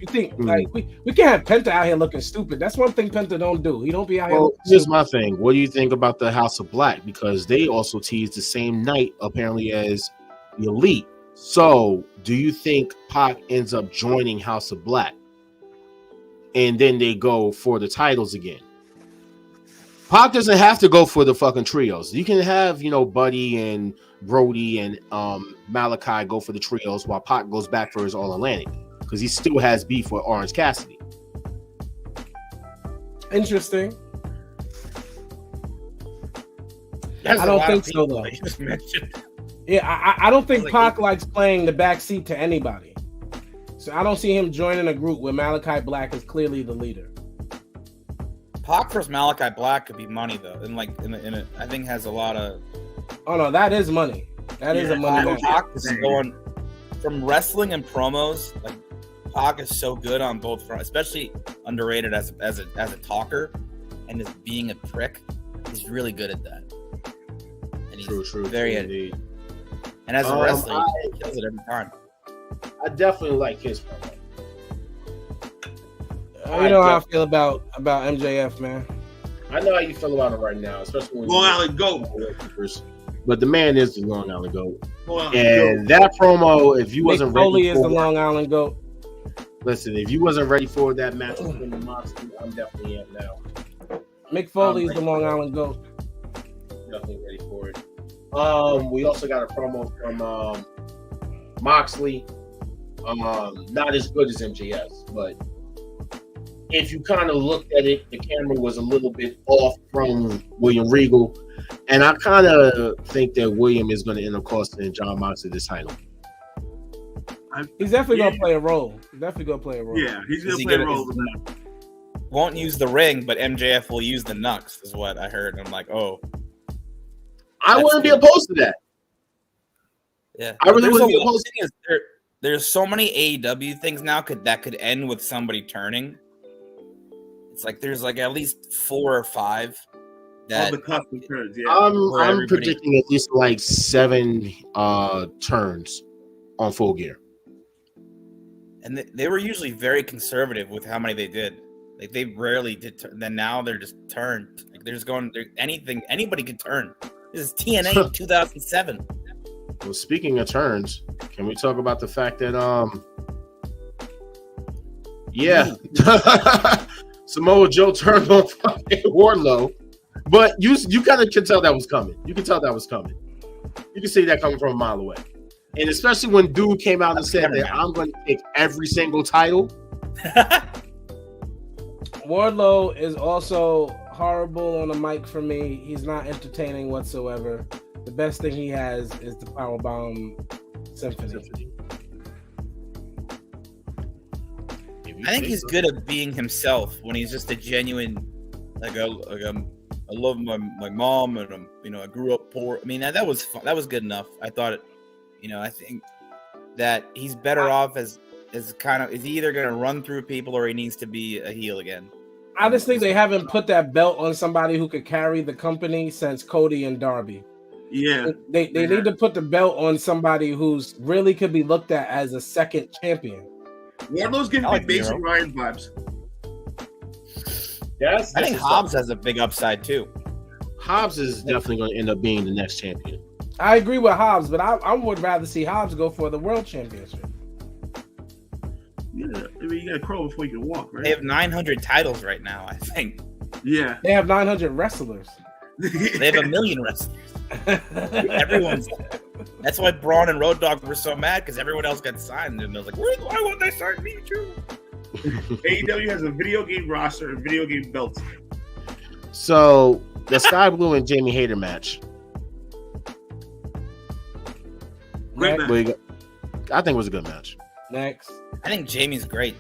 Speaker 2: you think, like, we can't have Penta out here looking stupid. That's one thing Penta don't do. He don't be out here looking
Speaker 1: here's
Speaker 2: stupid.
Speaker 1: my thing. What do you think about the House of Black? Because they also teased the same night, apparently, as the Elite. So, do you think Pac ends up joining House of Black? And then they go for the titles again. Pac doesn't have to go for the fucking trios. You can have, Buddy and Brody and Malachi go for the trios while Pac goes back for his All Atlantic. Because he still has beef with Orange Cassidy.
Speaker 2: Interesting.
Speaker 5: There's
Speaker 2: I
Speaker 5: a
Speaker 2: don't
Speaker 5: lot
Speaker 2: think
Speaker 5: of people
Speaker 2: so, though.
Speaker 5: that you just mentioned.
Speaker 2: Yeah, I don't think Pac likes playing the backseat to anybody. So I don't see him joining a group where Malachi Black is clearly the leader.
Speaker 5: Pac versus Malachi Black could be money though, and I think has a lot of.
Speaker 2: Oh no, that is money. That is a money match.
Speaker 5: Pac is going from wrestling and promos. Like Pac is so good on both fronts, especially underrated as a talker and as being a prick. He's really good at that. And he's very
Speaker 1: indeed.
Speaker 5: And as a wrestler, he kills it every time.
Speaker 1: I definitely like his promo.
Speaker 2: You know how I feel about MJF, man.
Speaker 1: I know how you feel about it right now, especially when
Speaker 4: Long Island Goat.
Speaker 1: But the man is the Long Island Goat.
Speaker 4: Long Island
Speaker 1: And that promo, if you wasn't ready
Speaker 2: Foley is
Speaker 1: for
Speaker 2: the Long Island Goat.
Speaker 1: listen, if you wasn't ready for that match between the Moxley, I'm definitely am now.
Speaker 2: Mick Foley is the Long Island Goat.
Speaker 1: Definitely ready for it. We also got a promo from Moxley. Not as good as MJS, but if you kind of looked at it, the camera was a little bit off from William Regal. And I kind of think that William is going to end up costing John Moxley this title.
Speaker 2: He's definitely going to play a role.
Speaker 4: Yeah, he's going to play a role.
Speaker 5: Won't use the ring, but MJF will use the Nux, is what I heard. I'm like, oh.
Speaker 1: I wouldn't be opposed to that.
Speaker 5: Yeah.
Speaker 1: I really wouldn't be opposed
Speaker 5: to it. There's so many AEW things now that could end with somebody turning. It's like there's like at least 4 or 5 that
Speaker 4: all the custom turns. Yeah,
Speaker 1: I'm predicting at least like 7 turns on Full Gear.
Speaker 5: And they were usually very conservative with how many they did. Like they rarely did. Then now they're just turned. Like they're just going. Anything. Anybody could turn. This is TNA 2007.
Speaker 1: Well, speaking of turns, can we talk about the fact that Samoa Joe turned on fucking Wardlow, but you kind of can tell that was coming. You can tell that was coming. You can see that coming from a mile away. And especially when dude came out and said that I'm going to take every single title.
Speaker 2: Wardlow is also horrible on the mic for me. He's not entertaining whatsoever. The best thing he has is the Powerbomb Symphony.
Speaker 5: I think he's good at being himself when he's just a genuine, I love my mom and I grew up poor. I mean that was fun. That was good enough. I thought it. I think that he's better off as kind of is he either going to run through people or he needs to be a heel again.
Speaker 2: I just think they haven't put that belt on somebody who could carry the company since Cody and Darby.
Speaker 4: Yeah,
Speaker 2: they need to put the belt on somebody who's really could be looked at as a second champion.
Speaker 4: Wardlow's giving me Mason Ryan vibes.
Speaker 1: Yes,
Speaker 5: I think Hobbs has a big upside too.
Speaker 1: Hobbs is definitely going to end up being the next champion.
Speaker 2: I agree with Hobbs, but I would rather see Hobbs go for the world championship.
Speaker 4: Yeah, I mean, you got to crawl before you can walk, right?
Speaker 5: They have 900 titles right now, I think.
Speaker 4: Yeah.
Speaker 2: They have 900 wrestlers.
Speaker 5: They have 1 million wrestlers. Everyone's. That's why Braun and Road Dogg were so mad because everyone else got signed, and I was like, "Why won't they sign me too?"
Speaker 4: AEW has a video game roster and video game belts.
Speaker 1: So the Sky Blue and Jamie Hayter match.
Speaker 4: Great match.
Speaker 1: I think it was a good match.
Speaker 2: Next.
Speaker 5: I think Jamie's great.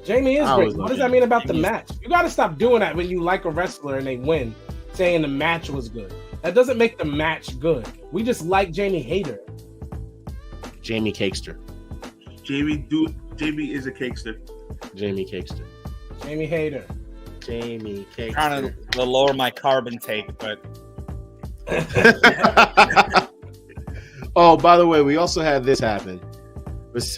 Speaker 2: Jamie is great. What does that mean about the match? You got to stop doing that when you like a wrestler and they win, saying the match was good. That doesn't make the match good. We just like Jamie Hayter.
Speaker 1: Jamie Cakester.
Speaker 4: Jamie is a cakester.
Speaker 1: Jamie Cakester.
Speaker 2: Jamie Hayter.
Speaker 1: Jamie Cakester.
Speaker 5: Trying to lower my carbon take, but.
Speaker 1: Oh, by the way, we also had this happen. Jared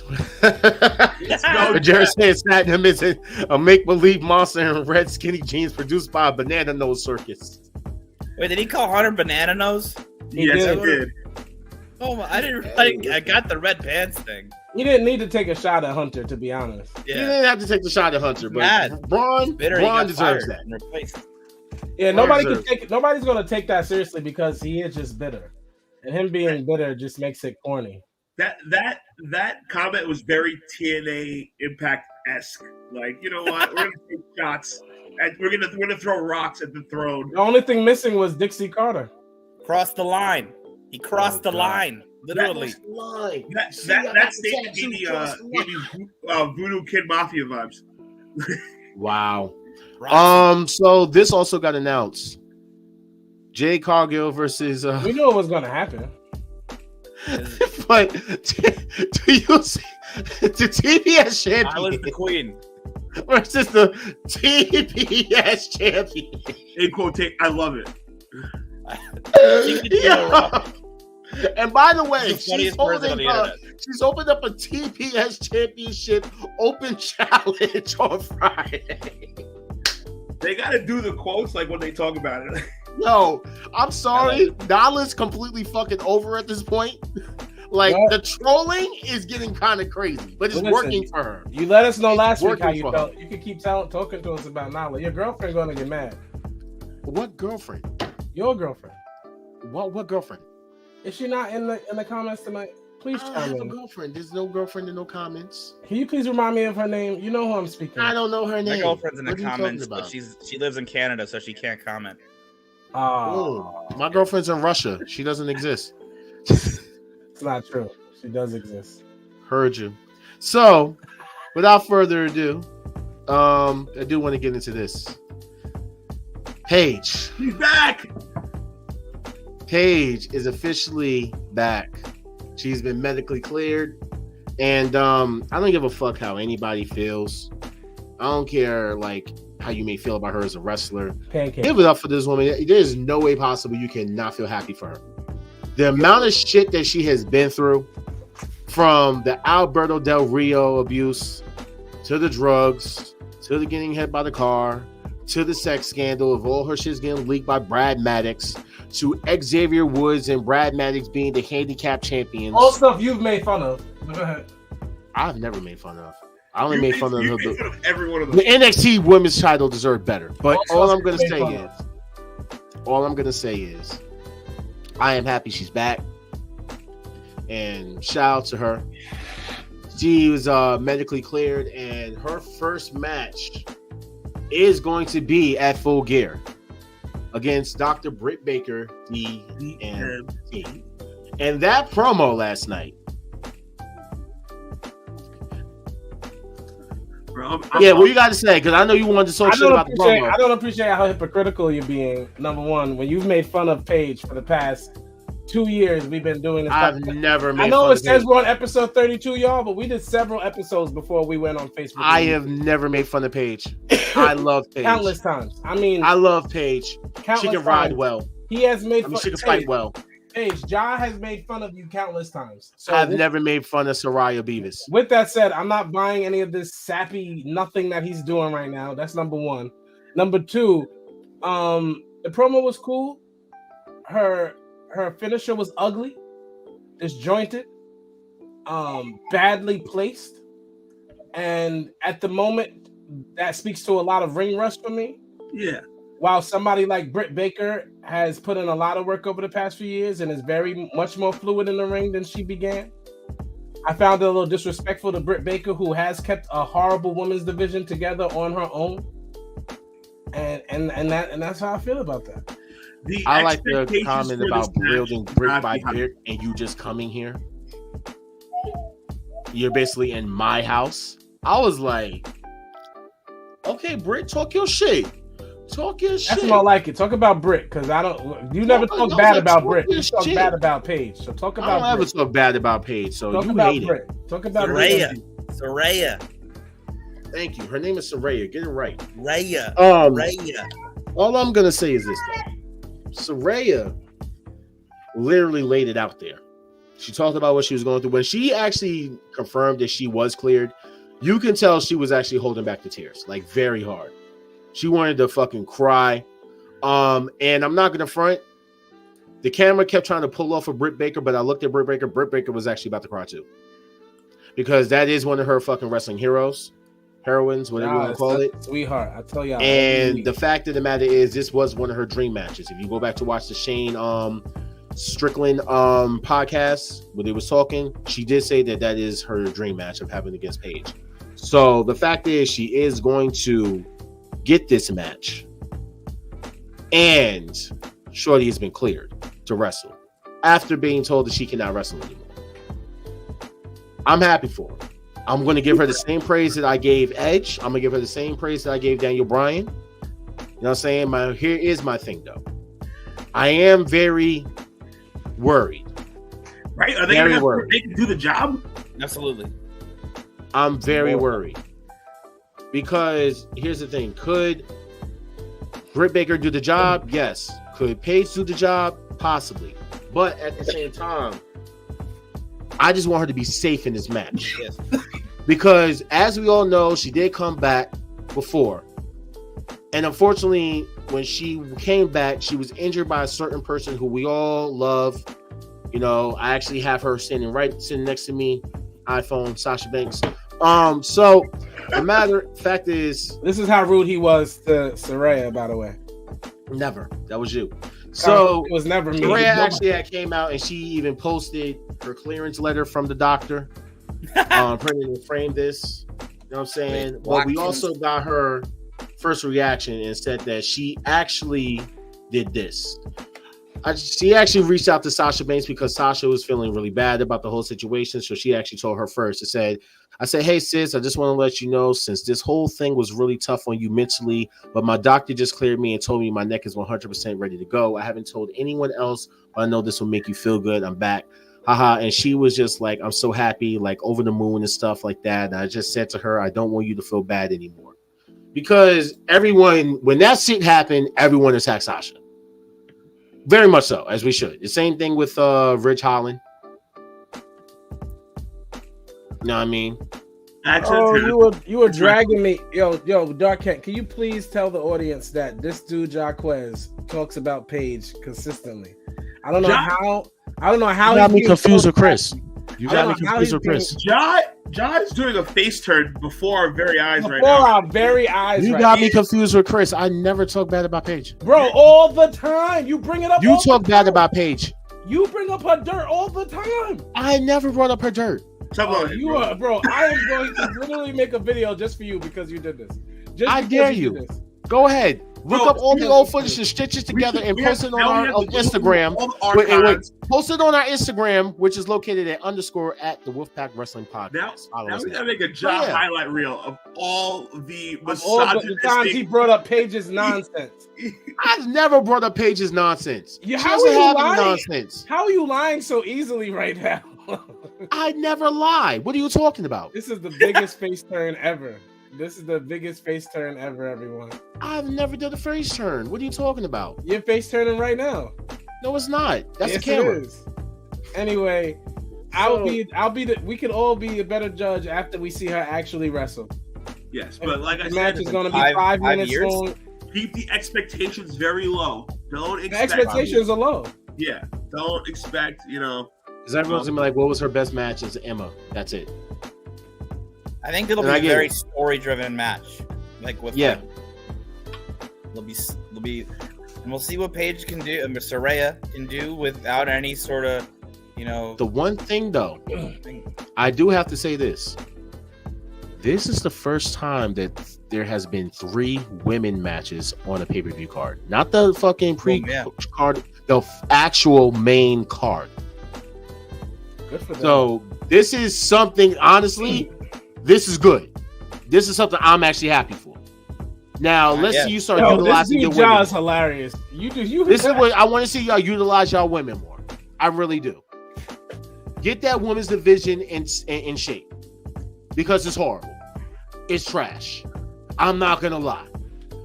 Speaker 1: said Satnam is a make-believe monster in red skinny jeans produced by a Banana Nose Circus.
Speaker 5: Wait, did he call Hunter Banana Nose?
Speaker 4: Yes, he did.
Speaker 5: Oh, I got the red pants thing.
Speaker 2: You didn't need to take a shot at Hunter, to be honest.
Speaker 1: Yeah. You didn't have to take the shot at Hunter, but Braun deserves that.
Speaker 2: Yeah, nobody's going to take that seriously because he is just bitter. And him being bitter just makes it corny.
Speaker 4: That comment was very TNA Impact-esque. Like, you know what? We're gonna take shots and we're gonna throw rocks at the throne.
Speaker 2: The only thing missing was Dixie Carter.
Speaker 5: Crossed the line. He crossed the line. Literally.
Speaker 4: That statement gave me Voodoo Kid Mafia vibes.
Speaker 1: Wow. So this also got announced. Jay Cargill versus
Speaker 2: we knew it was gonna happen.
Speaker 1: But do you see the TBS champion?
Speaker 5: I was the queen
Speaker 1: versus the TBS champion.
Speaker 4: In quote, I love it.
Speaker 1: And by the way,
Speaker 5: The
Speaker 1: she's
Speaker 5: funniest person on
Speaker 1: holding
Speaker 5: the
Speaker 1: up.
Speaker 5: internet.
Speaker 1: She's opened up a TPS Championship Open Challenge on Friday.
Speaker 4: They got to do the quotes like when they talk about it.
Speaker 1: Yo, I'm sorry. Nala's completely fucking over at this point. Like,
Speaker 2: What?
Speaker 1: the trolling is getting kind of crazy, but it's
Speaker 2: Listen,
Speaker 1: working for her.
Speaker 2: You let us know last week
Speaker 1: working
Speaker 2: how you
Speaker 1: for
Speaker 2: felt. You can keep talking to us about Nala. Your girlfriend going to get mad.
Speaker 1: What girlfriend?
Speaker 2: Your girlfriend.
Speaker 1: What girlfriend?
Speaker 2: Is she not in the comments tonight? Please
Speaker 1: I don't
Speaker 2: chime
Speaker 1: have a
Speaker 2: in.
Speaker 1: girlfriend. There's no girlfriend and no comments.
Speaker 2: Can you please remind me of her name? You know who I'm speaking.
Speaker 1: I don't know her
Speaker 5: My
Speaker 1: name.
Speaker 5: girlfriend's in the
Speaker 1: What are you
Speaker 5: comments,
Speaker 1: talking
Speaker 5: but
Speaker 1: about?
Speaker 5: she lives in Canada, so she can't comment.
Speaker 2: Oh,
Speaker 1: My girlfriend's in Russia. She doesn't exist.
Speaker 2: it's not true. She does exist.
Speaker 1: Heard you. So, without further ado, I do want to get into this. Paige.
Speaker 4: He's back.
Speaker 1: Paige is officially back. She's been medically cleared. And I don't give a fuck how anybody feels. I don't care like how you may feel about her as a wrestler.
Speaker 2: Pancake.
Speaker 1: Give it up for this woman. There's no way possible you cannot feel happy for her. The amount of shit that she has been through, from the Alberto Del Rio abuse, to the drugs, to the getting hit by the car, to the sex scandal of all her shit's getting leaked by Brad Maddox, to Xavier Woods and Brad Maddox being the handicap champions.
Speaker 2: All stuff you've made fun of. Go ahead.
Speaker 1: I've never made fun of. I only made fun of
Speaker 4: you
Speaker 1: her.
Speaker 4: made fun of every one of
Speaker 1: The
Speaker 4: them.
Speaker 1: NXT women's title deserved better. But all I'm gonna say is, I am happy she's back. And shout out to her. She was medically cleared, and her first match is going to be at Full Gear against Dr. Britt Baker, DMT. And that promo last night.
Speaker 4: Bro,
Speaker 1: Yeah, what you got to say? Because I know you wanted to talk shit about the promo.
Speaker 2: I don't appreciate how hypocritical you're being. Number one, when you've made fun of Paige for the past 2 years, we've been doing this.
Speaker 1: I've never made
Speaker 2: I know
Speaker 1: fun
Speaker 2: it
Speaker 1: of
Speaker 2: says
Speaker 1: Paige.
Speaker 2: we're on episode 32, y'all, but we did several episodes before we went on Facebook.
Speaker 1: I have never made fun of Paige. I love Paige.
Speaker 2: countless times. I mean,
Speaker 1: I love Paige.
Speaker 2: countless
Speaker 1: She can ride
Speaker 2: times.
Speaker 1: well.
Speaker 2: He has made
Speaker 1: I mean,
Speaker 2: fun.
Speaker 1: she can fight well.
Speaker 2: Paige, Ja has made fun of you countless times. So
Speaker 1: I've never made fun of Saraya Beavis.
Speaker 2: With that said, I'm not buying any of this sappy nothing that he's doing right now. That's number one. Number two, the promo was cool. Her finisher was ugly, disjointed, badly placed, and at the moment, that speaks to a lot of ring rust for me.
Speaker 4: yeah.
Speaker 2: While somebody like Britt Baker has put in a lot of work over the past few years and is very much more fluid in the ring than she began, I found it a little disrespectful to Britt Baker, who has kept a horrible women's division together on her own, and that's how I feel about that.
Speaker 1: I like the
Speaker 4: expectations
Speaker 1: comment
Speaker 4: for
Speaker 1: about
Speaker 4: this match
Speaker 1: building
Speaker 4: should
Speaker 1: brick
Speaker 4: not
Speaker 1: by
Speaker 4: be high.
Speaker 1: brick and you just coming here. You're basically in my house. I was like, okay, Britt, talk your shit. Talk your shit.
Speaker 2: That's more like it. Talk about Britt, because I don't. You never talk bad about Britt. You talk bad about Paige. So talk
Speaker 1: I
Speaker 2: about.
Speaker 1: don't ever
Speaker 2: Britt.
Speaker 1: talk bad about Paige, so
Speaker 2: Talk
Speaker 1: you
Speaker 2: about
Speaker 1: hate
Speaker 2: Britt. Talk about
Speaker 5: Saraya.
Speaker 2: Britt.
Speaker 5: Saraya.
Speaker 1: it. Thank you. Her name is Saraya. Get it right.
Speaker 5: Raya.
Speaker 1: Um,
Speaker 5: Raya.
Speaker 1: all I'm gonna say is this: Saraya literally laid it out there. She talked about what she was going through. When she actually confirmed that she was cleared, you can tell she was actually holding back the tears, like very hard. She wanted to fucking cry. And I'm not gonna front. The camera kept trying to pull off of Britt Baker, but I looked at Britt Baker. Britt Baker was actually about to cry too, because that is one of her fucking wrestling heroines, whatever you want to call it.
Speaker 2: Sweetheart, I tell y'all.
Speaker 1: And the fact of the matter is, this was one of her dream matches. If you go back to watch the Shane Strickland podcast where they was talking, she did say that that is her dream match of having against Paige. So the fact is, she is going to get this match, and Shorty has been cleared to wrestle after being told that she cannot wrestle anymore. I'm happy for her. I'm going to give her the same praise that I gave Edge. I'm going to give her the same praise that I gave Daniel Bryan. You know what I'm saying? Here is my thing, though. I am very worried.
Speaker 4: Right? Are they
Speaker 1: Very
Speaker 4: going to
Speaker 1: worried.
Speaker 4: make it do the job?
Speaker 5: Absolutely.
Speaker 1: I'm very worried. Because here's the thing. Could Britt Baker do the job? Yes. Could Paige do the job? Possibly. But at the same time, I just want her to be safe in this match.
Speaker 5: Yes.
Speaker 1: Because as we all know, she did come back before. And unfortunately, when she came back, she was injured by a certain person who we all love. You know, I actually have her sitting next to me, iPhone, Sasha Banks. So the fact is,
Speaker 2: This is how rude he was to Saraya, by the way.
Speaker 1: never. That was you. So
Speaker 2: it was never me.
Speaker 1: Saraya actually came out and she even posted her clearance letter from the doctor. Printed and framed this. You know what I'm saying? But we also got her first reaction and said that she actually did this. She actually reached out to Sasha Banks because Sasha was feeling really bad about the whole situation. So she actually told her first. I said, hey, sis, I just want to let you know, since this whole thing was really tough on you mentally, but my doctor just cleared me and told me my neck is 100% ready to go. I haven't told anyone else, but I know this will make you feel good. I'm back. Haha. And she was just like, I'm so happy, like over the moon and stuff like that. And I just said to her, I don't want you to feel bad anymore. Because everyone, when that shit happened, everyone attacked Sasha. Very much so, as we should. The same thing with Rich Holland. You know what I mean?
Speaker 2: You were dragging me. Yo, Dark Cat, can you please tell the audience that this dude Jaquez talks about Paige consistently? I don't know how.
Speaker 1: You got me confused with Chris. You got me confused with Chris.
Speaker 4: John is doing a face turn before our very eyes right now.
Speaker 2: Before our very eyes.
Speaker 1: You got me confused with Chris. I never talk bad about Paige.
Speaker 2: Bro, all the time. You bring it up.
Speaker 1: You talk bad about Paige.
Speaker 2: You bring up her dirt all the time.
Speaker 1: I never brought up her dirt.
Speaker 2: You are, bro. I am going to literally make a video just for you because you did this.
Speaker 1: I dare you. Go ahead. Look up all the old footage and stitch it together and post it on our Instagram. Post it on our Instagram, which is located at @ at the Wolfpack Wrestling Podcast.
Speaker 4: Now we gotta make a John highlight reel of all the
Speaker 2: times he brought up Paige's nonsense.
Speaker 1: I've never brought up Paige's nonsense.
Speaker 2: How are you lying so easily right now?
Speaker 1: I never lie. What are you talking about?
Speaker 2: This is the biggest face turn ever. This is the biggest face turn ever, everyone.
Speaker 1: I've never done a face turn. What are you talking about?
Speaker 2: You're face turning right now.
Speaker 1: No, it's not. That's
Speaker 2: yes,
Speaker 1: the camera.
Speaker 2: It is. Anyway, we could all be a better judge after we see her actually wrestle.
Speaker 4: Yes, but like I said,
Speaker 2: the match is going to be 5 minutes long.
Speaker 4: Keep the expectations very low. Don't expect.
Speaker 2: The expectations are low.
Speaker 4: Yeah, don't expect.
Speaker 1: Because everyone's gonna be like, "What was her best match?" Is Emma. That's it.
Speaker 5: I think it'll be a very story-driven match, like with it'll be, and we'll see what Paige can do, and Saraya can do without any sort of,
Speaker 1: The one thing though, I do have to say this: this is the first time that there has been 3 women matches on a pay-per-view card, not the fucking card, the actual main card.
Speaker 2: Good for them.
Speaker 1: So this is something, honestly. This is good. This is something I'm actually happy for. Now, let's see you start utilizing your women.
Speaker 2: This is hilarious.
Speaker 1: This is what I want to see y'all utilize y'all women more. I really do. Get that women's division in shape. Because it's horrible. It's trash. I'm not going to lie.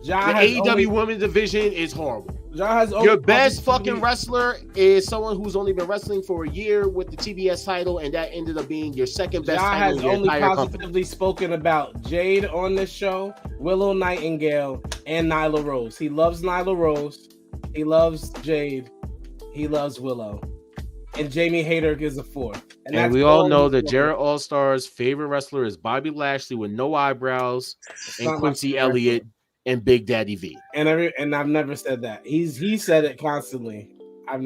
Speaker 1: The AEW women's division is horrible. Your best fucking wrestler is someone who's only been wrestling for a year with the TBS title, and that ended up being your second best title in your entire company.
Speaker 2: John has only positively spoken about Jade on this show, Willow Nightingale, and Nyla Rose. He loves Nyla Rose. He loves Jade. He loves Willow. And Jamie Hayter is a 4th.
Speaker 1: And we all know that Jarrett All-Star's favorite wrestler is Bobby Lashley with no eyebrows and Quincy Elliott and Big Daddy V.
Speaker 2: And I've never said that. He said it constantly.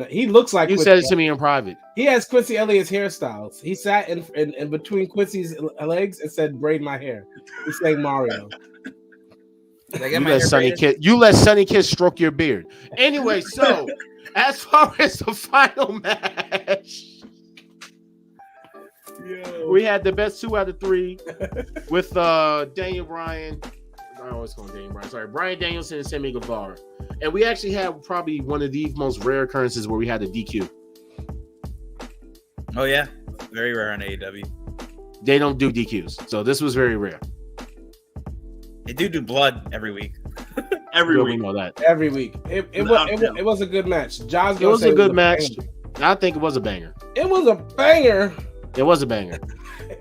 Speaker 2: He looks like
Speaker 1: you said it to me in private.
Speaker 2: He has Quincy Elliott's hairstyles. He sat in between Quincy's legs and said, "Braid my hair." He's saying Mario.
Speaker 1: You let Sonny Kiss stroke your beard. Anyway, so as far as the final match, we had the best 2 out of 3 with Daniel Bryan. I always call him Daniel Bryan. Sorry, Bryan Danielson and Sammy Guevara. And we actually had probably one of the most rare occurrences where we had a DQ.
Speaker 5: Oh, yeah. Very rare on AEW.
Speaker 1: They don't do DQs. So this was very rare.
Speaker 5: They do blood every week.
Speaker 1: Every week. We know that.
Speaker 2: Every week. It was a good match. It was a good match.
Speaker 1: I think it was a banger.
Speaker 2: It was a banger.
Speaker 1: It was a banger.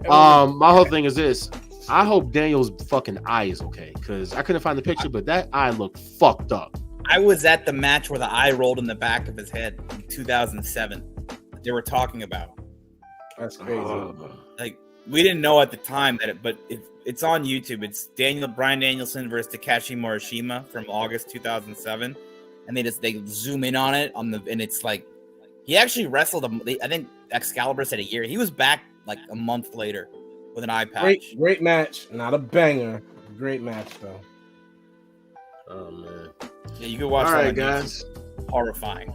Speaker 1: My whole thing is this. I hope Daniel's fucking eye is okay, because I couldn't find the picture, but that eye looked fucked up.
Speaker 5: I was at the match where the eye rolled in the back of his head in 2007. They were talking about.
Speaker 2: That's crazy.
Speaker 5: Like, we didn't know at the time that but it's on YouTube. It's Bryan Danielson versus Takashi Morishima from August 2007, and they zoom in on it and it's like he actually wrestled I think Excalibur said a year. He was back like a month later with an eye patch.
Speaker 2: Great match, not a banger. Great match though.
Speaker 1: Oh man.
Speaker 5: Yeah, you can watch.
Speaker 1: All
Speaker 5: that
Speaker 1: right, guys.
Speaker 5: YouTube. Horrifying.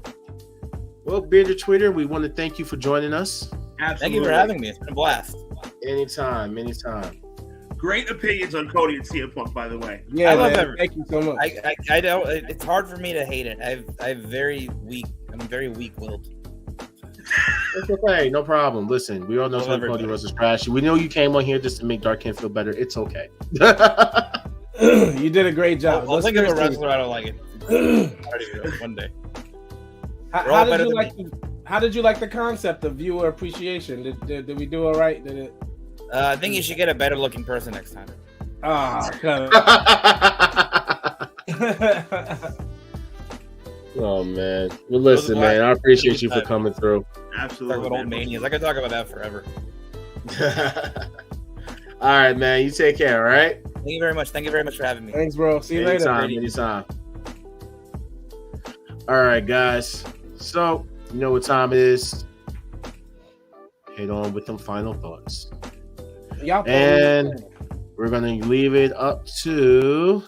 Speaker 1: Well, Bearded Twitter, we want to thank you for joining us.
Speaker 4: Absolutely.
Speaker 5: Thank you for having me. It's been a blast.
Speaker 1: Anytime.
Speaker 4: Great opinions on Cody and CM Punk, by the way.
Speaker 2: Yeah,
Speaker 5: I love
Speaker 2: man.
Speaker 5: everything.
Speaker 2: Thank you so much.
Speaker 5: I don't. It's hard for me to hate it. I'm very weak-willed.
Speaker 1: It's okay, no problem. Listen, we all know Cody Rhodes is trash. We know you came on here just to make Dark Ken feel better. It's okay.
Speaker 2: You did a great job.
Speaker 5: I'll think of a wrestler I don't like it. One day.
Speaker 2: How did you like the concept of viewer appreciation? Did we do all right? Did it?
Speaker 5: I think you should get a better looking person next time.
Speaker 1: Oh man. Well, listen, man, I appreciate you for coming through.
Speaker 4: Absolutely.
Speaker 5: Talk about old manias. I could talk about that forever.
Speaker 1: All right, man. You take care, all right?
Speaker 5: Thank you very much. Thank you very much for having me.
Speaker 2: Thanks, bro. See you later.
Speaker 1: Anytime. All right, guys. So, you know what time it is. Head on with them final thoughts. And we're going to leave it up to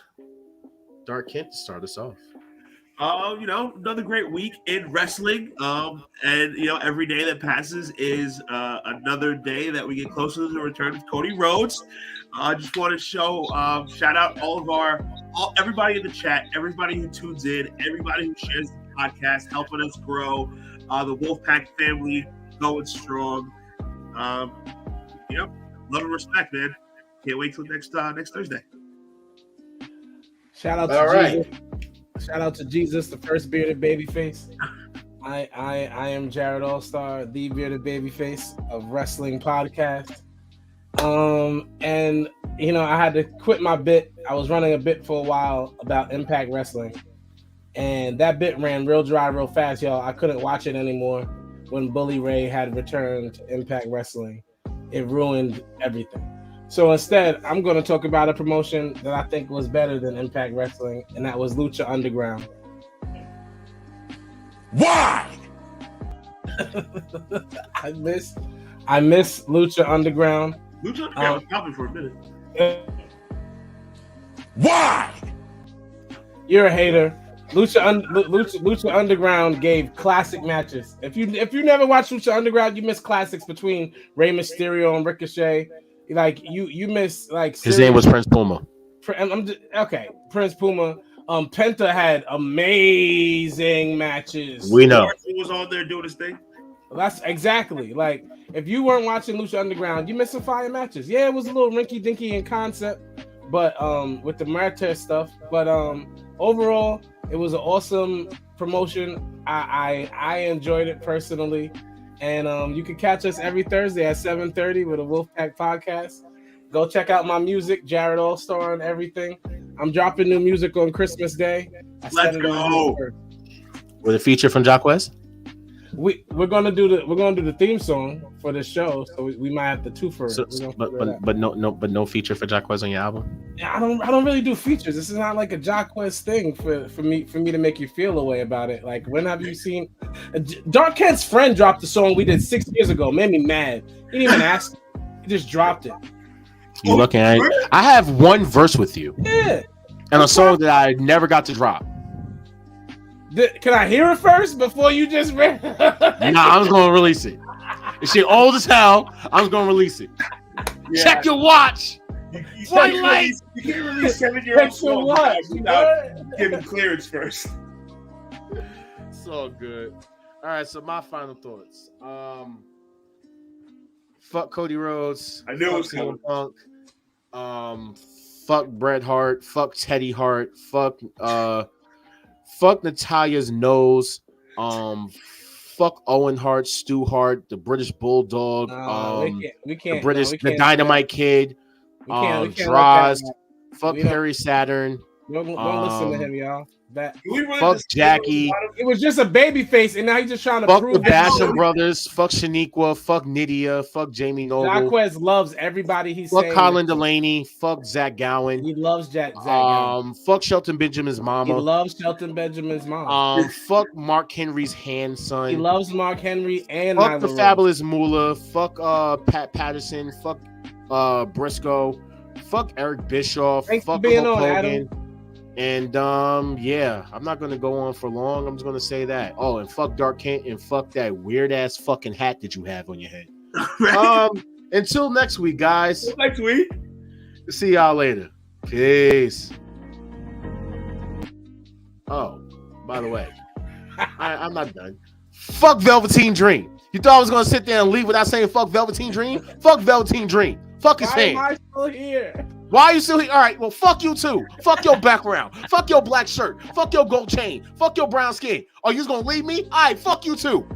Speaker 1: Dark Kent to start us off.
Speaker 4: Another great week in wrestling. And every day that passes is another day that we get closer to the return of Cody Rhodes. I just want to shout out everybody in the chat, everybody who tunes in, everybody who shares the podcast, helping us grow. The Wolfpack family going strong. Love and respect, man. Can't wait till next Thursday.
Speaker 2: Shout out to Jesus. Shout out to Jesus, the first bearded babyface. I am Jared All-Star, the bearded babyface of Wrestling Podcast. And I had to quit my bit. I was running a bit for a while about Impact Wrestling, and that bit ran real dry, real fast, y'all. I couldn't watch it anymore when Bully Ray had returned to Impact Wrestling. It ruined everything. So instead, I'm going to talk about a promotion that I think was better than Impact Wrestling, and that was Lucha Underground.
Speaker 4: Why?
Speaker 2: I miss Lucha Underground.
Speaker 4: Lucha Underground was popping for a minute.
Speaker 2: Why? You're a hater. Lucha Underground gave classic matches. If you never watched Lucha Underground, you miss classics between Rey Mysterio and Ricochet. Like you miss like
Speaker 1: his name was Prince Puma.
Speaker 2: Prince Puma. Penta had amazing matches.
Speaker 1: We know
Speaker 4: he was on there doing his thing.
Speaker 2: That's exactly like if you weren't watching Lucha Underground, you missed some fire matches. Yeah, it was a little rinky dinky in concept, but with the Martyr stuff. But overall, it was an awesome promotion. I enjoyed it personally. And you can catch us every Thursday at 7:30 with a Wolfpack podcast. Go check out my music, Jared All-Star and everything. I'm dropping new music on Christmas Day.
Speaker 4: Let's go.
Speaker 1: With a feature from Jacques West?
Speaker 2: We're gonna do the theme song for the show, so we might have to two for it.
Speaker 1: But no feature for Jacques West on your album.
Speaker 2: Yeah, I don't really do features. This is not like a Jacques West thing for me to make you feel a way about it. Like when have you seen Dark Kent's friend dropped the song we did 6 years ago? Made me mad. He didn't even ask. He just dropped it.
Speaker 1: You looking at it? I have one verse with you.
Speaker 2: Yeah.
Speaker 1: And a song that I never got to drop.
Speaker 2: Can I hear it first before you just read?
Speaker 1: Nah, I was gonna release it. If shit old as hell, I was gonna release it. Yeah. Check your watch.
Speaker 4: You can't release 7-year-old songs without giving clearance first.
Speaker 1: So good. All right, so my final thoughts. Fuck Cody Rhodes.
Speaker 4: I knew it was coming.
Speaker 1: Punk. Fuck Bret Hart. Fuck Teddy Hart. Fuck Natalia's nose. fuck Owen Hart, Stu Hart, the British Bulldog,
Speaker 2: we can't.
Speaker 1: the Dynamite Kid,
Speaker 2: We can't let
Speaker 1: Droz,
Speaker 2: that-
Speaker 1: fuck
Speaker 2: we don't-
Speaker 1: Perry Saturn,
Speaker 2: Don't listen to him, y'all. That
Speaker 4: Can we really
Speaker 1: fuck
Speaker 4: just
Speaker 1: Jackie,
Speaker 2: it was just a baby face, and now he's just trying to
Speaker 1: fuck
Speaker 2: prove
Speaker 1: the
Speaker 2: that
Speaker 1: Basham brothers, fuck Shaniqua, fuck Nydia, fuck Jamie Noble,
Speaker 2: Jacquez loves everybody. He's
Speaker 1: fuck
Speaker 2: saying
Speaker 1: Colin Delaney, fuck Zach Gowen,
Speaker 2: he loves Zach Gowen.
Speaker 1: fuck Shelton Benjamin's
Speaker 2: He
Speaker 1: mama,
Speaker 2: loves Shelton Benjamin's mom.
Speaker 1: fuck Mark Henry's handson,
Speaker 2: He loves Mark Henry and
Speaker 1: fuck
Speaker 2: Nyla
Speaker 1: the
Speaker 2: Rose.
Speaker 1: Fabulous Moolah, fuck Pat Patterson, fuck Briscoe, fuck Eric Bischoff,
Speaker 2: Thanks for
Speaker 1: fuck
Speaker 2: being
Speaker 1: Hulk
Speaker 2: on,
Speaker 1: Hogan. And yeah, I'm not gonna go on for long. I'm just gonna say that. Oh, and fuck Dark Kent and fuck that weird ass fucking hat that you have on your head. Until next week, guys.
Speaker 4: next week?
Speaker 1: See y'all later. Peace. Oh, by the way, I'm not done. Fuck Velveteen Dream. You thought I was gonna sit there and leave without saying fuck Velveteen Dream? Fuck Velveteen Dream. Fuck his
Speaker 2: Why am
Speaker 1: hand.
Speaker 2: I still here?
Speaker 1: Why are you still here? All right, well, fuck you too. Fuck your background. Fuck your black shirt. Fuck your gold chain. Fuck your brown skin. Are you just gonna leave me? All right, fuck you too.